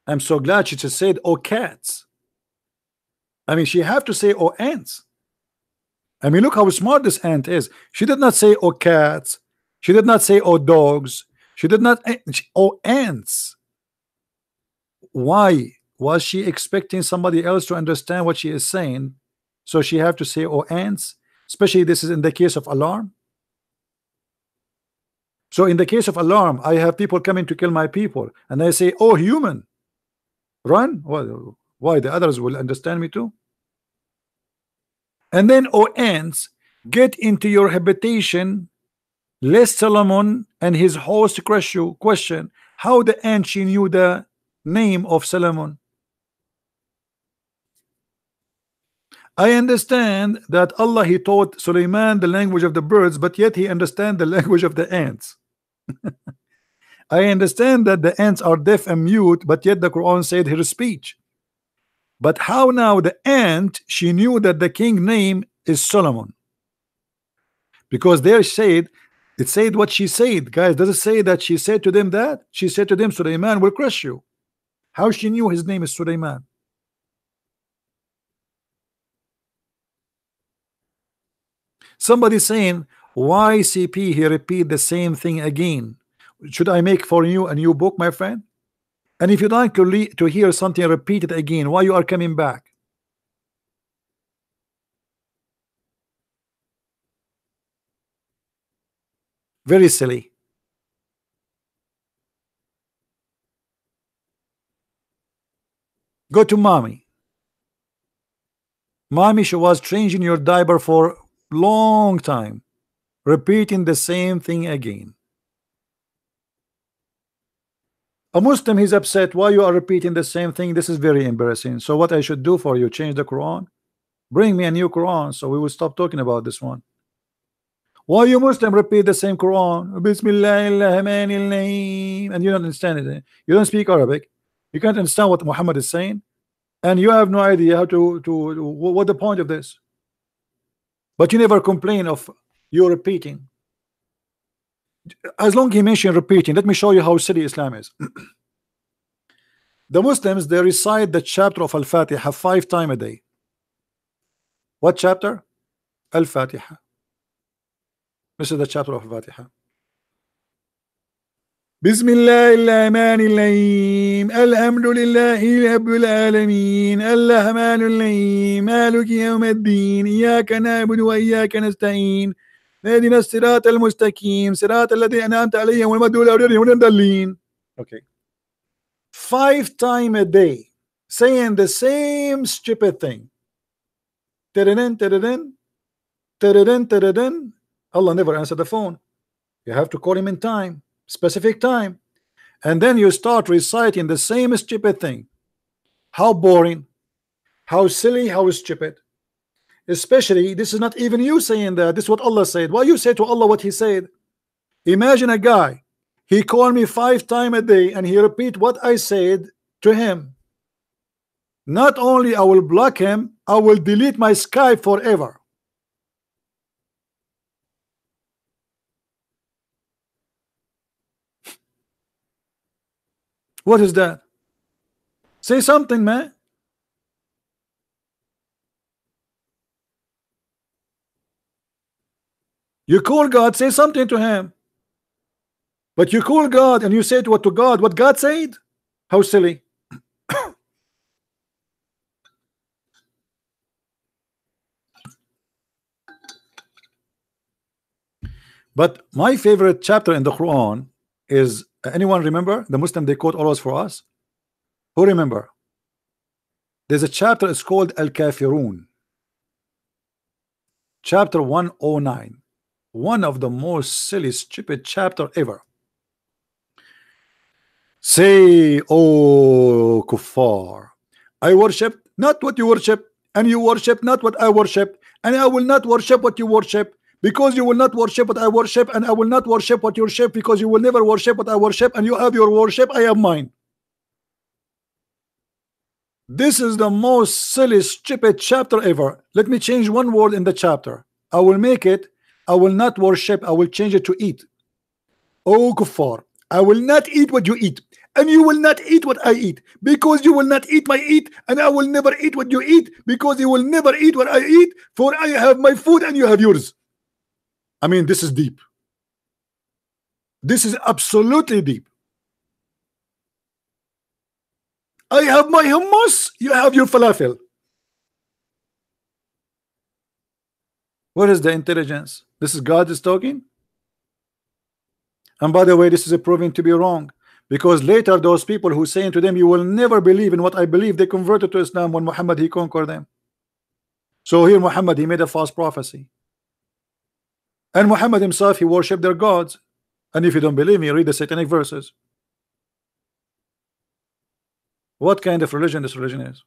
I'm so glad she just said, "Oh cats." I mean, she have to say, "Oh ants." I mean, look how smart this ant is. She did not say, "Oh cats." She did not say, "Oh dogs." She did not, "Oh ants." Why? Was she expecting somebody else to understand what she is saying? So she have to say, "Oh ants," especially this is in the case of alarm. So in the case of alarm, I have people coming to kill my people, and I say, "Oh human, run." Well, why? The others will understand me too. And then, "Oh ants, get into your habitation, lest Solomon and his host crush you." Question: how the ant she knew the name of Solomon? I understand that Allah, he taught Suleiman the language of the birds, but yet he understand the language of the ants. I understand that the ants are deaf and mute, but yet the Quran said her speech. But how now the ant she knew that the king name is Solomon? Because there said, it said what she said, guys. Does it say that she said to them that? She said to them, "Suleiman will crush you." How she knew his name is Suleiman? Somebody saying, "Why CP he repeat the same thing again?" Should I make for you a new book, my friend? And if you like to hear something repeated again, why you are coming back? Very silly. Go to mommy. Mommy, she was changing your diaper for long time, repeating the same thing again. A Muslim, he's upset. Why you are repeating the same thing? This is very embarrassing. So what I should do for you? Change the Quran? Bring me a new Quran so we will stop talking about this one. Why you Muslim repeat the same Quran? Bismillahirrahmanirrahim, and you don't understand it. You don't speak Arabic. You can't understand what Muhammad is saying, and you have no idea how to what the point of this. But you never complain of you repeating. As long as he mentioned repeating, let me show you how silly Islam is. The Muslims, they recite the chapter of Al-Fatiha 5 times a day. What chapter? Al-Fatiha. This is the chapter of Al-Fatiha. Bismillahirrahmanirrahim. Alhamdulillahi Rabbil Alameen. Ar-Rahmanir-Rahim. Maliki Yawmiddin. Iyyaka na'budu wa iyyaka nasta'in. Ihdina as-siratal mustaqim. Siratal ladzina an'amta 'alayhim ghayril maghdubi 'alayhim waladdallin. Okay. 5 times a day, saying the same stupid thing. Allah never answered the phone. You have to call him in time, specific time, and then you start reciting the same stupid thing. How boring, how silly, how stupid. Especially, this is not even you saying that. This is what Allah said. Why you say to Allah what he said? Imagine a guy, he called me 5 times a day and he repeat what I said to him. Not only I will block him, I will delete my Skype forever. What is that? Say something, man. You call God, say something to him. But you call God and you say to God what God said? How silly. But my favorite chapter in the Quran is, anyone remember? The Muslim, they quote always for us. Who remember? There's a chapter, it's called Al-Kafirun. Chapter 109. One of the most silly, stupid chapter ever. Say, O kuffar, I worship not what you worship, and you worship not what I worship, and I will not worship what you worship, because you will not worship what I worship, and I will not worship what you worship, because you will never worship what I worship, and you have your worship, I have mine. This is the most silly, stupid chapter ever. Let me change one word in the chapter. I will make it, I will not worship, I will change it to eat. O kuffar, I will not eat what you eat, and you will not eat what I eat, because you will not eat my eat, and I will never eat what you eat, because you will never eat what I eat, for I have my food and you have yours. I mean, this is deep. This is absolutely deep. I have my hummus, you have your falafel. What is the intelligence? This is God is talking. And by the way, this is proving to be wrong, because later those people who saying to them, you will never believe in what I believe, they converted to Islam when Muhammad he conquered them. So here Muhammad, he made a false prophecy. And Muhammad himself, he worshipped their gods. And if you don't believe me, read the satanic verses. What kind of religion this religion is?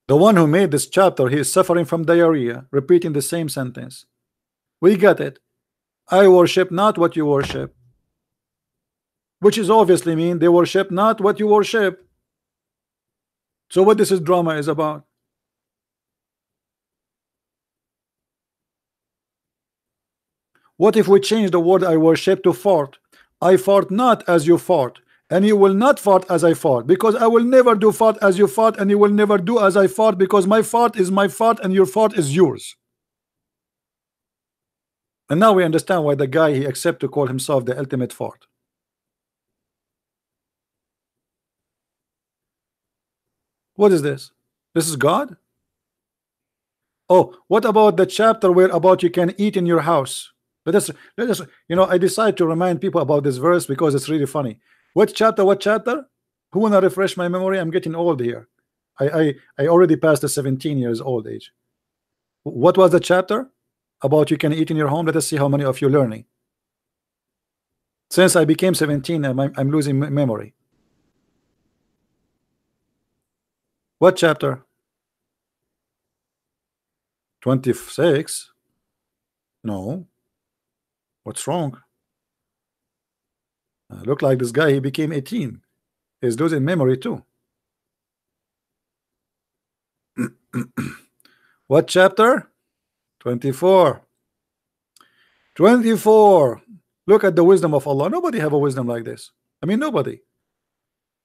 The one who made this chapter, he is suffering from diarrhea, repeating the same sentence. We got it. I worship not what you worship, which is obviously mean they worship not what you worship. So what this is drama is about? What if we change the word I worship to fart? I fart not as you fart, and you will not fart as I fart, because I will never do fart as you fart, and you will never do as I fart, because my fart is my fart and your fart is yours. And now we understand why the guy he accept to call himself the ultimate fart. What is this? This is God? Oh, what about the chapter where about you can eat in your house? Let us, you know, I decide to remind people about this verse because it's really funny. What chapter? What chapter? Who wanna refresh my memory? I'm getting old here. I already passed the 17 years old age. What was the chapter about you can eat in your home? Let us see how many of you learning. Since I became 17, I'm losing memory. What chapter? 26? No. What's wrong? Look like this guy, he became 18. He's losing memory too. What chapter? 24. 24. Look at the wisdom of Allah. Nobody have a wisdom like this. I mean, nobody.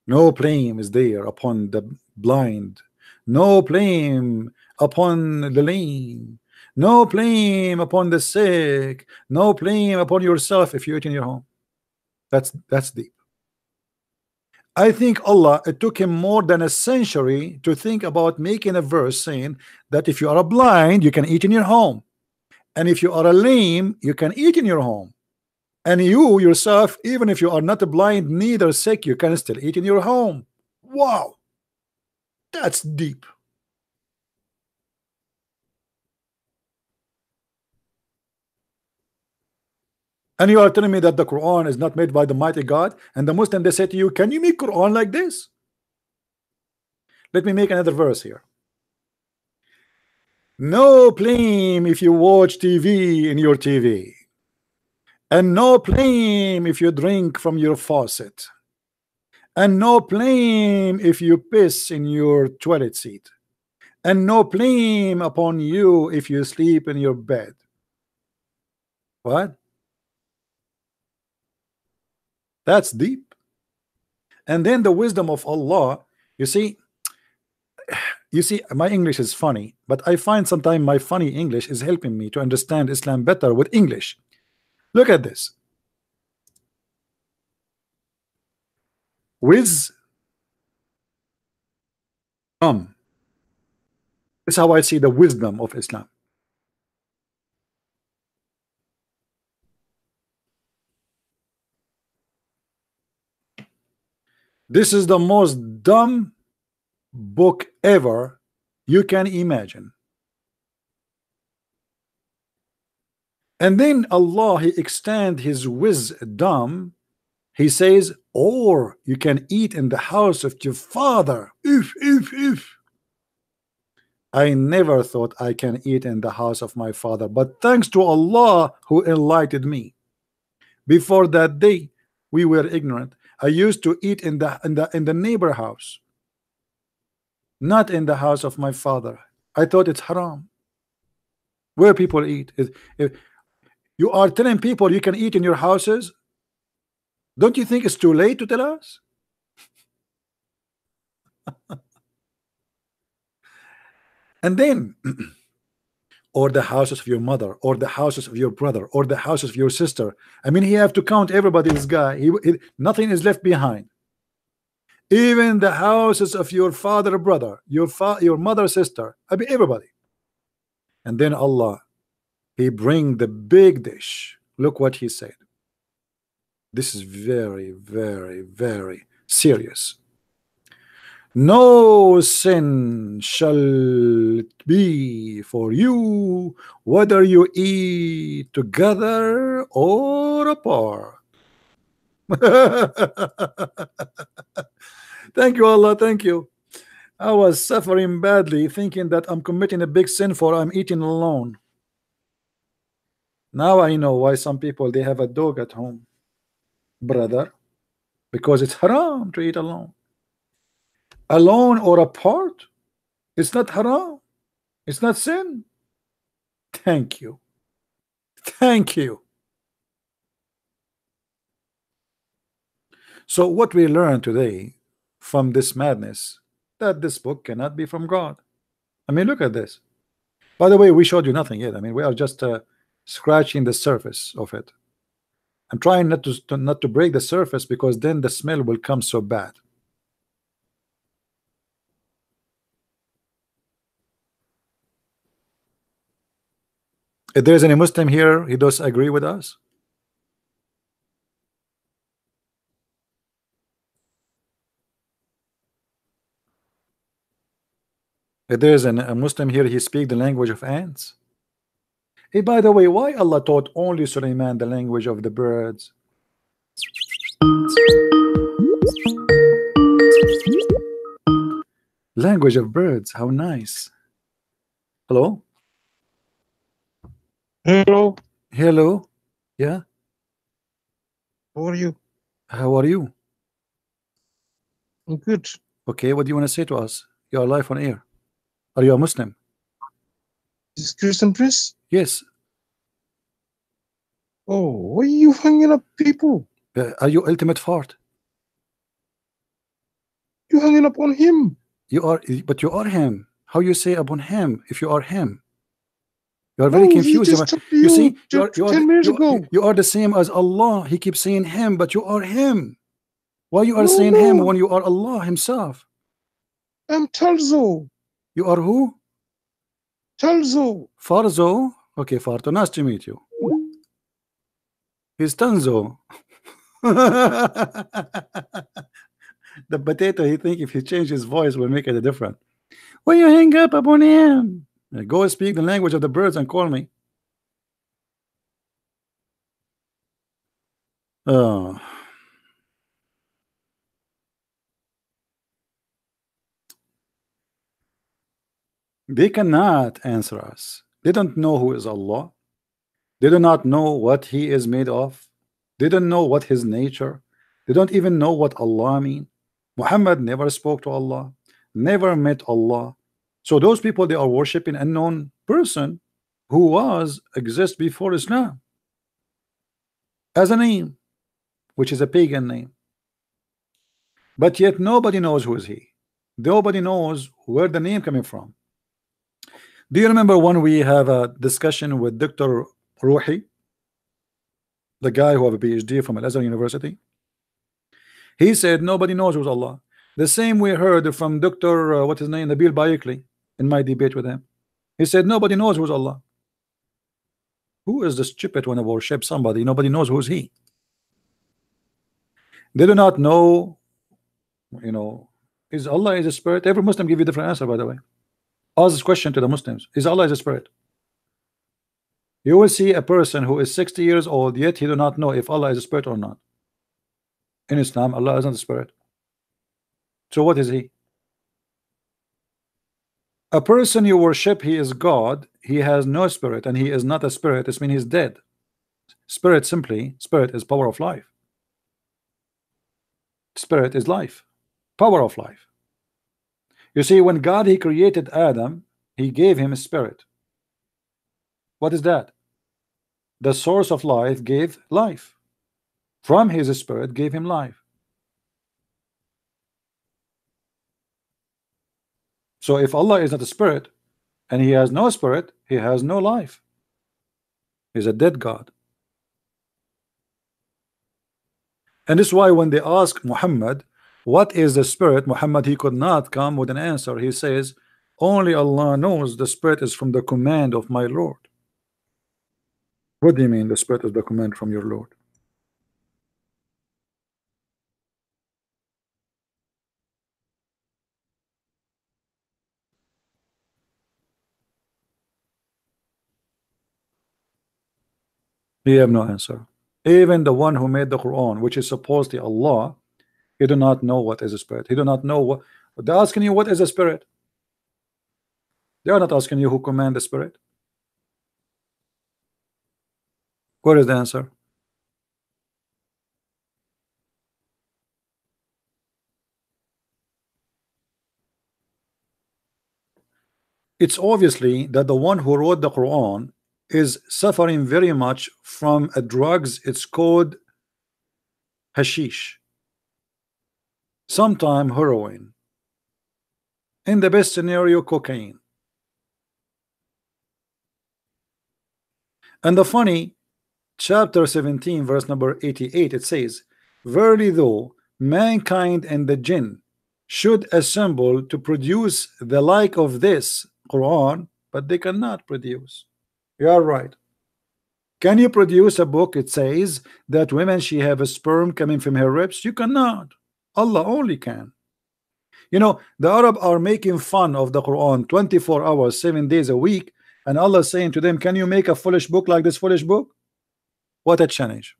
No blame is there upon the blind. No blame upon the lame. No blame upon the sick. No blame upon yourself if you eat in your home. That's deep. I think Allah, it took him more than a century to think about making a verse saying that if you are a blind, you can eat in your home. And if you are a lame, you can eat in your home. And you yourself, even if you are not blind, neither sick, you can still eat in your home. Wow, that's deep. And you are telling me that the Quran is not made by the mighty God, and the Muslim, they say to you, can you make Quran like this? Let me make another verse here. No blame if you watch TV in your TV, and no blame if you drink from your faucet, and no blame if you piss in your toilet seat, and no blame upon you if you sleep in your bed. What? That's deep. And then the wisdom of Allah, you see, my English is funny, but I find sometimes my funny English is helping me to understand Islam better with English. Look at this. This is how I see the wisdom of Islam. This is the most dumb book ever you can imagine. And then Allah, he extend his wisdom. He says, or you can eat in the house of your father. If. I never thought I can eat in the house of my father, but thanks to Allah who enlightened me. Before that day, we were ignorant. I used to eat in the neighbor house, not in the house of my father. I thought it's haram. Where people eat. If you are telling people you can eat in your houses, don't you think it's too late to tell us? And then or the houses of your mother, or the houses of your brother, or the houses of your sister. I mean, he have to count everybody. This guy, nothing is left behind. Even the houses of your father, brother, your mother, sister. I mean, everybody. And then Allah, he bring the big dish. Look what he said. This is very, very, very serious. No sin shall be for you, whether you eat together or apart. Thank you, Allah. Thank you. I was suffering badly, thinking that I'm committing a big sin for I'm eating alone. Now I know why some people, they have a dog at home, brother, because it's haram to eat alone. Alone or apart, it's not haram, it's not sin. Thank you. Thank you. So what we learn today from this madness, that this book cannot be from God. I mean, look at this. By the way, we showed you nothing yet. I mean, we are just scratching the surface of it. I'm trying not to break the surface, because then the smell will come so bad. If there's any Muslim here, he does agree with us. If there's a Muslim here, he speaks the language of ants. Hey, by the way, why Allah taught only Sulaiman the language of the birds? Language of birds, how nice. Hello? Hello. Hello. Yeah. How are you? How are you? I'm good. Okay. What do you want to say to us? You are live on air. Are you a Muslim? Is Christian Prince? Yes. Oh, why are you hanging up people? Are you ultimate fart? You hanging up on him. You are, but you are him. How you say upon him if you are him? You are very No, he confused. just talked to You see, you you are 10 minutes ago. you are the same as Allah. He keeps saying him, but you are him. Why you are No, saying him no, when you are Allah Himself? I'm Talzo. You are who? Talzo. Farzo. Okay, Farto. Nice to meet you. He's Tanzo. The potato. He think if he change his voice will make it a difference. When you hang up upon him, go speak the language of the birds and call me. Oh. They cannot answer us. They don't know who is Allah. They do not know what He is made of. They don't know what His nature. They don't even know what Allah mean. Muhammad never spoke to Allah, never met Allah. So those people, they are worshiping unknown person who was exist before Islam as a name, which is a pagan name. But yet nobody knows who is he. Nobody knows where the name coming from. Do you remember when we have a discussion with Dr. Ruhi, the guy who have a PhD from Al-Azhar University? He said nobody knows who's Allah. The same we heard from Dr. What his name, Nabil Bayekli, in my debate with him. He said nobody knows who's Allah. Who is the stupid when they worship somebody? Nobody knows who's he. They do not know, you know, is Allah is a spirit? Every Muslim give you a different answer, by the way. Ask this question to the Muslims: is Allah is a spirit? You will see a person who is 60 years old, yet he do not know if Allah is a spirit or not. In Islam, Allah isn't a spirit. So what is he? A person you worship, he is God, he has no spirit, and he is not a spirit. This means he's dead. Spirit is power of life. Spirit is life, power of life. You see, when God he created Adam, he gave him a spirit. What is that? The source of life gave life. From his spirit gave him life. So if Allah is not a spirit and he has no spirit, he has no life. He's a dead God. And this is why when they ask Muhammad, what is the spirit? Muhammad, he could not come with an answer. He says, only Allah knows. The spirit is from the command of my Lord. What do you mean the spirit is the command from your Lord? He have no answer. Even the one who made the Quran, which is supposedly Allah, he do not know what is a spirit. He do not know what. They're asking you what is a spirit. They are not asking you who command the spirit. What is the answer? It's obviously that the one who wrote the Quran is suffering very much from a drugs. It's called hashish, sometime heroin, in the best scenario cocaine. And the funny, chapter 17 verse number 88, it says, verily though mankind and the jinn should assemble to produce the like of this Quran, but they cannot produce. You are right. Can you produce a book? It says that women she have a sperm coming from her ribs. You cannot. Allah only can. You know, the Arab are making fun of the Quran 24 hours 7 days a week, and Allah saying to them, can you make a foolish book like this foolish book? What a challenge.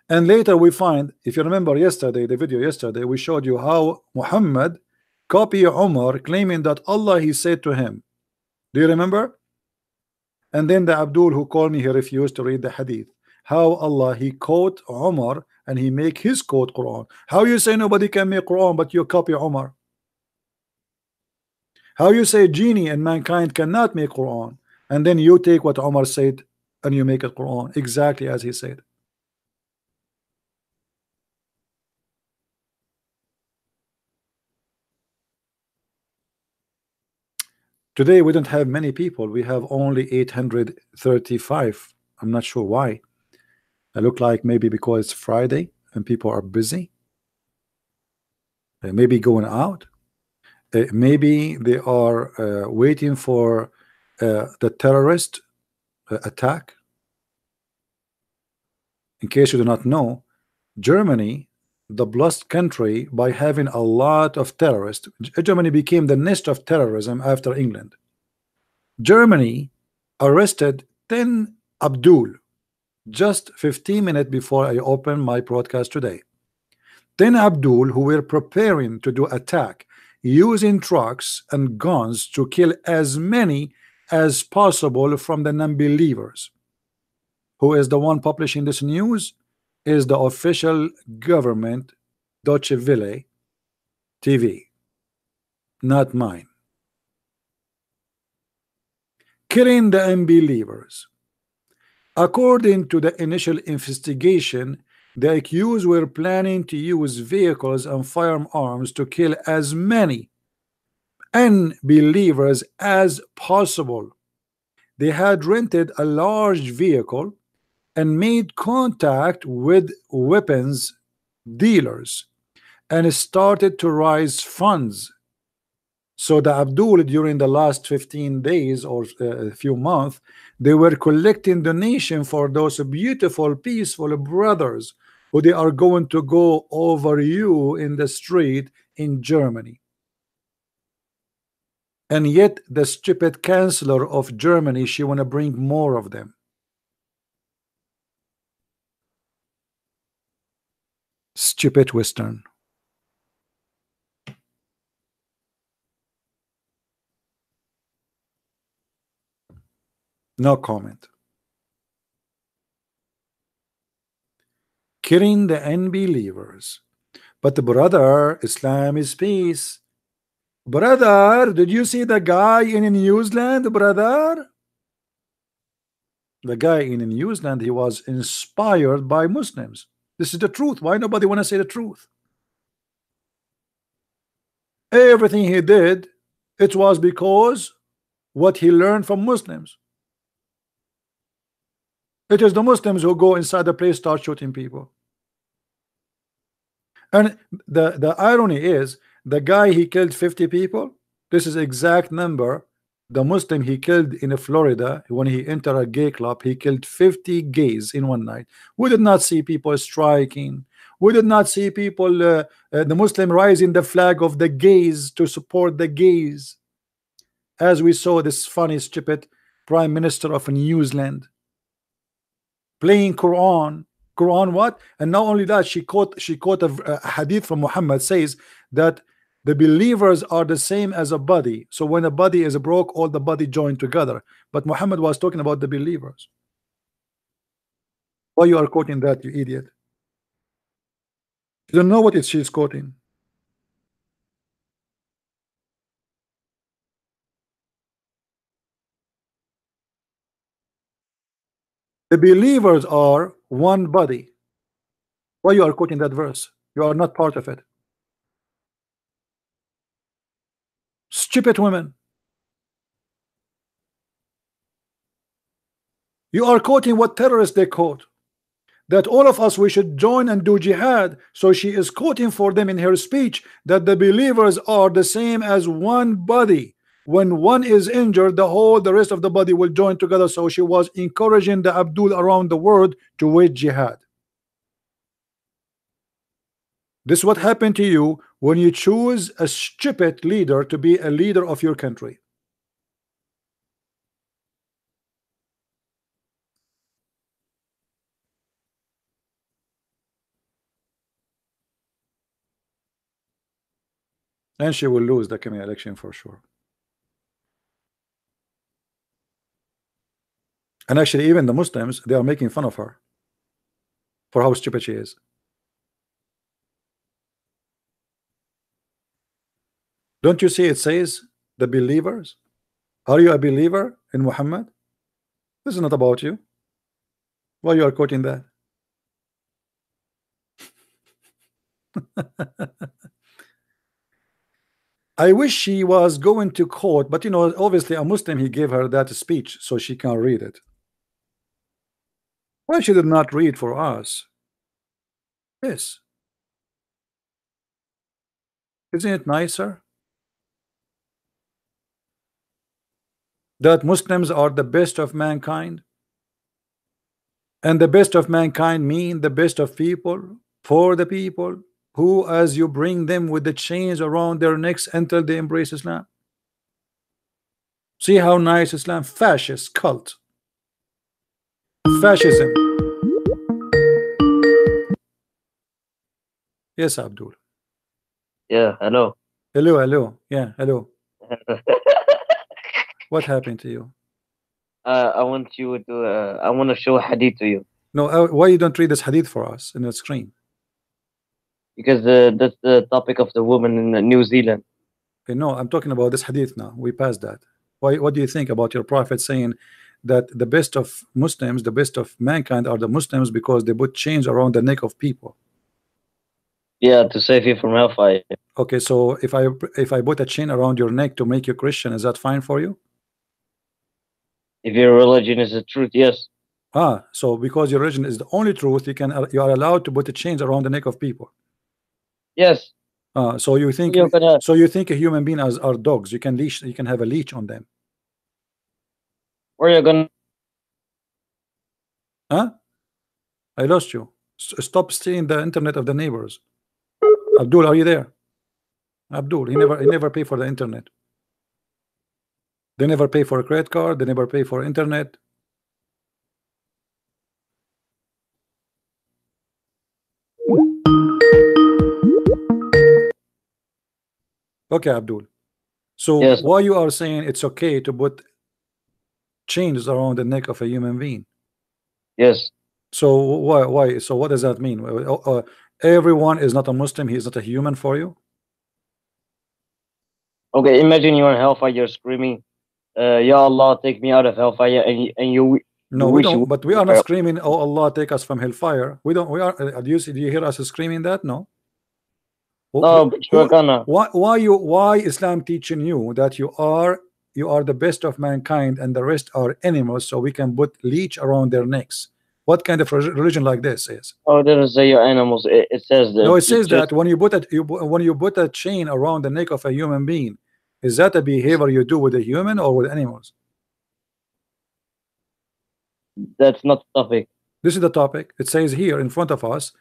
And later we find, if you remember yesterday, the video yesterday, we showed you how Muhammad copy Umar claiming that Allah he said to him. Do you remember? And then the Abdul who called me, he refused to read the hadith. How Allah, he quote Umar and he make his quote Quran. How you say nobody can make Quran but you copy Umar? How you say genie and mankind cannot make Quran and then you take what Umar said and you make it Quran exactly as he said? Today we don't have many people. We have only 835. I'm not sure why. I look like maybe because it's Friday and people are busy. Maybe going out. Maybe they are waiting for the terrorist attack. In case you do not know, Germany, the blessed country by having a lot of terrorists, Germany became the nest of terrorism after England. Germany arrested 10 Abdul just 15 minutes before I opened my broadcast today. 10 Abdul who were preparing to do attack using trucks and guns to kill as many as possible from the non-believers. Who is the one publishing this news? Is the official government Deutsche Welle TV, not mine. Killing the unbelievers. According to the initial investigation, the accused were planning to use vehicles and firearms to kill as many unbelievers as possible. They had rented a large vehicle and made contact with weapons dealers and started to raise funds. So the Abdul during the last 15 days or a few months, they were collecting donation for those beautiful peaceful brothers who they are going to go over you in the street in Germany. And yet the stupid chancellor of Germany, she want to bring more of them. Stupid Western. No comment. Killing the unbelievers. But brother, Islam is peace. Brother, did you see the guy in New Zealand, brother? The guy in New Zealand, he was inspired by Muslims. This is the truth. Why nobody want to say the truth? Everything he did, it was because what he learned from Muslims. It is the Muslims who go inside the place, start shooting people. And the irony is, the guy he killed 50 people. This is exact number. The Muslim he killed in Florida when he entered a gay club, he killed 50 gays in one night. We did not see people striking. We did not see people, the Muslim raising the flag of the gays to support the gays. As we saw this funny, stupid Prime Minister of New Zealand playing Quran. Quran what? And not only that, she quote a hadith from Muhammad says that the believers are the same as a body. So when a body is broke, all the body joined together. But Muhammad was talking about the believers. Why you are quoting that, you idiot? You don't know what she's quoting. The believers are one body. Why you are quoting that verse? You are not part of it. Stupid women. You are quoting what terrorists they quote. That all of us we should join and do jihad. So she is quoting for them in her speech that the believers are the same as one body. When one is injured, the rest of the body will join together. So she was encouraging the Abdul around the world to wage jihad. This is what happened to you when you choose a stupid leader to be a leader of your country. And she will lose the coming election for sure. And actually, even the Muslims, they are making fun of her for how stupid she is. Don't you see it says the believers? Are you a believer in Muhammad? This is not about you. Why you are quoting that? I wish she was going to quote, but you know, obviously a Muslim, he gave her that speech so she can read it. Why she did not read for us? Yes. Isn't it nicer that Muslims are the best of mankind? And the best of mankind mean the best of people for the people who, as you bring them with the chains around their necks until they embrace Islam. See how nice Islam, fascist cult, fascism. Yes, Abdul. Yeah, hello. Hello, hello. Yeah, hello. What happened to you? I want you to. I want to show a hadith to you No, why you don't read this hadith for us in the screen? because that's the topic of the woman in New Zealand. Okay, no, I'm talking about this hadith now. We passed that. Why? What do you think about your prophet saying that the best of Muslims, the best of mankind, are the Muslims because they put chains around the neck of people? Yeah, to save you from hellfire. Okay, so if I put a chain around your neck to make you Christian, is that fine for you? If your religion is the truth, yes. Ah, so because your religion is the only truth, you are allowed to put the chains around the neck of people. Yes. So you think You're gonna. so you think a human being as are dogs? You can leash, you can have a leash on them. Where you gonna? Huh? I lost you. Stop stealing the internet of the neighbors. Abdul, are you there? Abdul, he never pay for the internet. They never pay for a credit card. They never pay for internet. Okay, Abdul. So Yes. why you are saying it's okay to put chains around the neck of a human being? Yes. So why? So what does that mean? Everyone is not a Muslim. He is not a human for you. Okay. Imagine you're in hellfire. You're screaming, "Ya Allah, take me out of hellfire!" And you No, we wish don't. you. But we are not screaming, "Oh Allah, take us from hellfire." We don't. We are. Do you hear us screaming that? No. No, but you're gonna. Why Islam teaching you that you are the best of mankind and the rest are animals, so we can put leech around their necks? What kind of religion like this is? Oh, it doesn't say you're animals. It says that. No, it says just, that when you put a chain around the neck of a human being, is that a behavior you do with a human or with animals? that's not the topic. This is the topic. It says here in front of us,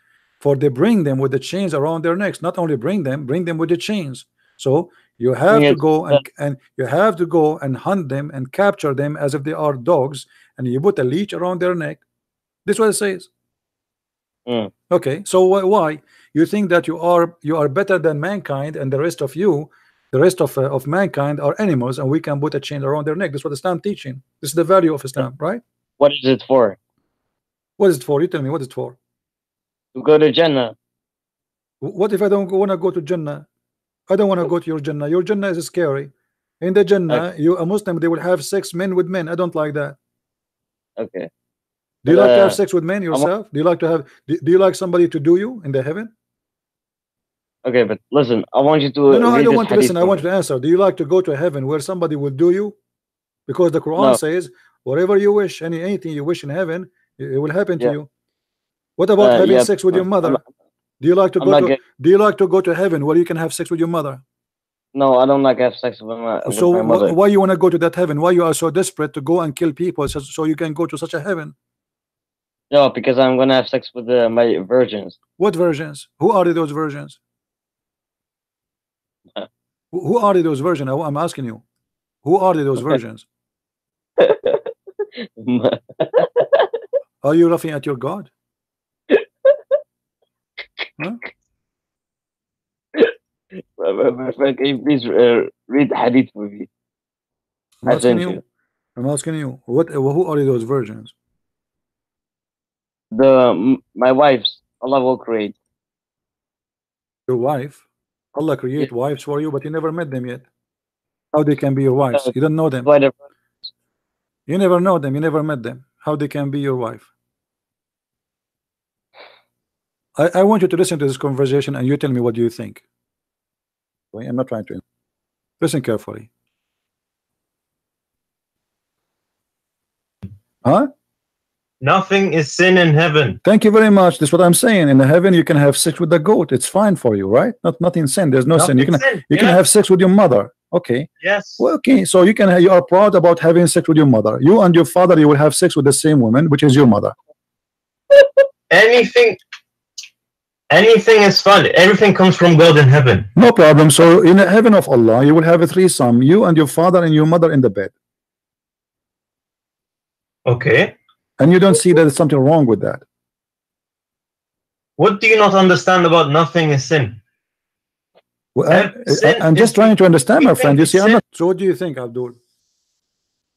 for they bring them with the chains around their necks. Not only bring them with the chains. So you have to go and you have to go and hunt them and capture them as if they are dogs, and you put a leech around their neck. This is what it says. Okay, so why you think that you are better than mankind, and the rest of you, the rest of mankind are animals, and we can put a chain around their neck? That's what Islam teaching. This is the value of Islam, right? What is it for? What is it for? You tell me. What is it for? To go to Jannah. What if I don't want to go to Jannah? I don't want to go to your Jannah. Your Jannah is scary. In the Jannah, you a Muslim, they will have sex men with men. I don't like that. Okay. Do you like to have sex with men yourself? Do you like to have? Do you like somebody to do you in the heaven? Okay, but listen, I want you to. No, I don't want to listen. I want me. to answer. Do you like to go to heaven where somebody will do you? Because the Quran says, whatever you wish, anything you wish in heaven, it will happen to you. What about having sex with your mother? Do you like to go to? Do you like to go to heaven where you can have sex with your mother? No, I don't like to have sex with my mother. Why you want to go to that heaven? Why you are so desperate to go and kill people so you can go to such a heaven? No, because I'm gonna have sex with my virgins. What virgins? Who are those virgins? Who are those virgins? I'm asking you. Who are those virgins? Are you laughing at your God? Huh? My friend, can you please read the hadith for me? I'm asking you. I'm asking you, who are those virgins? My wives, Allah will create. Your wife? Allah create Yes. wives for you, but you never met them yet. How they can be your wives? You don't know them. By the You never know them. You never met them. How they can be your wife? I want you to listen to this conversation and you tell me what do you think. Okay, I'm not trying to listen carefully. Huh? Nothing is sin in heaven. Thank you very much. That's what I'm saying. In heaven, you can have sex with the goat. It's fine for you, right? Nothing sin. There's no sin. You can sin. you can have sex with your mother. Okay. Yes. Well, okay. So you are proud about having sex with your mother. You and your father, you will have sex with the same woman, which is your mother. Anything is fun. Everything comes from God in heaven. No problem. So in the heaven of Allah, you will have a threesome. You and your father and your mother in the bed. Okay. And you don't see that there's something wrong with that. What do you not understand about nothing is sin? Well, Sin I'm just is- trying to understand, my we friend. think You see, it's I'm sin. not. So what do you think, Abdul?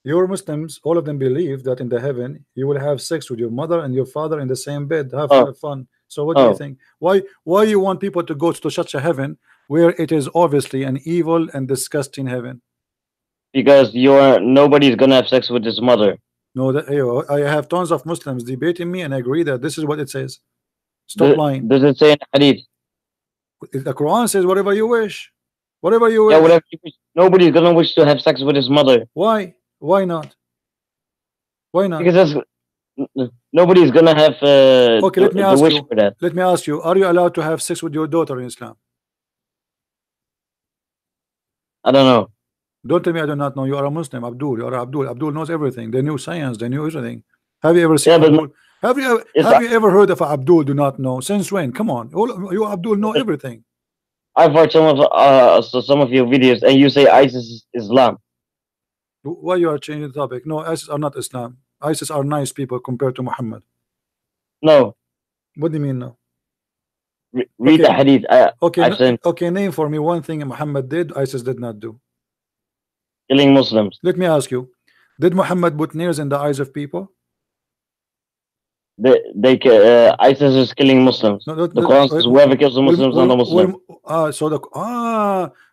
Your Muslims, all of them believe that in the heaven you will have sex with your mother and your father in the same bed, have fun. So what do you think? Why you want people to go to such a heaven where it is obviously an evil and disgusting heaven? Because nobody's gonna have sex with his mother. No, that I have tons of Muslims debating me and I agree that this is what it says. Stop lying. Does it say in Hadith? The Quran says whatever you wish. Whatever you wish. Yeah, whatever you wish. Nobody's gonna wish to have sex with his mother. Why? Why not? Why not? Because nobody's gonna have Okay, let me the ask wish you. for that. Let me ask you, are you allowed to have sex with your daughter in Islam? I don't know. Don't tell me I do not know. You are a Muslim, Abdul. You are Abdul. Abdul knows everything. They knew science. They knew everything. Have you ever seen Yeah, but Abdul? Have you ever heard of a Abdul do not know? Since when? Come on, you Abdul know everything. I've watched some of your videos, and you say ISIS is Islam. Why you are changing the topic? No, ISIS are not Islam. ISIS are nice people compared to Muhammad. No. What do you mean no? Read the hadith. Okay, name for me one thing Muhammad did, ISIS did not do. Killing Muslims. Let me ask you, did Muhammad put nails in the eyes of people? ISIS is killing Muslims. The Quran says whoever kills the Muslims are not Muslim.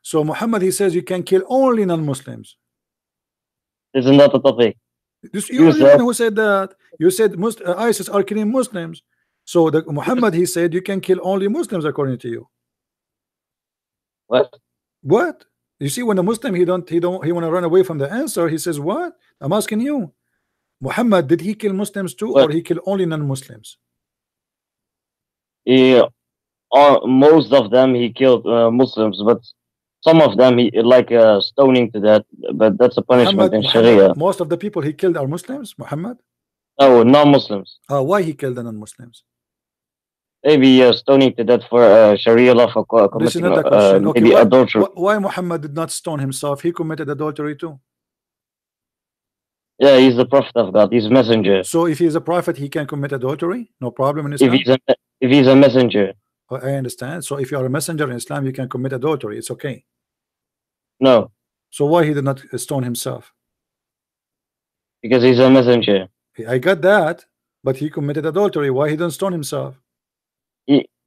So Muhammad, he says you can kill only non-Muslims. Isn't that the topic? You're the one who said that. You said ISIS are killing Muslims. So Muhammad, he said you can kill only Muslims according to you. What? What? You see, when a Muslim he want to run away from the answer, he says what? I'm asking you. Muhammad, did he kill Muslims too, or he killed only non-Muslims? Yeah, most of them he killed Muslims, but some of them he stoning to death. But that's a punishment in Sharia. Most of the people he killed are Muslims. Muhammad? No, non-Muslims. Why he killed the non-Muslims? Maybe stoning to death for Sharia law for committing maybe adultery. Why Muhammad did not stone himself? He committed adultery too. Yeah, he's the prophet of God. He's a messenger. So if he's a prophet, he can commit adultery? No problem in Islam? If he's a messenger. I understand. So if you are a messenger in Islam, you can commit adultery. It's okay. No. So why he did not stone himself? Because he's a messenger. I got that, but he committed adultery. Why he didn't stone himself?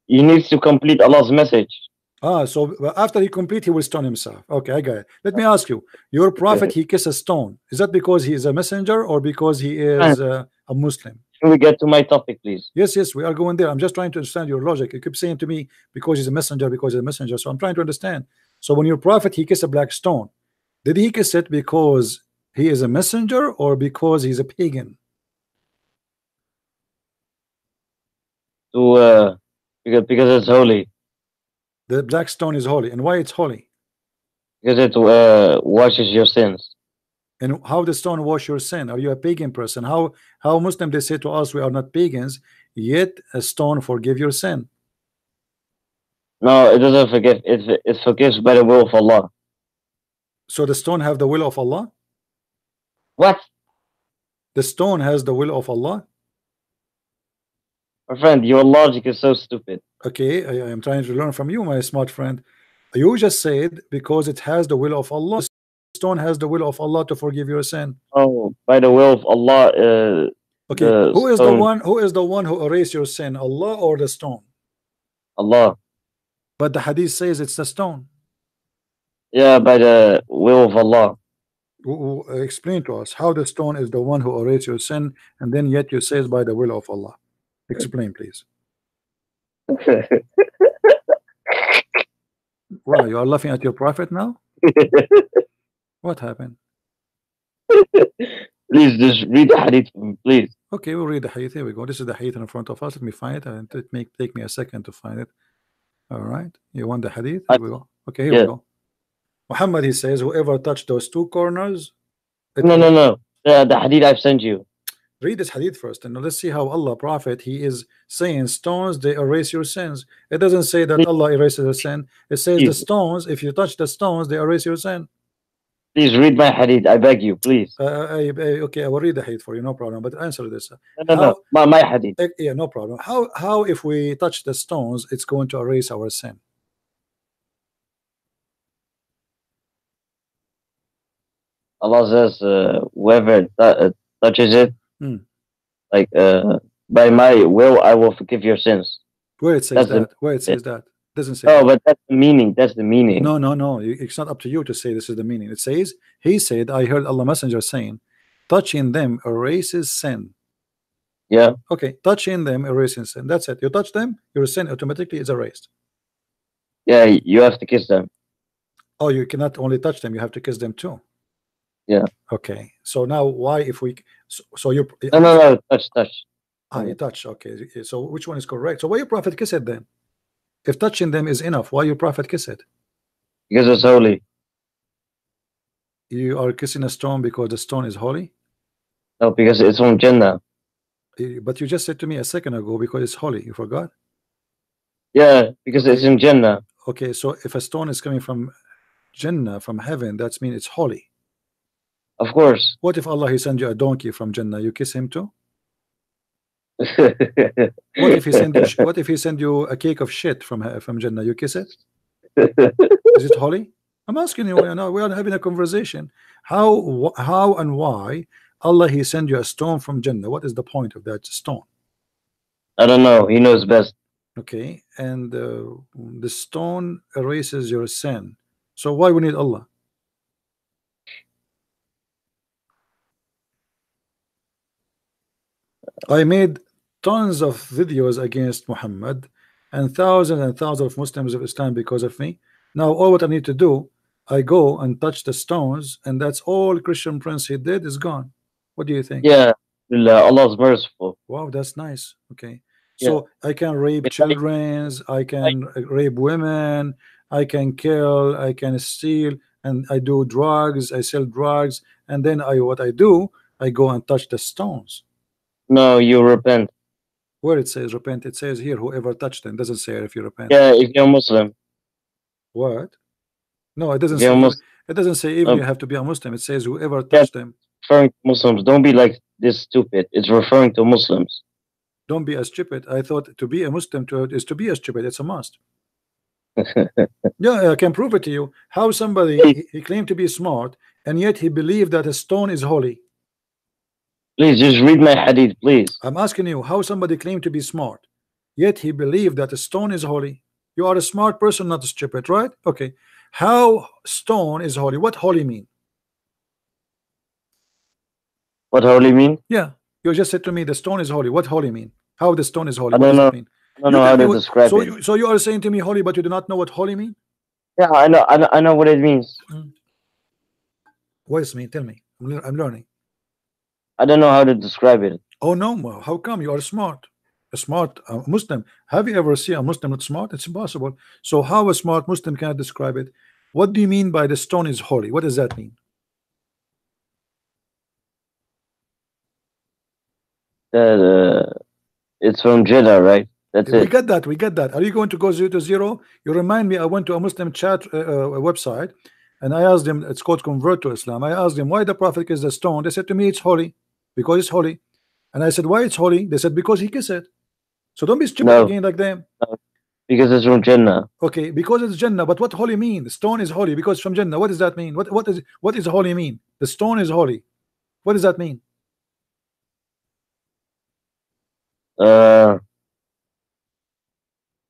He needs to complete Allah's message. So after he complete, he will stone himself. Okay, I got it. Let me ask you, your prophet, he kissed a stone. Is that because he is a messenger or because he is a Muslim? Can we get to my topic, please? Yes, we are going there. I'm just trying to understand your logic. You keep saying to me, because he's a messenger, because he's a messenger. So I'm trying to understand. So when your prophet, he kissed a black stone, did he kiss it because he is a messenger or because he's a pagan? Because it's holy. The black stone is holy. And why it's holy? Because it washes your sins. And how the stone wash your sin? Are you a pagan person? How Muslim they say to us we are not pagans, yet a stone forgive your sin? No, it doesn't forgive. It forgives by the will of Allah. So the stone have the will of Allah? What? The stone has the will of Allah? My friend, your logic is so stupid. Okay, I am trying to learn from you, my smart friend. You just said because it has the will of Allah, stone has the will of Allah to forgive your sin? Oh, by the will of Allah. Okay, who is the stone, one? Who is the one who erased your sin? Allah or the stone? Allah. But the hadith says it's the stone. Yeah, by the will of Allah. Explain to us how the stone is the one who erased your sin, and then yet you say it's by the will of Allah. Explain, please. Wow, you are laughing at your prophet now? What happened? Please just read the hadith for me, please. Okay, we'll read the hadith. Here we go. This is the hadith in front of us. Let me find it, and it may take me a second to find it. All right, you want the hadith? Here we go. Okay, here we go. Muhammad, he says, whoever touched those two corners. No. The hadith I've sent you. Read this hadith first, and let's see how Allah Prophet, he is saying stones, they erase your sins. It doesn't say that Allah erases the sin. It says the stones, if you touch the stones, they erase your sin. Please read my hadith, I beg you, please. Okay, I will read the hadith for you, no problem. But answer this. No. My hadith. Yeah, no problem. How if we touch the stones, it's going to erase our sin? Allah says, whoever touches it, like by my will, I will forgive your sins. Where it says that? Where it says that? Doesn't say. Oh, but that's the meaning. That's the meaning. No. It's not up to you to say this is the meaning. It says, he said, I heard Allah Messenger saying, touching them erases sin. Yeah. Okay, touching them erases sin. That's it. You touch them, your sin automatically is erased. Yeah, you have to kiss them. Oh, you cannot only touch them, you have to kiss them too. Yeah. Okay. So now why if we so you no touch. You touch. Okay. So which one is correct? So why your prophet kiss it then? If touching them is enough, why your prophet kiss it? Because it's holy. You are kissing a stone because the stone is holy? No, because it's from Jannah. But you just said to me a second ago because it's holy. You forgot? Yeah, because it's in Jannah. Okay, so if a stone is coming from Jannah, from heaven, that means it's holy. Of course. What if Allah he send you a donkey from Jannah? You kiss him too? What if he send you a cake of shit from Jannah? You kiss it? Is it holy? I'm asking you. Now we are having a conversation. How and why Allah he send you a stone from Jannah? What is the point of that stone? I don't know. He knows best. Okay, and the stone erases your sin. So why we need Allah? I made tons of videos against Muhammad, and thousands of Muslims of Islam because of me. Now all what I need to do, I go and touch the stones, and that's all Christian Prince he did is gone. What do you think? Yeah, Allah's merciful. Wow, that's nice. Okay, so I can rape children, I can rape women, I can kill, I can steal, and I do drugs, I sell drugs, and then what I do, I go and touch the stones. No, you repent. Where it says repent, it says here whoever touched them. Doesn't say if you repent. Yeah, if you're Muslim. What? No, it doesn't say. It doesn't say even you have to be a Muslim. It says whoever touched them. Referring to Muslims. Don't be like this stupid. It's referring to Muslims. Don't be a stupid. I thought to be a Muslim is to be a stupid. It's a must. Yeah, I can prove it to you. How somebody he claimed to be smart and yet he believed that a stone is holy. Please just read my hadith, please. I'm asking you how somebody claimed to be smart, yet he believed that a stone is holy. You are a smart person, not a stupid, right? Okay. How stone is holy? What holy mean? What holy mean? Yeah, you just said to me the stone is holy. What holy mean? How the stone is holy? I don't know. Mean? I don't know how to describe it. So you are saying to me holy, but you do not know what holy mean? Yeah, I know what it means. What does it mean? Tell me. I'm learning. I don't know how to describe it. Oh no, how come? You are smart, a smart Muslim. Have you ever seen a Muslim not smart? It's impossible. So how a smart Muslim can describe it? What do you mean by the stone is holy? What does that mean? It's from Jeddah, right? That's it. We got that. We got that. Are you going to go 0 to 0? You remind me. I went to a Muslim chat website, and I asked them. It's called Convert to Islam. I asked them why the Prophet kissed the stone. They said to me it's holy because it's holy. And I said why it's holy? They said because he kissed it. So don't be stupid again like them. Because it's from Jannah. Okay, because it's Jannah. But what holy mean? The stone is holy because it's from Jannah. What does that mean? What is holy mean? The stone is holy. What does that mean?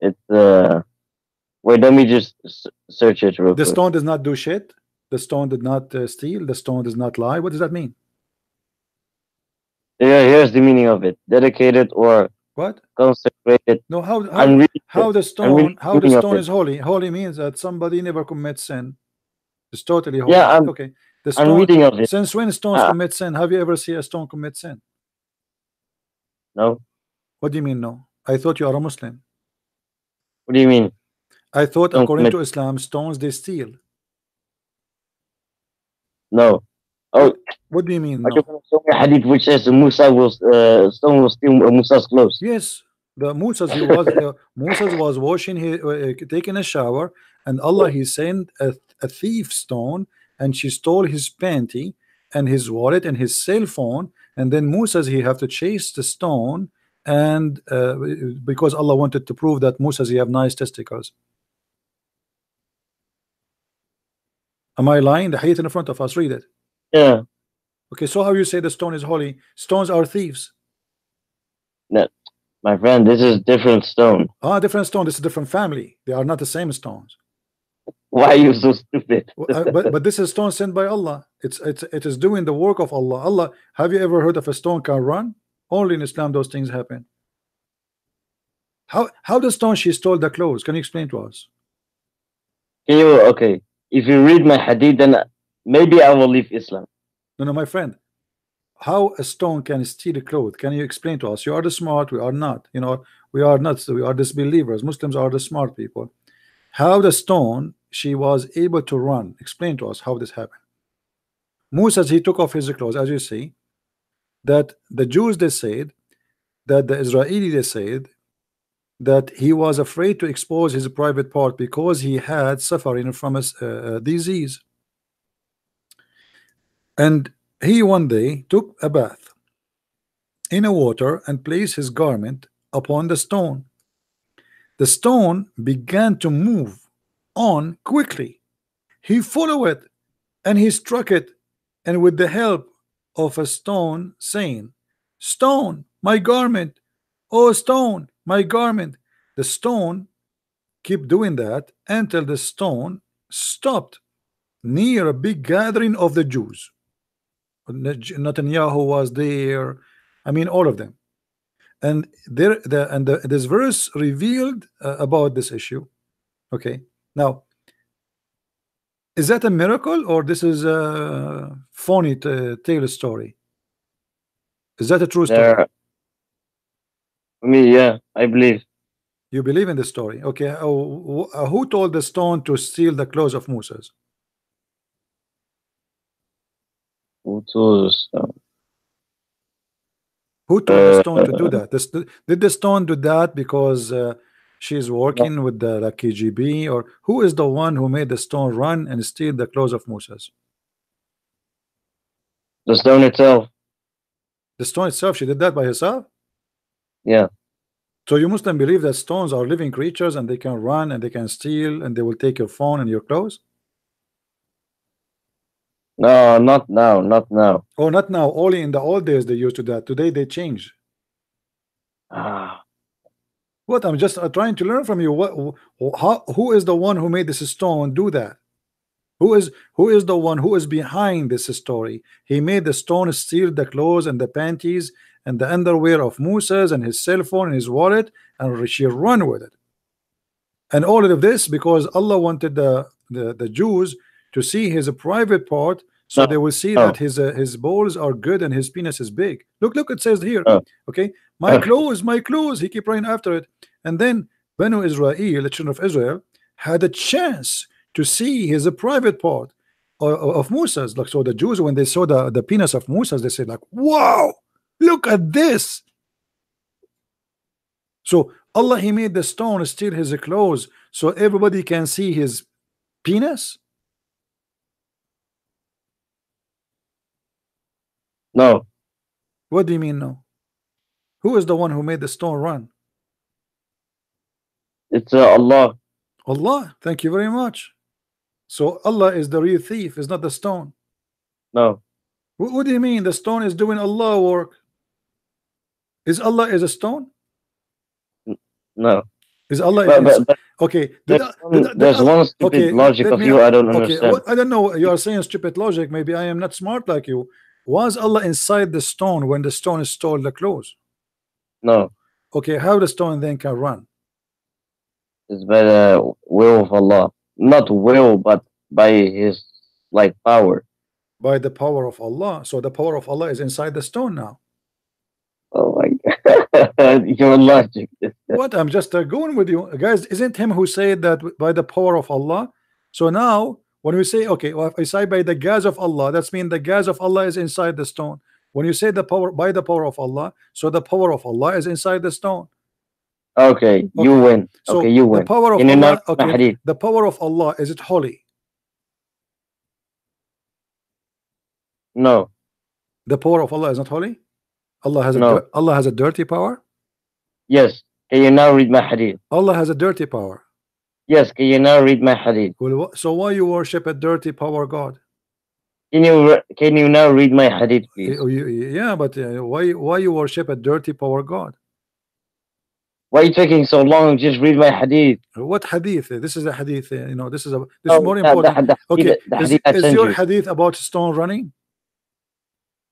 It's wait, let me just search it real The quick. stone does not do shit. The stone did not steal. The stone does not lie. What does that mean? Yeah, here's the meaning of it: dedicated or What? consecrated. No, how the stone is holy? Holy means that somebody never commits sin. It's totally holy. Yeah, okay. The I'm stone. reading of it. Since when stones commit sin? Have you ever seen a stone commit sin? No. What do you mean no? I thought you are a Muslim. What do you mean? I thought according to Islam, stones they steal. No. Oh, what do you mean are no? you going to show me a hadith which says Musa will stone will steal Musa's clothes? Yes, the Musa Musa was washing his taking a shower, and Allah he sent a thief stone, and she stole his panty and his wallet and his cell phone, and then Musa he have to chase the stone, and because Allah wanted to prove that Musa he have nice testicles. Am I lying? The hadith in front of us, read it. Yeah. Okay, so how you say the stone is holy? Stones are thieves. No, my friend, this is different stone. Ah, different stone. This is a different family. They are not the same stones. Why are you so stupid? but this is stone sent by Allah. It is doing the work of Allah. Allah. Have you ever heard of a stone can run? Only in Islam those things happen. How the stone she stole the clothes? Can you explain to us? Can you okay? If you read my hadith, then maybe I will leave Islam. No, my friend. How a stone can steal a clothes? Can you explain to us? You are the smart. We are not. You know, we are not. We are disbelievers. Muslims are the smart people. How the stone she was able to run? Explain to us how this happened. Musa he took off his clothes, as you see. That the Jews they said, that the Israeli they said, that he was afraid to expose his private part because he had suffering from a disease. And he one day took a bath in a water and placed his garment upon the stone. The stone began to move on quickly. He followed it and he struck it, and with the help of a stone, saying, "Stone, my garment, oh stone, my garment." The stone kept doing that until the stone stopped near a big gathering of the Jews. Netanyahu was there. I mean, all of them. And this verse revealed about this issue. Okay, now is that a miracle or this is a phony tale story? Is that a true story? Me, yeah, I believe. You believe in the story? Okay. Who told the stone to steal the clothes of Moses? Who told the stone? Who told the stone to do that? Did the stone do that because she's working with the KGB, or who is the one who made the stone run and steal the clothes of Moses? The stone itself. The stone itself, she did that by herself? Yeah. So you Muslim believe that stones are living creatures and they can run and they can steal and they will take your phone and your clothes? No, not now, not now. Oh, not now. Only in the old days they used to that. Today they change. What? I'm just trying to learn from you. Who is the one who made this stone do that? Who is the one who is behind this story? He made the stone steal the clothes and the panties and the underwear of Moses and his cell phone and his wallet, and she run with it. And all of this because Allah wanted the Jews to see his private part, so they will see that his balls are good and his penis is big. Look, it says here. Okay, my clothes. He keep running after it, and then Banu Israel, the children of Israel, had a chance to see his private part of Moses. Like, so the Jews, when they saw the penis of Moses, they said like, "Wow, look at this." So Allah he made the stone steal his clothes so everybody can see his penis. No. What do you mean no? Who is the one who made the stone run? It's Allah. Allah. Thank you very much. So Allah is the real thief, is not the stone. No. What do you mean? The stone is doing Allah work. Is Allah is a stone? No. Is Allah But okay? there's one stupid okay, logic of you I don't understand. I don't know. You are saying stupid logic. Maybe I am not smart like you. Was Allah inside the stone when the stone stole the clothes? No. Okay, how the stone then can run? It's by the will of Allah. Not will, but by His like power. By the power of Allah. So the power of Allah is inside the stone now. Oh my God. Your logic. What? I'm just going with you guys. Isn't him who said that by the power of Allah? So now when we say, okay, well, if I say by the gas of Allah, that's mean the gas of Allah is inside the stone. When you say the power by the power of Allah, so the power of Allah is inside the stone. Okay, you win. So okay, you win. The power of Allah, okay, the power of Allah, is it holy? No. The power of Allah is not holy? Allah has Allah has a dirty power? Yes. Can you now read my hadith? Allah has a dirty power. Yes, can you now read my hadith? Well, so why you worship a dirty power God? Can you now read my hadith, please? Yeah, but why you worship a dirty power God? Why are you taking so long? Just read my hadith. What hadith? This is a hadith. You know, this is more important. Okay, is your hadith about stone running?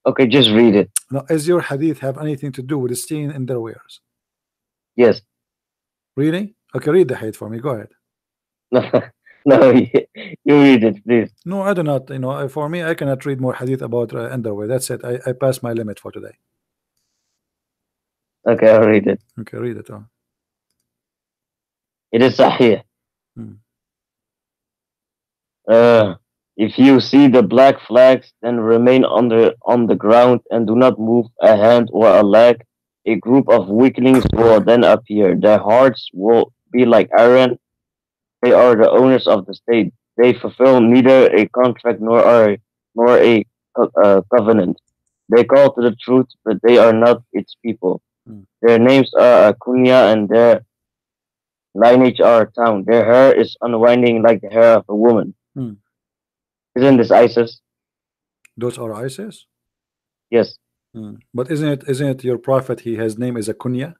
Okay, just read it. Now, does your hadith have anything to do with the stain in their wares? Yes. Really? Okay, read the hadith for me. Go ahead. No, you read it, please. No, I do not. You know, for me, I cannot read more hadith about underwear. That's it. I passed my limit for today. Okay, I'll read it. Okay, read it. It is sahih. If you see the black flags, then remain on the ground and do not move a hand or a leg. A group of weaklings will then appear. Their hearts will be like iron. They are the owners of the state. They fulfill neither a contract nor a covenant. They call to the truth, but they are not its people. Their names are Kunya and their lineage are a town. Their hair is unwinding like the hair of a woman. Isn't this ISIS? Those are ISIS? Yes. But isn't it your prophet? His name is a kunya?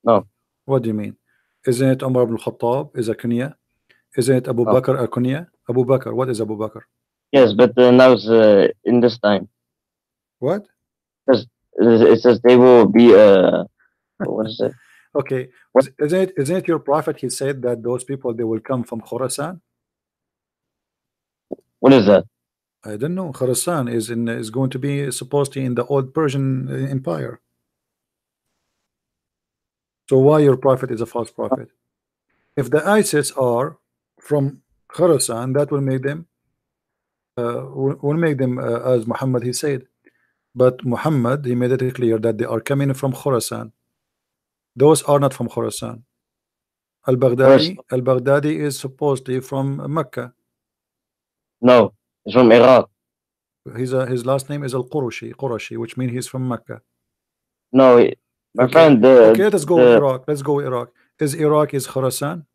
No. What do you mean? Isn't it Umar ibn Khattab is a kunya? Isn't it Abu Bakr a kunya? Abu Bakr, what is Abu Bakr? Yes, but now it's in this time. What? It says they will be what is it? Okay. Isn't it your prophet? He said that those people they will come from Khorasan. What is that? I don't know. Khorasan is going to be supposedly in the old Persian Empire. So why your prophet is a false prophet? If the ISIS are from Khorasan, that will make them as Muhammad he said. But Muhammad he made it clear that they are coming from Khorasan. Those are not from Khorasan. Al-Baghdadi is supposedly from Mecca. No, he's from Iraq. His last name is Qurashi, which means he's from Mecca. No, my friend. Okay, let's go Iraq. Let's go Iraq. Is Iraq is Khorasan?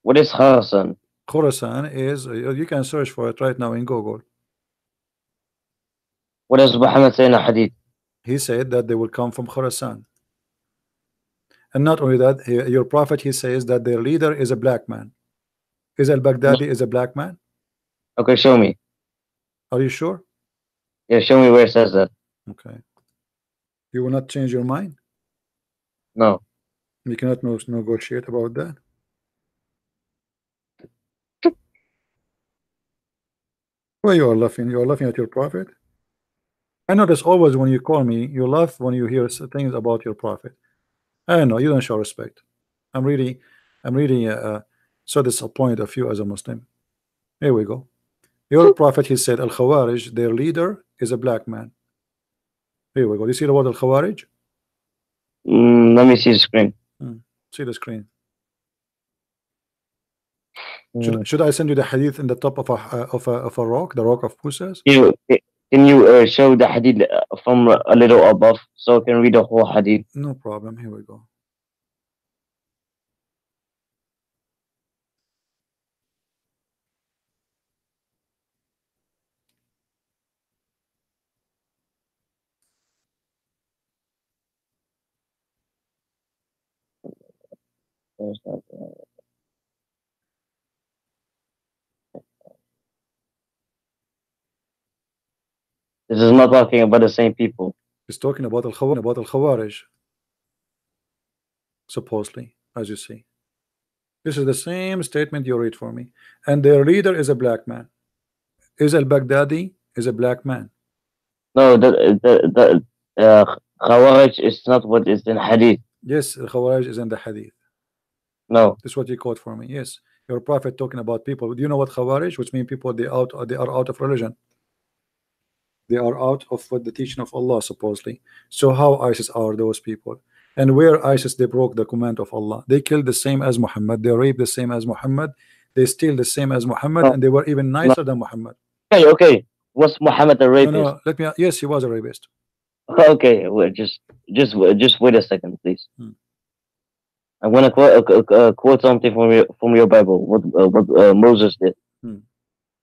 What is Khorasan? Khorasan is you can search for it right now in Google. What does Muhammad say in a hadith? He said that they will come from Khorasan. And not only that, your prophet he says that their leader is a black man. Is al-Baghdadi is a black man? Okay, show me. Are you sure? Yeah, show me where it says that. Okay. You will not change your mind? No. We cannot negotiate about that. Why you are laughing? You are laughing at your prophet? I notice always when you call me, you laugh when you hear things about your prophet. I don't know, you don't show respect. I'm really so disappointed of you as a Muslim. Here we go. Your prophet he said Al-Khawarij, their leader is a black man. Here we go. You see the word Al-Khawarij? Let me see the screen. See the screen. Should I send you the hadith in the top of a rock, the rock of Pusas? Can Can you show the hadith from a little above so I can read the whole hadith? No problem. Here we go. This is not talking about the same people. It's talking about al-Khawarij, supposedly, as you see. This is the same statement you read for me. And their leader is a black man. Is al-Baghdadi is a black man. No, the Khawarij is not what is in hadith. Yes, al-Khawarij is in the hadith. No. This is what you quote for me. Yes. Your prophet talking about people. Do you know what Khawarij? Which means people they are out of religion. They are out of what the teaching of Allah, supposedly. So how ISIS are those people? And where ISIS they broke the command of Allah. They killed the same as Muhammad. They raped the same as Muhammad. They steal the same as Muhammad, and they were even nicer than Muhammad. Okay. Was Muhammad a rapist? No, let me. Yes, he was a rapist. Okay, wait, just wait a second, please. I'm gonna quote something from your Bible. What Moses did.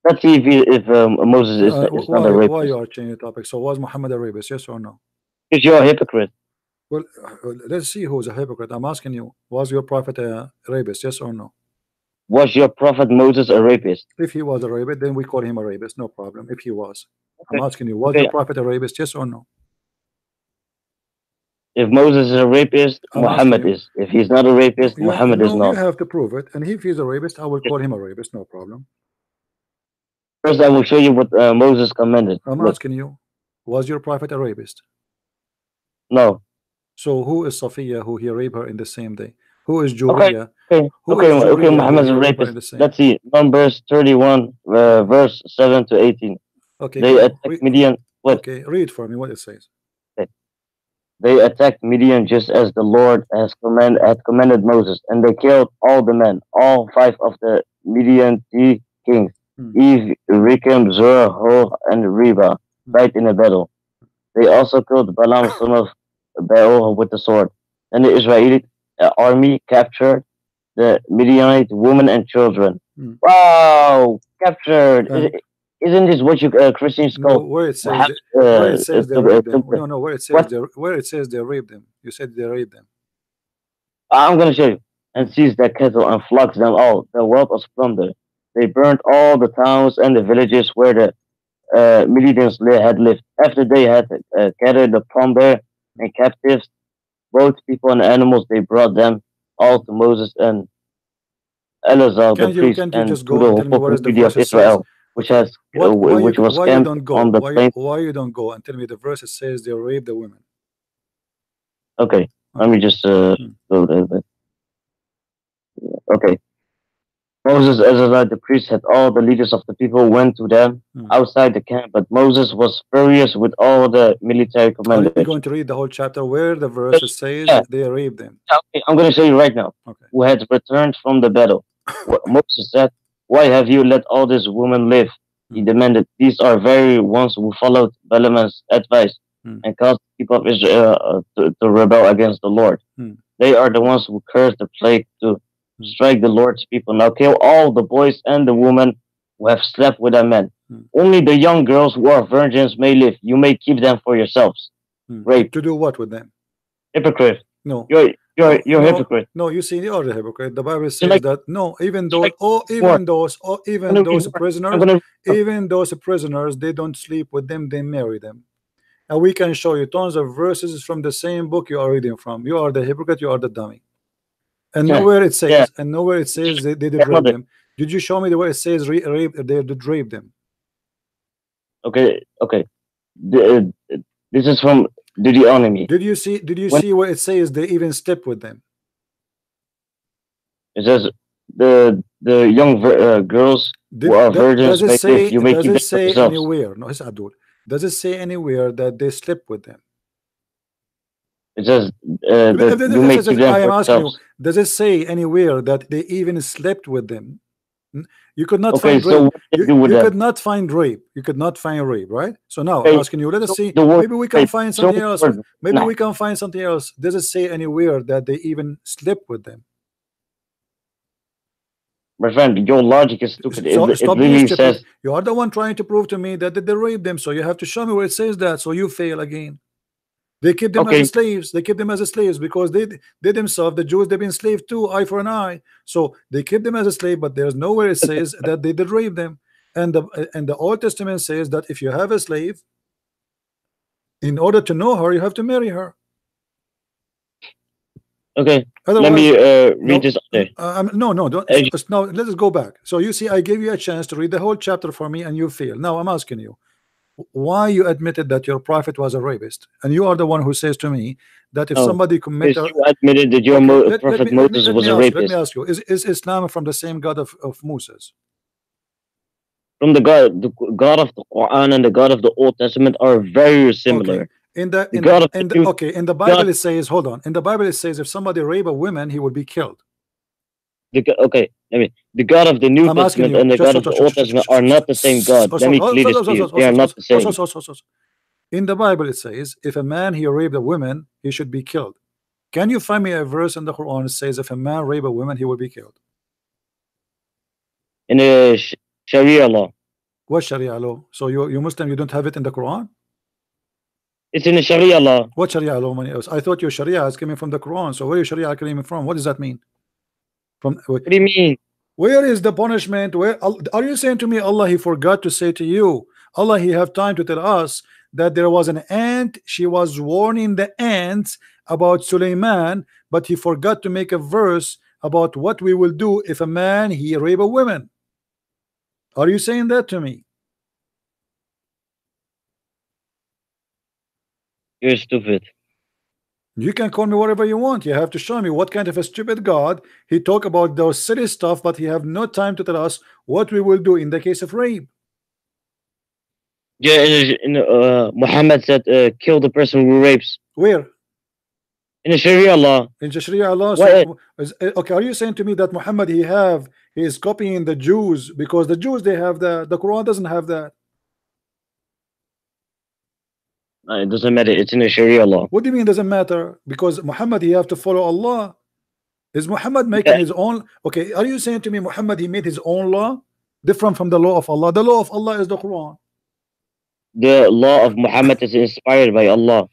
Let's see if Moses is not a rapist. Why you are changing the topic? So was Muhammad a rapist? Yes or no? Because you're a hypocrite. Well, let's see who's a hypocrite. I'm asking you, was your prophet a rapist? Yes or no? Was your prophet Moses a rapist? If he was a rapist, then we call him a rapist. No problem. If he was, okay. I'm asking you, was your prophet a rapist? Yes or no? If Moses is a rapist, Muhammad is. If he's not a rapist, Muhammad is not. You have to prove it. And if he's a rapist, I will call him a rapist. No problem. First, I will show you what Moses commanded. I'm asking you, was your prophet a rapist? No. So who is Safiya who he raped her in the same day? Who is Julia? Okay, Muhammad is a rapist. Let's see. Numbers 31, verse 7 to 18. Okay. They attacked Midian. What? Okay, read for me what it says. Okay. They attacked Midian just as the Lord had commanded Moses, and they killed all the men, all 5 of the Midianite kings. Eve, Rekem, Zur, Hor, and Reba died in a battle. They also killed Balaam, son of Beor, with the sword. And the Israelite army captured the Midianite women and children. Wow, captured! Isn't this what you Christians call? No, where it says where it says they raped them. No, where it says where it says they raped them. You said they raped them. I'm gonna show you. And seized their cattle and flocks them all. The wealth was plundered. They burned all the towns and the villages where the Midians had lived. After they had gathered the plunder and captives, both people and animals, they brought them all to Moses and Eleazar the priest and to the whole community of Israel, which was camped on the plain. Why you don't go and tell me the verse says they raped the women? Okay, let me just go there. Okay. Moses, Ezra, the priest, had all the leaders of the people went to them outside the camp, but Moses was furious with all the military commanders. Are you going to read the whole chapter where the verse says they raped them? Okay, I'm going to show you right now. Okay. Who had returned from the battle. Moses said, "Why have you let all these women live?" He demanded. These are very ones who followed Balaam's advice and caused the people of Israel to rebel against the Lord. They are the ones who cursed the plague to strike the Lord's people. Now kill all the boys and the women who have slept with a man. Only the young girls who are virgins may live. You may keep them for yourselves. Rape. To do what with them? Hypocrite. No. You're hypocrite. No, you see, you are a hypocrite. The Bible says that no, even those prisoners, they don't sleep with them, they marry them. And we can show you tons of verses from the same book you are reading from. You are the hypocrite, you are the dummy. And nowhere it says, they did rape them. Did you show me the way it says they did rape them? Okay. This is from Deuteronomy. Did you see where it says they even slept with them? It says the young girls who are virgins does it say, you may keep them for yourselves. Anywhere? No, it's Abdul. Does it say anywhere that they slept with them? It says you may keep them I am for asking you, yourselves. does it say anywhere that they even slept with them? You could not Okay, find so rape. what to do You with that? could not find rape. You could not find rape, right? So now I'm Okay, asking you, let us show see. the word Maybe we can rape. find Show something the else. word. Maybe Nah, we can find something else. Does it say anywhere that they even slept with them? my friend, your logic is stupid. So It stop being literally stupid. says, You are the one trying to prove to me that they raped them. So you have to show me where it says that. So you fail again. They keep them okay, as slaves. They keep them as slaves because they themselves, the Jews, they've been enslaved too, eye for an eye. So they keep them as a slave, but there's nowhere it says that they did rape them. And the Old Testament says that if you have a slave, in order to know her, you have to marry her. okay. Let Otherwise, me read no, this other. no, don't. Now let us go back. So you see, I gave you a chance to read the whole chapter for me, and you fail. Now I'm asking you, why you admitted that your prophet was a rapist, and you are the one who says to me that if Oh, somebody commit because a you admitted that your okay, prophet Moses was a let me rapist. ask you, is Islam from the same God of Moses? From the God of the Quran and the God of the Old Testament are very Okay, similar. in the The in God of in the the New okay, in the God, Bible it says, hold on, in the Bible it says if somebody rape a woman, he would be killed. okay, I mean the God of the New I'm asking Testament you, and the God of the Old Testament are not the same God. Let me clear this to you. They are not the same. in the Bible it says if a man he raped a woman, he should be killed. Can you find me a verse in the Quran that says if a man rape a woman, he will be killed? In the Sharia law, What Sharia law? So you Muslim, you don't have it in the Quran? it's in the Sharia law. What Sharia law money else? I thought your Sharia is coming from the Quran. So where is Sharia coming from? What does that mean? From What do you mean? where is the punishment? Where are you saying to me Allah he forgot to say to you? Allah he have time to tell us that there was an ant, she was warning the ants about Suleiman, but he forgot to make a verse about what we will do if a man he rape a woman. Are you saying that to me? You're stupid. You can call me whatever you want. You have to show me what kind of a stupid God he talk about those silly stuff, but he have no time to tell us what we will do in the case of rape. Yeah, Muhammad said, kill the person who rapes. Where? In the Sharia law. In Sharia law. Why? So okay, are you saying to me that Muhammad he is copying the Jews because the Jews they have the Quran doesn't have that? It doesn't matter. It's in the Sharia law. What do you mean doesn't matter? Because Muhammad he have to follow Allah. Is Muhammad making Yeah. his own? Okay, are you saying to me Muhammad he made his own law different from the law of Allah? The law of Allah is the Quran. The law of Muhammad is inspired by Allah.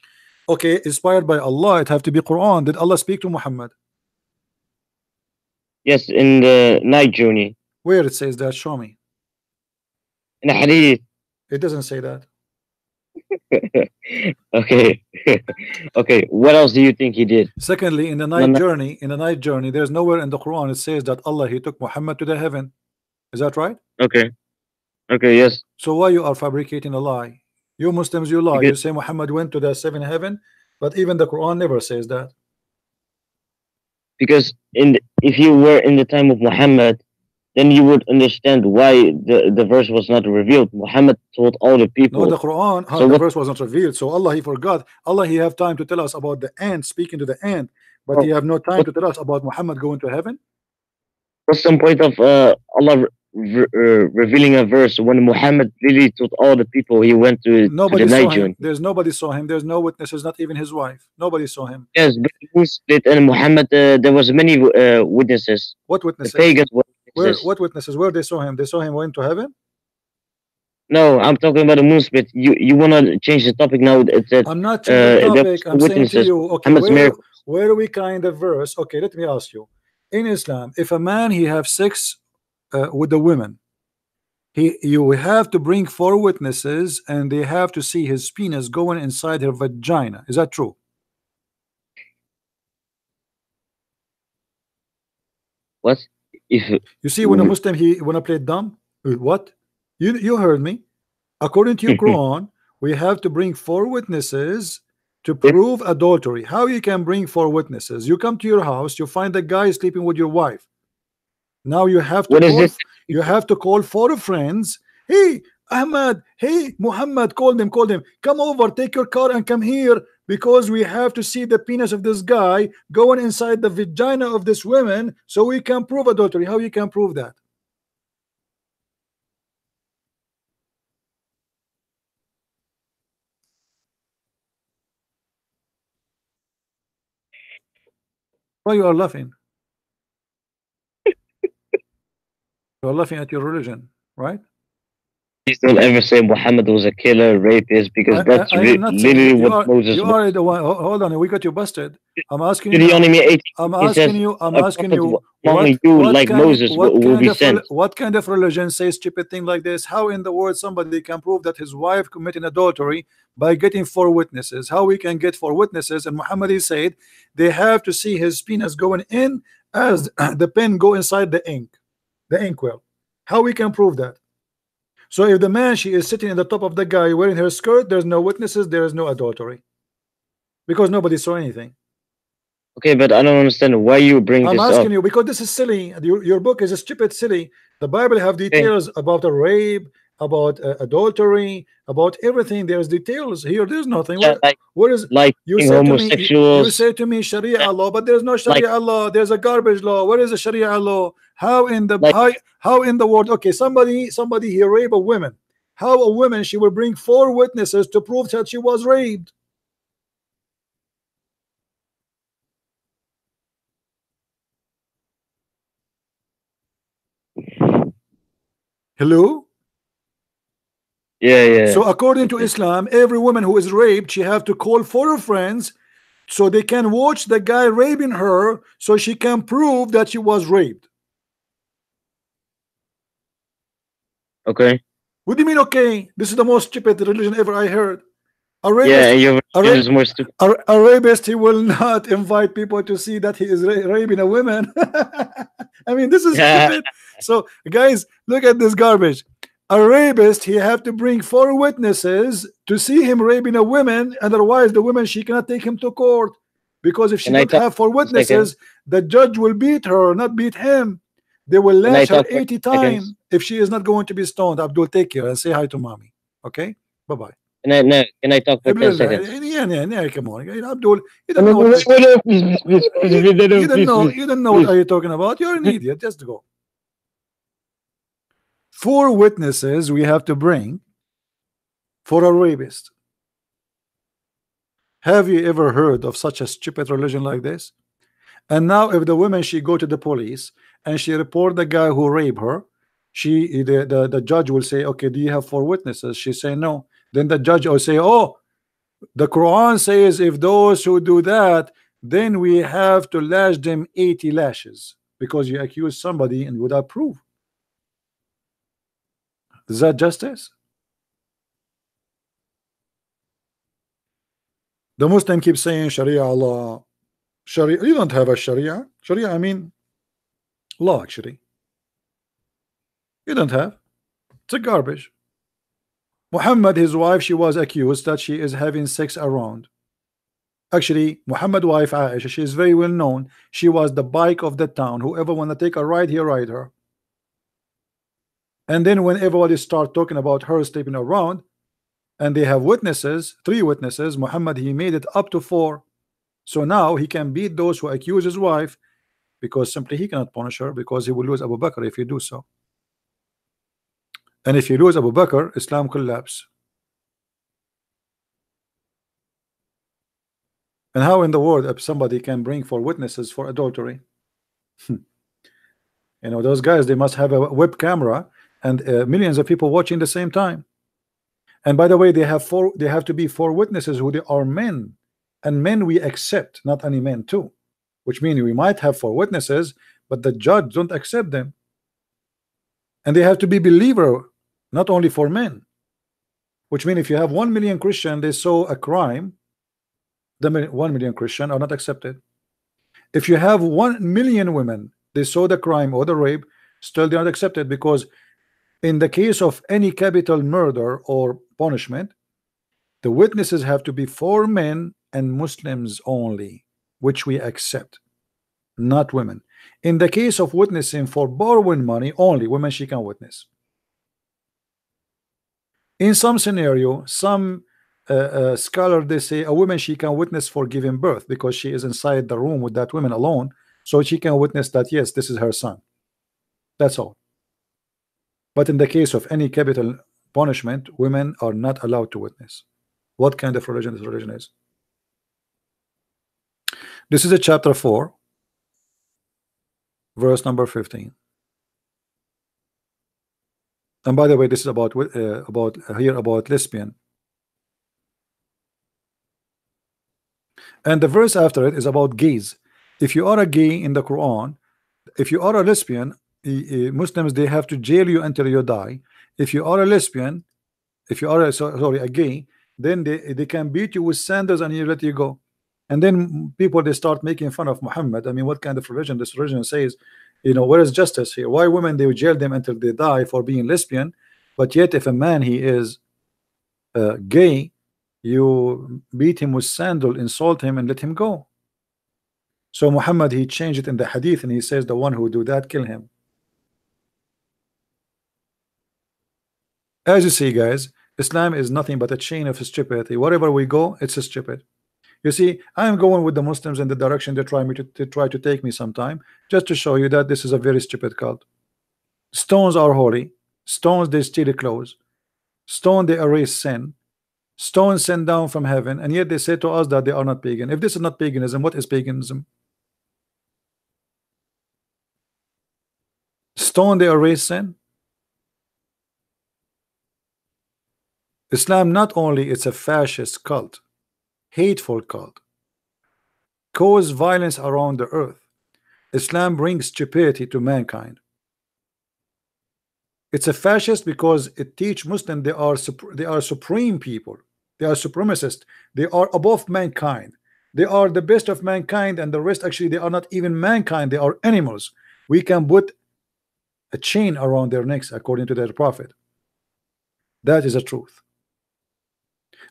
Okay, inspired by Allah, it have to be Quran. Did Allah speak to Muhammad? Yes, in the night journey. Where it says that? Show me. In the hadith. It doesn't say that. Okay. Okay. What else do you think he did? Secondly, in the night journey, there's nowhere in the Quran it says that Allah he took Muhammad to the heaven. Is that right? Okay. Okay. Yes. So why you are fabricating a lie? You Muslims, you lie. You say Muhammad went to the seventh heaven, but even the Quran never says that. Because if you were in the time of Muhammad, then you would understand why the verse was not revealed. Muhammad told all the people. No, the Quran, the verse wasn't revealed. So Allah he forgot. Allah he have time to tell us about the ant speaking to the ant, but he have no time to tell us about Muhammad going to heaven. What's some point of Allah revealing a verse when Muhammad really told all the people he went to Nobody the saw night him. journey? There's nobody saw him. There's no witnesses, not even his wife. Nobody saw him. Yes, but he split and Muhammad. There was many witnesses. What witnesses? The pagans witnesses. What witnesses? Where they saw him? They saw him went to heaven. No, I'm talking about the moon split. You wanna change the topic now? I'm not changing the topic. I'm saying to you, okay, where we kind of verse? Okay, let me ask you. In Islam, if a man he have sex with the women, you have to bring 4 witnesses, and they have to see his penis going inside her vagina. Is that true? What? If you see, when a Muslim he wanna play dumb, what? You heard me. According to your Quran, we have to bring 4 witnesses to prove adultery. How you can bring 4 witnesses? You come to your house, you find the guy sleeping with your wife. Now you have to call 4 friends. Hey, Ahmad, hey, Muhammad, call them. Come over, take your car and come here, because we have to see the penis of this guy going inside the vagina of this woman so we can prove adultery. How you can prove that? Why you are laughing? You are laughing at your religion, right? Please don't ever say Muhammad was a killer, rapist, because that's I am not saying literally you what are. Moses You was. are the one. Hold on, we got you busted. I'm asking you now. Deuteronomy 18 I'm it says, asking you. I'm a asking prophet you. among you, like Moses, will be sent. What kind of religion says stupid thing like this? How in the world somebody can prove that his wife committed adultery by getting 4 witnesses? How we can get 4 witnesses? And Muhammad he said they have to see his penis going in as the pen go inside the inkwell. How we can prove that? So if the man she is sitting in the top of the guy wearing her skirt, there's no witnesses, there is no adultery, because nobody saw anything. Okay, but I don't understand why you bring I'm this asking up. you because this is silly. Your book is a stupid silly. The Bible have details about a rape, about adultery, about everything. There's details here. There's nothing. Yeah, where is like you say to me? homosexuals. You say to me Sharia law, but there's no Sharia law. There's a garbage law. Where is the Sharia law? How in the how in the world? Okay, somebody here rape a woman. How a woman she will bring 4 witnesses to prove that she was raped? Hello? Yeah. So according to Islam, every woman who is raped, she have to call 4 friends so they can watch the guy raping her so she can prove that she was raped. Okay. What do you mean okay? This is the most stupid religion ever I heard. A rapist, yeah, your religion is more stupid. A rapist, he will not invite people to see that he is raping a woman. I mean, this is stupid. So guys, look at this garbage. A rapist, he have to bring 4 witnesses to see him raping a woman, otherwise the woman she cannot take him to court, because if she don't have 4 witnesses, the judge will beat her, not beat him. They will lash her 80 times if she is not going to be stoned. Abdul, take care and say hi to mommy. Okay, bye bye. Can I talk for 10 seconds? Yeah, come on, Abdul. You don't know what you don't know what are you talking about. You're an idiot. Just go. 4 witnesses we have to bring for a rapist. Have you ever heard of such a stupid religion like this? And now if the woman she go to the police and she report the guy who raped her, the judge will say, okay, do you have 4 witnesses? She say no. Then the judge will say, oh, the Quran says if those who do that, then we have to lash them 80 lashes because you accuse somebody and without proof. Is that justice? The Muslim keeps saying Sharia law. Sharia, you don't have a Sharia. Sharia, I mean law actually. You don't have. It's a garbage. Muhammad, his wife, she was accused that she is having sex around. Actually, Muhammad's wife Aisha, she is very well known. She was the bike of the town. Whoever want to take a ride, he ride her. And then when everybody start talking about her sleeping around, and they have witnesses, 3 witnesses, Muhammad he made it up to 4. So now he can beat those who accuse his wife, because simply he cannot punish her because he will lose Abu Bakr if you do so. And if you lose Abu Bakr, Islam collapse. And how in the world if somebody can bring 4 witnesses for adultery? You know, those guys, they must have a web camera and millions of people watching the same time. And by the way, they have to be 4 witnesses who they are men, and men we accept, not any men too, which means we might have 4 witnesses, but the judge don't accept them. And they have to be believer, not only for men, which means if you have 1 million Christian, they saw a crime, the 1 million Christian are not accepted. If you have 1 million women, they saw the crime or the rape, still they are not accepted, because in the case of any capital murder or punishment, the witnesses have to be 4 men and Muslims only, which we accept, not women. In the case of witnessing for borrowing money, only women she can witness. In some scenario, some scholar, they say a woman she can witness for giving birth because she is inside the room with that woman alone, so she can witness that yes, this is her son. That's all. But in the case of any capital punishment, women are not allowed to witness. What kind of religion this religion is? This is a chapter 4. verse number 15. And by the way, this is about here about lesbian. And the verse after it is about gays. If you are a gay in the Quran, if you are a lesbian, Muslims, they have to jail you until you die. If you are a lesbian, if you are a gay, then they can beat you with sandals and you let you go. And then people, they start making fun of Muhammad. I mean, what kind of religion? This religion says, you know, where is justice here? Why women, they jail them until they die for being lesbian, but yet if a man, he is gay, you beat him with sandal, insult him, and let him go. So Muhammad, he changed it in the hadith, and he says the one who do that, kill him. As you see, guys, Islam is nothing but a chain of stupidity. Wherever we go, it's stupid. You see, I am going with the Muslims in the direction they try to take me sometime, just to show you that this is a very stupid cult. Stones are holy. Stones, they steal clothes. Stone, they erase sin. Stones sent down from heaven, and yet they say to us that they are not pagan. If this is not paganism, what is paganism? Stone, they erase sin. Islam, not only it's a fascist cult, hateful cult, cause violence around the earth. Islam brings stupidity to mankind. It's a fascist because it teach Muslims they are supreme people. They are supremacists. They are above mankind. They are the best of mankind, and the rest, actually, they are not even mankind. They are animals. We can put a chain around their necks according to their prophet. That is the truth.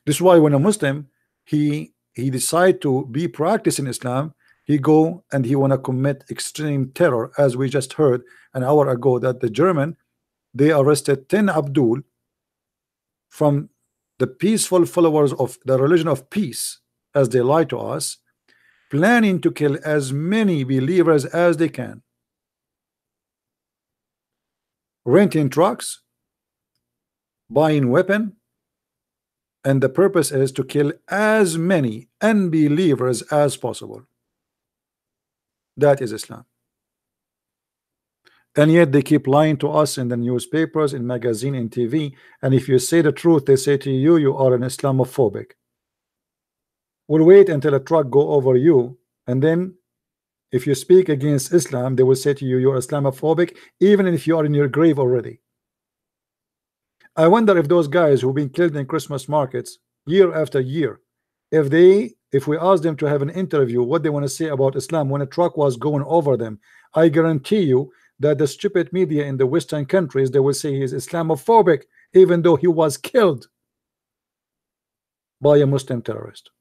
This is why when a Muslim he decide to be practicing Islam, he go and he want to commit extreme terror, as we just heard an hour ago that the German, they arrested 10 Abdul from the peaceful followers of the religion of peace, as they lie to us, planning to kill as many believers as they can, renting trucks, buying weapon, and the purpose is to kill as many unbelievers as possible. That is Islam. And yet they keep lying to us in the newspapers, in magazine, in TV, and if you say the truth, they say to you, you are an Islamophobic. We'll wait until a truck go over you, and then if you speak against Islam, they will say to you, you're Islamophobic, even if you are in your grave already. I wonder if those guys who've been killed in Christmas markets year after year, if we ask them to have an interview, what they want to say about Islam when a truck was going over them, I guarantee you that the stupid media in the Western countries, they will say he is Islamophobic, even though he was killed by a Muslim terrorist.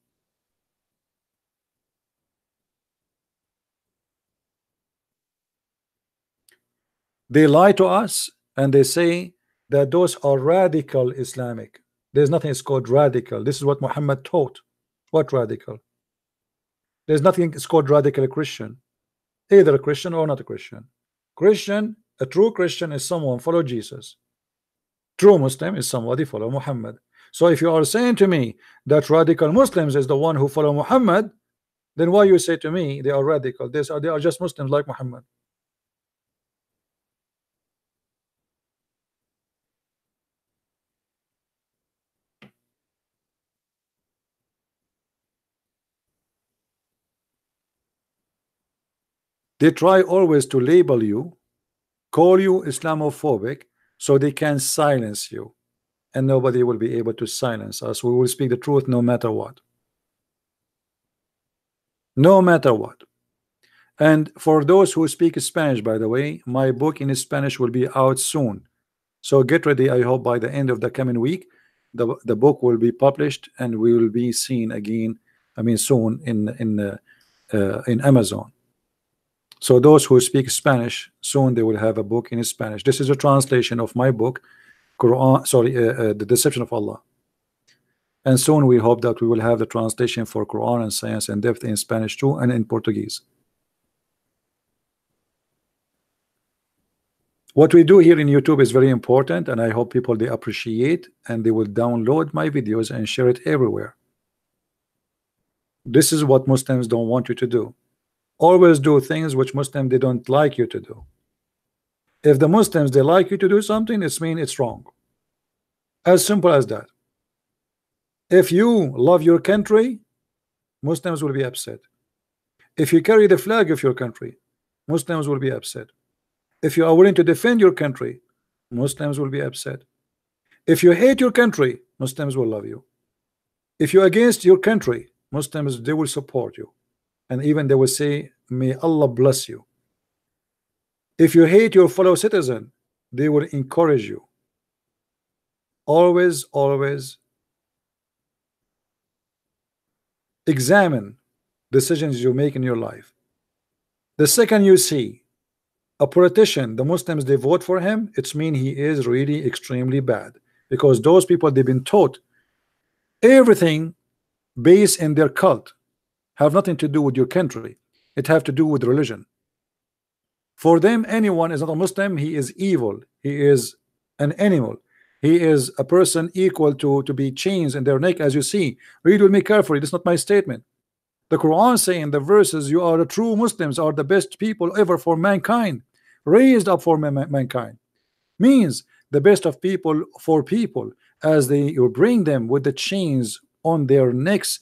They lie to us and they say that those are radical Islamic. There's nothing is called radical. This is what Muhammad taught. What radical? There's nothing is called radical Christian. Either a Christian or not a Christian. Christian, a true Christian is someone follow Jesus. True Muslim is somebody follow Muhammad. So if you are saying to me that radical Muslims is the one who follow Muhammad, then why you say to me they are radical? They are just Muslims like Muhammad. They try always to label you, call you Islamophobic, so they can silence you, and nobody will be able to silence us. We will speak the truth no matter what. No matter what. And for those who speak Spanish, by the way, my book in Spanish will be out soon. So get ready. I hope by the end of the coming week, the book will be published and we will be seen again. I mean, soon in Amazon. So those who speak Spanish, soon they will have a book in Spanish. This is a translation of my book, Quran. Sorry, The Deception of Allah. And soon we hope that we will have the translation for Quran and Science and Depth in Spanish too, and in Portuguese. What we do here in YouTube is very important, and I hope people they appreciate and they will download my videos and share it everywhere. This is what Muslims don't want you to do. Always do things which Muslims they don't like you to do. If the Muslims they like you to do something, it means it's wrong. As simple as that. If you love your country, Muslims will be upset. If you carry the flag of your country, Muslims will be upset. If you are willing to defend your country, Muslims will be upset. If you hate your country, Muslims will love you. If you're against your country, Muslims they will support you, and even they will say, may Allah bless you. If you hate your fellow citizen, they will encourage you. Always examine decisions you make in your life. The second you see a politician, the Muslims they vote for him, it's mean he is really extremely bad, because those people they've been taught everything based in their cult have nothing to do with your country. It have to do with religion. For them, anyone is not a Muslim, he is evil, he is an animal, he is a person equal to be chains in their neck. As you see, read with me carefully, this is not my statement. The Quran saying in the verses, you are the true Muslims, are the best people ever for mankind, raised up for mankind, means the best of people for people, as you bring them with the chains on their necks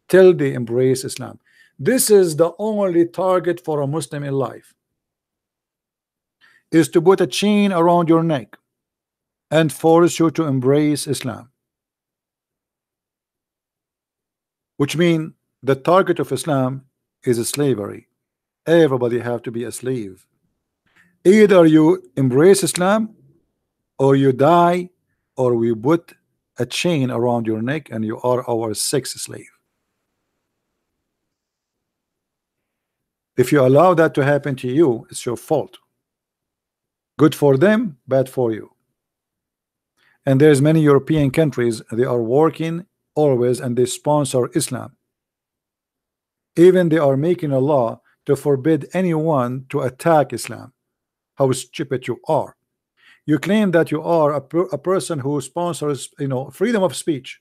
till they embrace Islam. This is the only target for a Muslim in life, is to put a chain around your neck and force you to embrace Islam, which means the target of Islam is slavery. Everybody have to be a slave. Either you embrace Islam or you die, or we put a chain around your neck and you are our sex slave. If you allow that to happen to you, it's your fault. Good for them, bad for you. And there's many European countries, they are working always and they sponsor Islam. Even they are making a law to forbid anyone to attack Islam. How stupid you are. You claim that you are a person who sponsors, freedom of speech,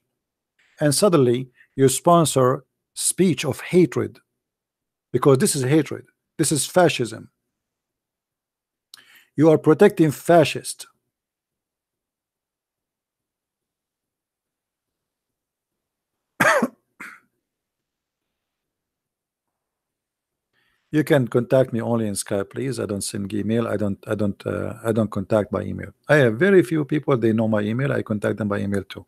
and suddenly you sponsor speech of hatred, because this is hatred, this is fascism. You are protecting fascists. You can contact me only in Skype, please. I don't send email. I don't contact by email. I have very few people, they know my email. I contact them by email too.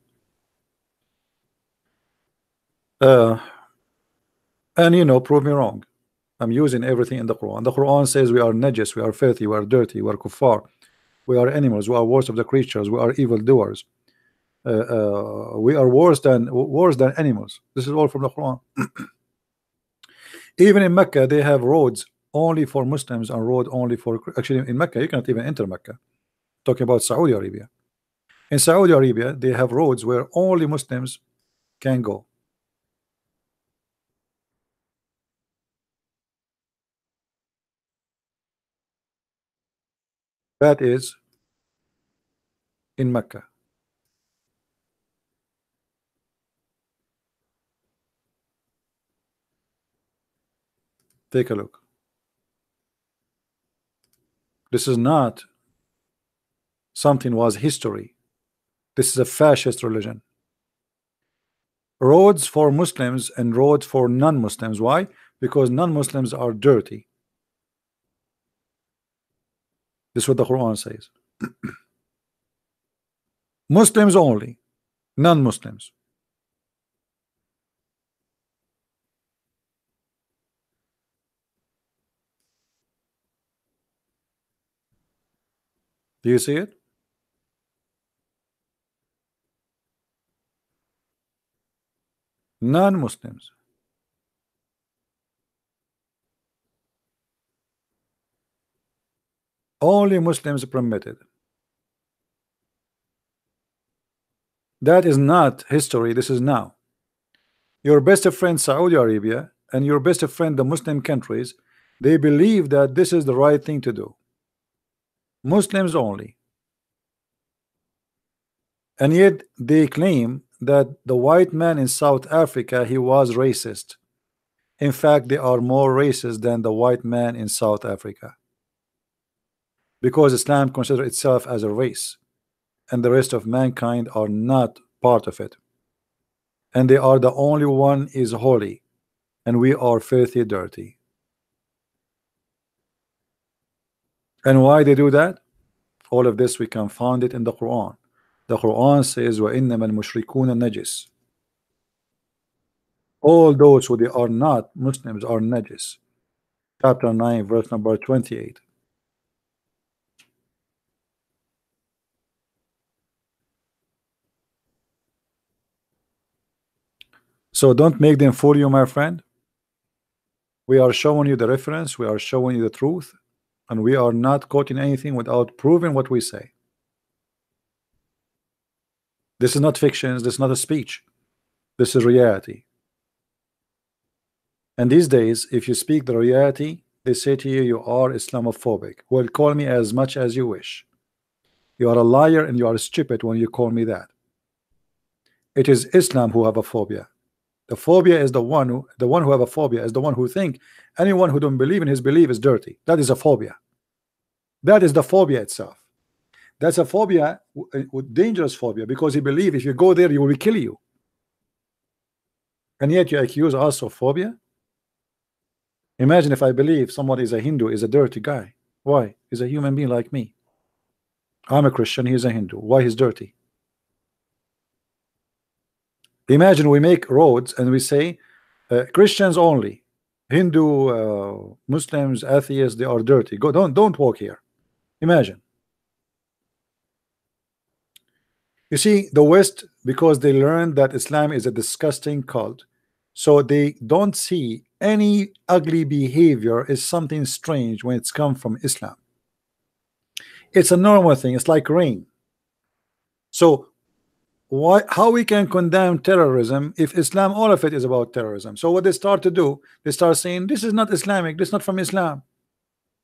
And prove me wrong. I'm using everything in the Quran. The Quran says we are najis, we are filthy, we are dirty, we are kuffar, we are animals, we are worst of the creatures, we are evil doers. We are worse than animals. This is all from the Quran. Even in Mecca, they have roads only for Muslims and road only for, actually in Mecca, you cannot even enter Mecca. Talking about Saudi Arabia. In Saudi Arabia, they have roads where only Muslims can go. That is in Mecca. Take a look. This is not something was history. This is a fascist religion. Roads for Muslims and roads for non-Muslims. Why? Because non-Muslims are dirty. This is what the Quran says. Muslims only, non-Muslims. Do you see it? Non-Muslims. Only Muslims permitted. That is not history, this is now. Your best friend Saudi Arabia and your best friend the Muslim countries, they believe that this is the right thing to do. Muslims only. And yet they claim that the white man in South Africa, he was racist. In fact, they are more racist than the white man in South Africa, because Islam considers itself as a race, and the rest of mankind are not part of it, and they are the only one is holy, and we are filthy dirty. And why they do that? All of this we can find it in the Quran. The Quran says وَإِنَّمَا الْمُشْرِكُونَ النَّجِسِ. All those who they are not Muslims are najis. Chapter 9 verse number 28. So don't make them fool you, my friend. We are showing you the reference, we are showing you the truth, and we are not quoting anything without proving what we say. This is not fiction, this is not a speech. This is reality. And these days, if you speak the reality, they say to you, you are Islamophobic. Well, call me as much as you wish. You are a liar and you are stupid when you call me that. It is Islam who have a phobia. The phobia is the one who have a phobia is the one who think anyone who don't believe in his belief is dirty. That is a phobia. That is the phobia itself. That's a phobia, dangerous phobia, because he believe if you go there, he will kill you. And yet you accuse us of phobia. Imagine if I believe someone is a Hindu, is a dirty guy. Why? He's a human being like me. I'm a Christian, he's a Hindu. Why he's dirty? Imagine we make roads and we say Christians only, Hindu, Muslims, atheists, they are dirty. Go, don't walk here. Imagine. You see, the West, because they learned that Islam is a disgusting cult, so they don't see any ugly behavior as something strange when it's come from Islam. It's a normal thing. It's like rain. So how we can condemn terrorism if Islam, all of it is about terrorism? So what they start to do, they start saying this is not Islamic, this is not from Islam.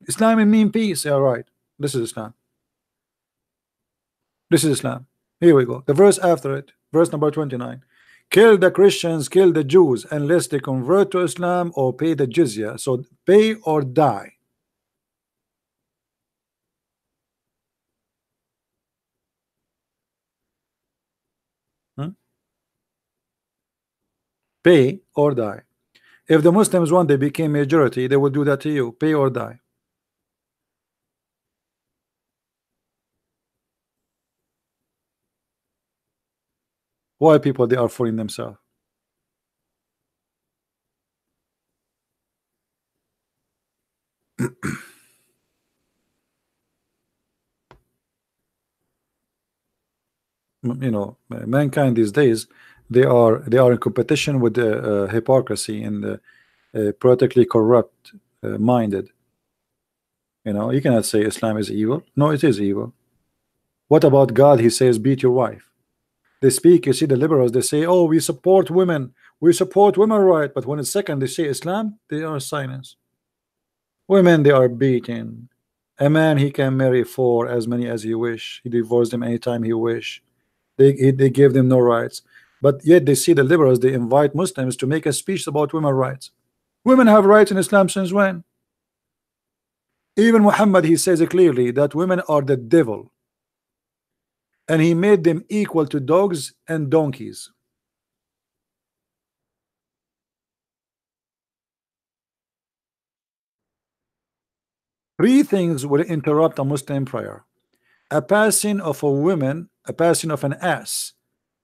Islam mean peace. Yeah, right. This is Islam. This is Islam. Here we go. The verse after it, verse number 29. Kill the Christians, kill the Jews, unless they convert to Islam or pay the jizya. So pay or die. Pay or die. If the Muslims want, they became majority, they will do that to you. Pay or die. Why people they are fooling themselves? You know, mankind these days, they are in competition with the hypocrisy and the politically corrupt minded. You know, you cannot say Islam is evil. No, it is evil. What about God? He says beat your wife. They speak, you see, the liberals, they say, oh, we support women, right, but when it's second they say Islam, they are silence. Women, they are beaten. A man, he can marry four, as many as he wish. He divorced them anytime he wish. They give them no rights. But yet they see the liberals, they invite Muslims to make a speech about women rights. Women have rights in Islam since when? Even Muhammad, he says it clearly that women are the devil, and he made them equal to dogs and donkeys. Three things will interrupt a Muslim prayer: a passing of a woman, a passing of an ass,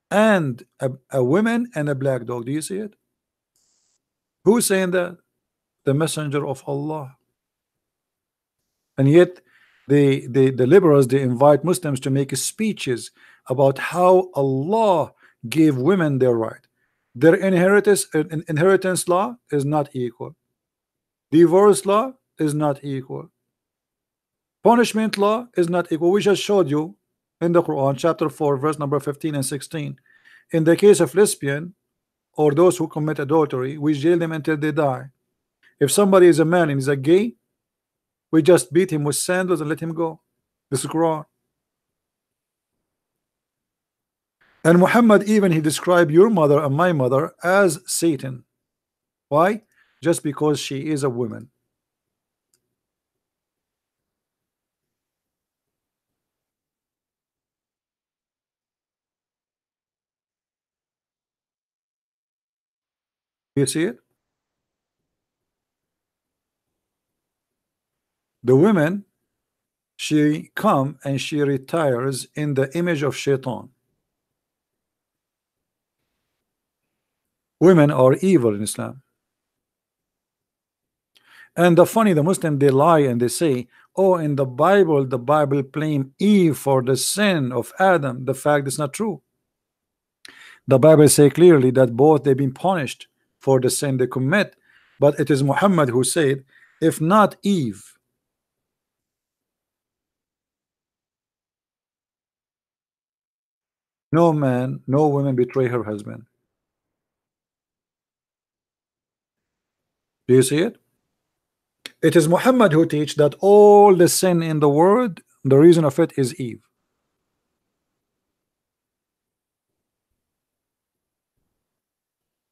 and a woman and a black dog. Do you see it? Who's saying that? The messenger of Allah. And yet the liberals, they invite Muslims to make speeches about how Allah gave women their right. Their inheritance law is not equal. Divorce law is not equal. Punishment law is not equal. We just showed you in the Quran, chapter 4, verse number 15 and 16. In the case of lesbian or those who commit adultery, we jail them until they die. If somebody is a man and is a gay, we just beat him with sandals and let him go. This is Quran. And Muhammad, even he described your mother and my mother as Satan. Why? just because she is a woman. You see it? The women, she come and she retires in the image of Shaitan. Women are evil in Islam. And the funny, the Muslim, they lie and they say, oh, in the Bible blame Eve for the sin of Adam. The fact is not true. The Bible say clearly that both they've been punished for the sin they commit, but it is Muhammad who said, if not Eve, no man, no woman betray her husband. Do you see it? It is Muhammad who teach that all the sin in the world, the reason of it is Eve.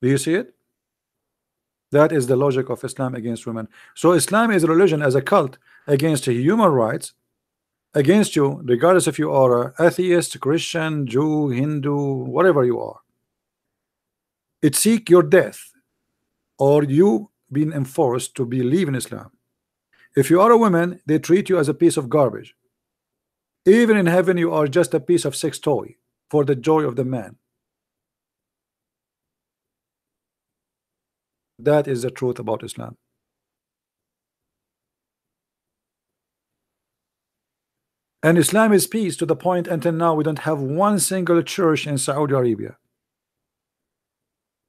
Do you see it? That is the logic of Islam against women. So Islam is a religion as a cult against human rights, against you, regardless if you are an atheist, Christian, Jew, Hindu, whatever you are. It seek your death, or you being enforced to believe in Islam. If you are a woman, they treat you as a piece of garbage. Even in heaven, you are just a piece of sex toy for the joy of the man. That is the truth about Islam. And Islam is peace to the point until now we don't have one single church in Saudi Arabia.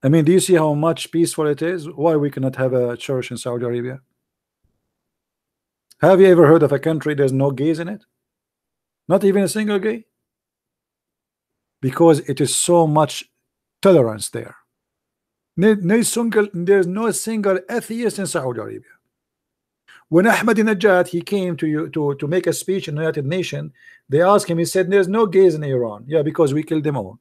I mean, do you see how much peaceful it is? Why we cannot have a church in Saudi Arabia? Have you ever heard of a country there's no gays in it? Not even a single gay? Because it is so much tolerance there. There's no single atheist in Saudi Arabia. When Ahmadinejad he came to make a speech in the United Nations, they asked him, he said, there's no gays in Iran. Yeah, because we killed them all.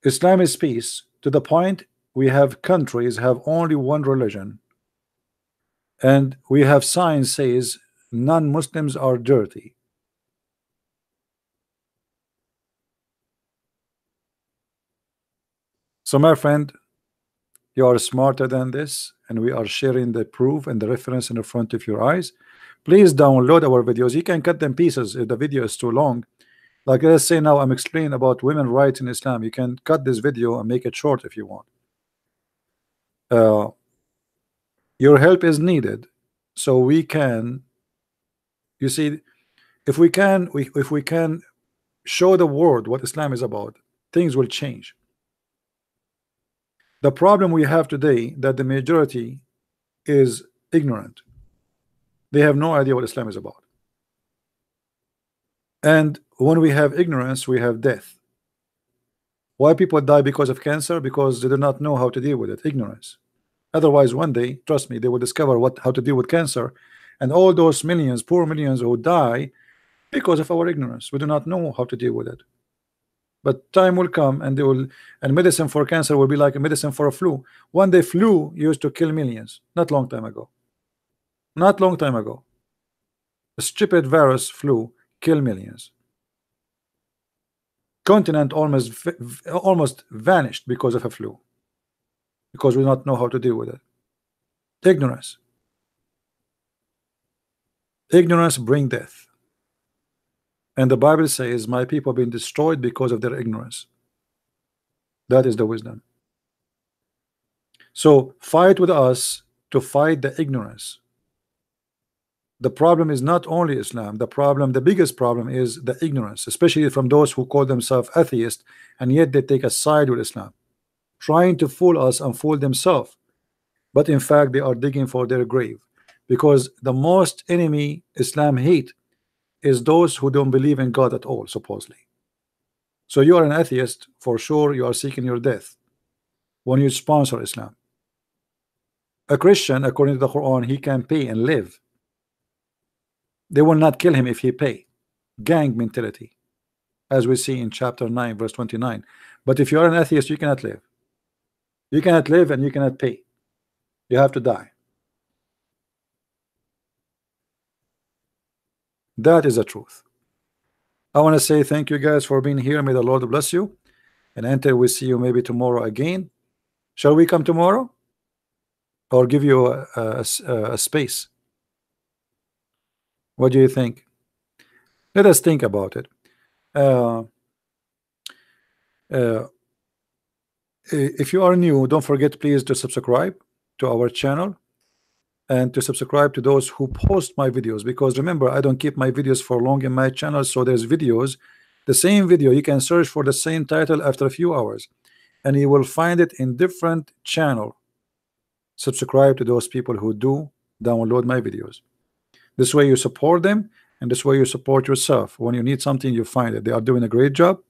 Islam is peace to the point we have countries have only one religion, and we have science says non-Muslims are dirty. So my friend, you are smarter than this, and we are sharing the proof and the reference in the front of your eyes. Please download our videos. You can cut them pieces if the video is too long. Like let's say now I'm explaining about women's rights in Islam. You can cut this video and make it short if you want. Your help is needed, so we can, you see, if we can show the world what Islam is about, things will change. The problem we have today that the majority is ignorant. They have no idea what Islam is about. And when we have ignorance, we have death. Why people die because of cancer? Because they do not know how to deal with it. Ignorance. Otherwise, one day, trust me, they will discover how to deal with cancer, and all those millions, poor millions who die because of our ignorance. We do not know how to deal with it. But time will come, and medicine for cancer will be like a medicine for a flu. One day, flu used to kill millions. Not long time ago. Not long time ago. A stupid virus flu kill millions. Continent almost vanished because of a flu, because we do not know how to deal with it. Ignorance. Ignorance bring death. And the Bible says, my people have been destroyed because of their ignorance. That is the wisdom. So fight with us to fight the ignorance. The problem is not only Islam. The biggest problem is the ignorance, especially from those who call themselves atheists, and yet they take a side with Islam, trying to fool us and fool themselves. But in fact, they are digging for their grave, because the most enemy Islam hate is those who don't believe in God at all, supposedly. So you are an atheist, for sure you are seeking your death when you sponsor Islam. A Christian, according to the Quran, he can pay and live. They will not kill him if he pay. gang mentality, as we see in chapter 9 verse 29. But if you are an atheist, you cannot live. You cannot live and you cannot pay. You have to die. That is the truth. I want to say thank you guys for being here. May the Lord bless you. And until we see you maybe tomorrow again. Shall we come tomorrow? Or give you a space? What do you think? Let us think about it. If you are new, don't forget please to subscribe to our channel and to subscribe to those who post my videos, because remember, I don't keep my videos for long in my channel. So there's videos, the same video, you can search for the same title after a few hours and you will find it in different channel. Subscribe to those people who do download my videos. This way you support them, and this way you support yourself. When you need something, you find it. They are doing a great job,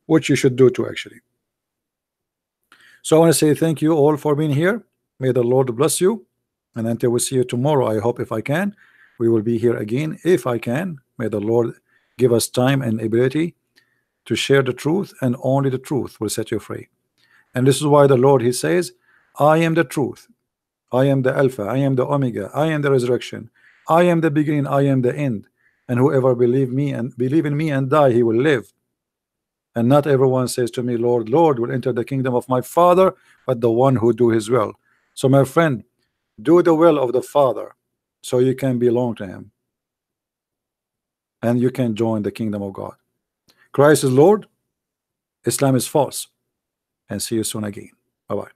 which you should do too, actually. So I want to say thank you all for being here. May the Lord bless you. And until we see you tomorrow, I hope if I can, we will be here again. If I can, may the Lord give us time and ability to share the truth, and only the truth will set you free. And this is why the Lord, he says, I am the truth, I am the Alpha, I am the Omega, I am the resurrection, I am the beginning, I am the end, and whoever believe in me and die, he will live. And not everyone says to me, Lord, Lord, will enter the kingdom of my Father, but the one who do his will. So my friend, do the will of the Father so you can belong to him and you can join the kingdom of God. Christ is Lord, Islam is false. And see you soon again. Bye-bye.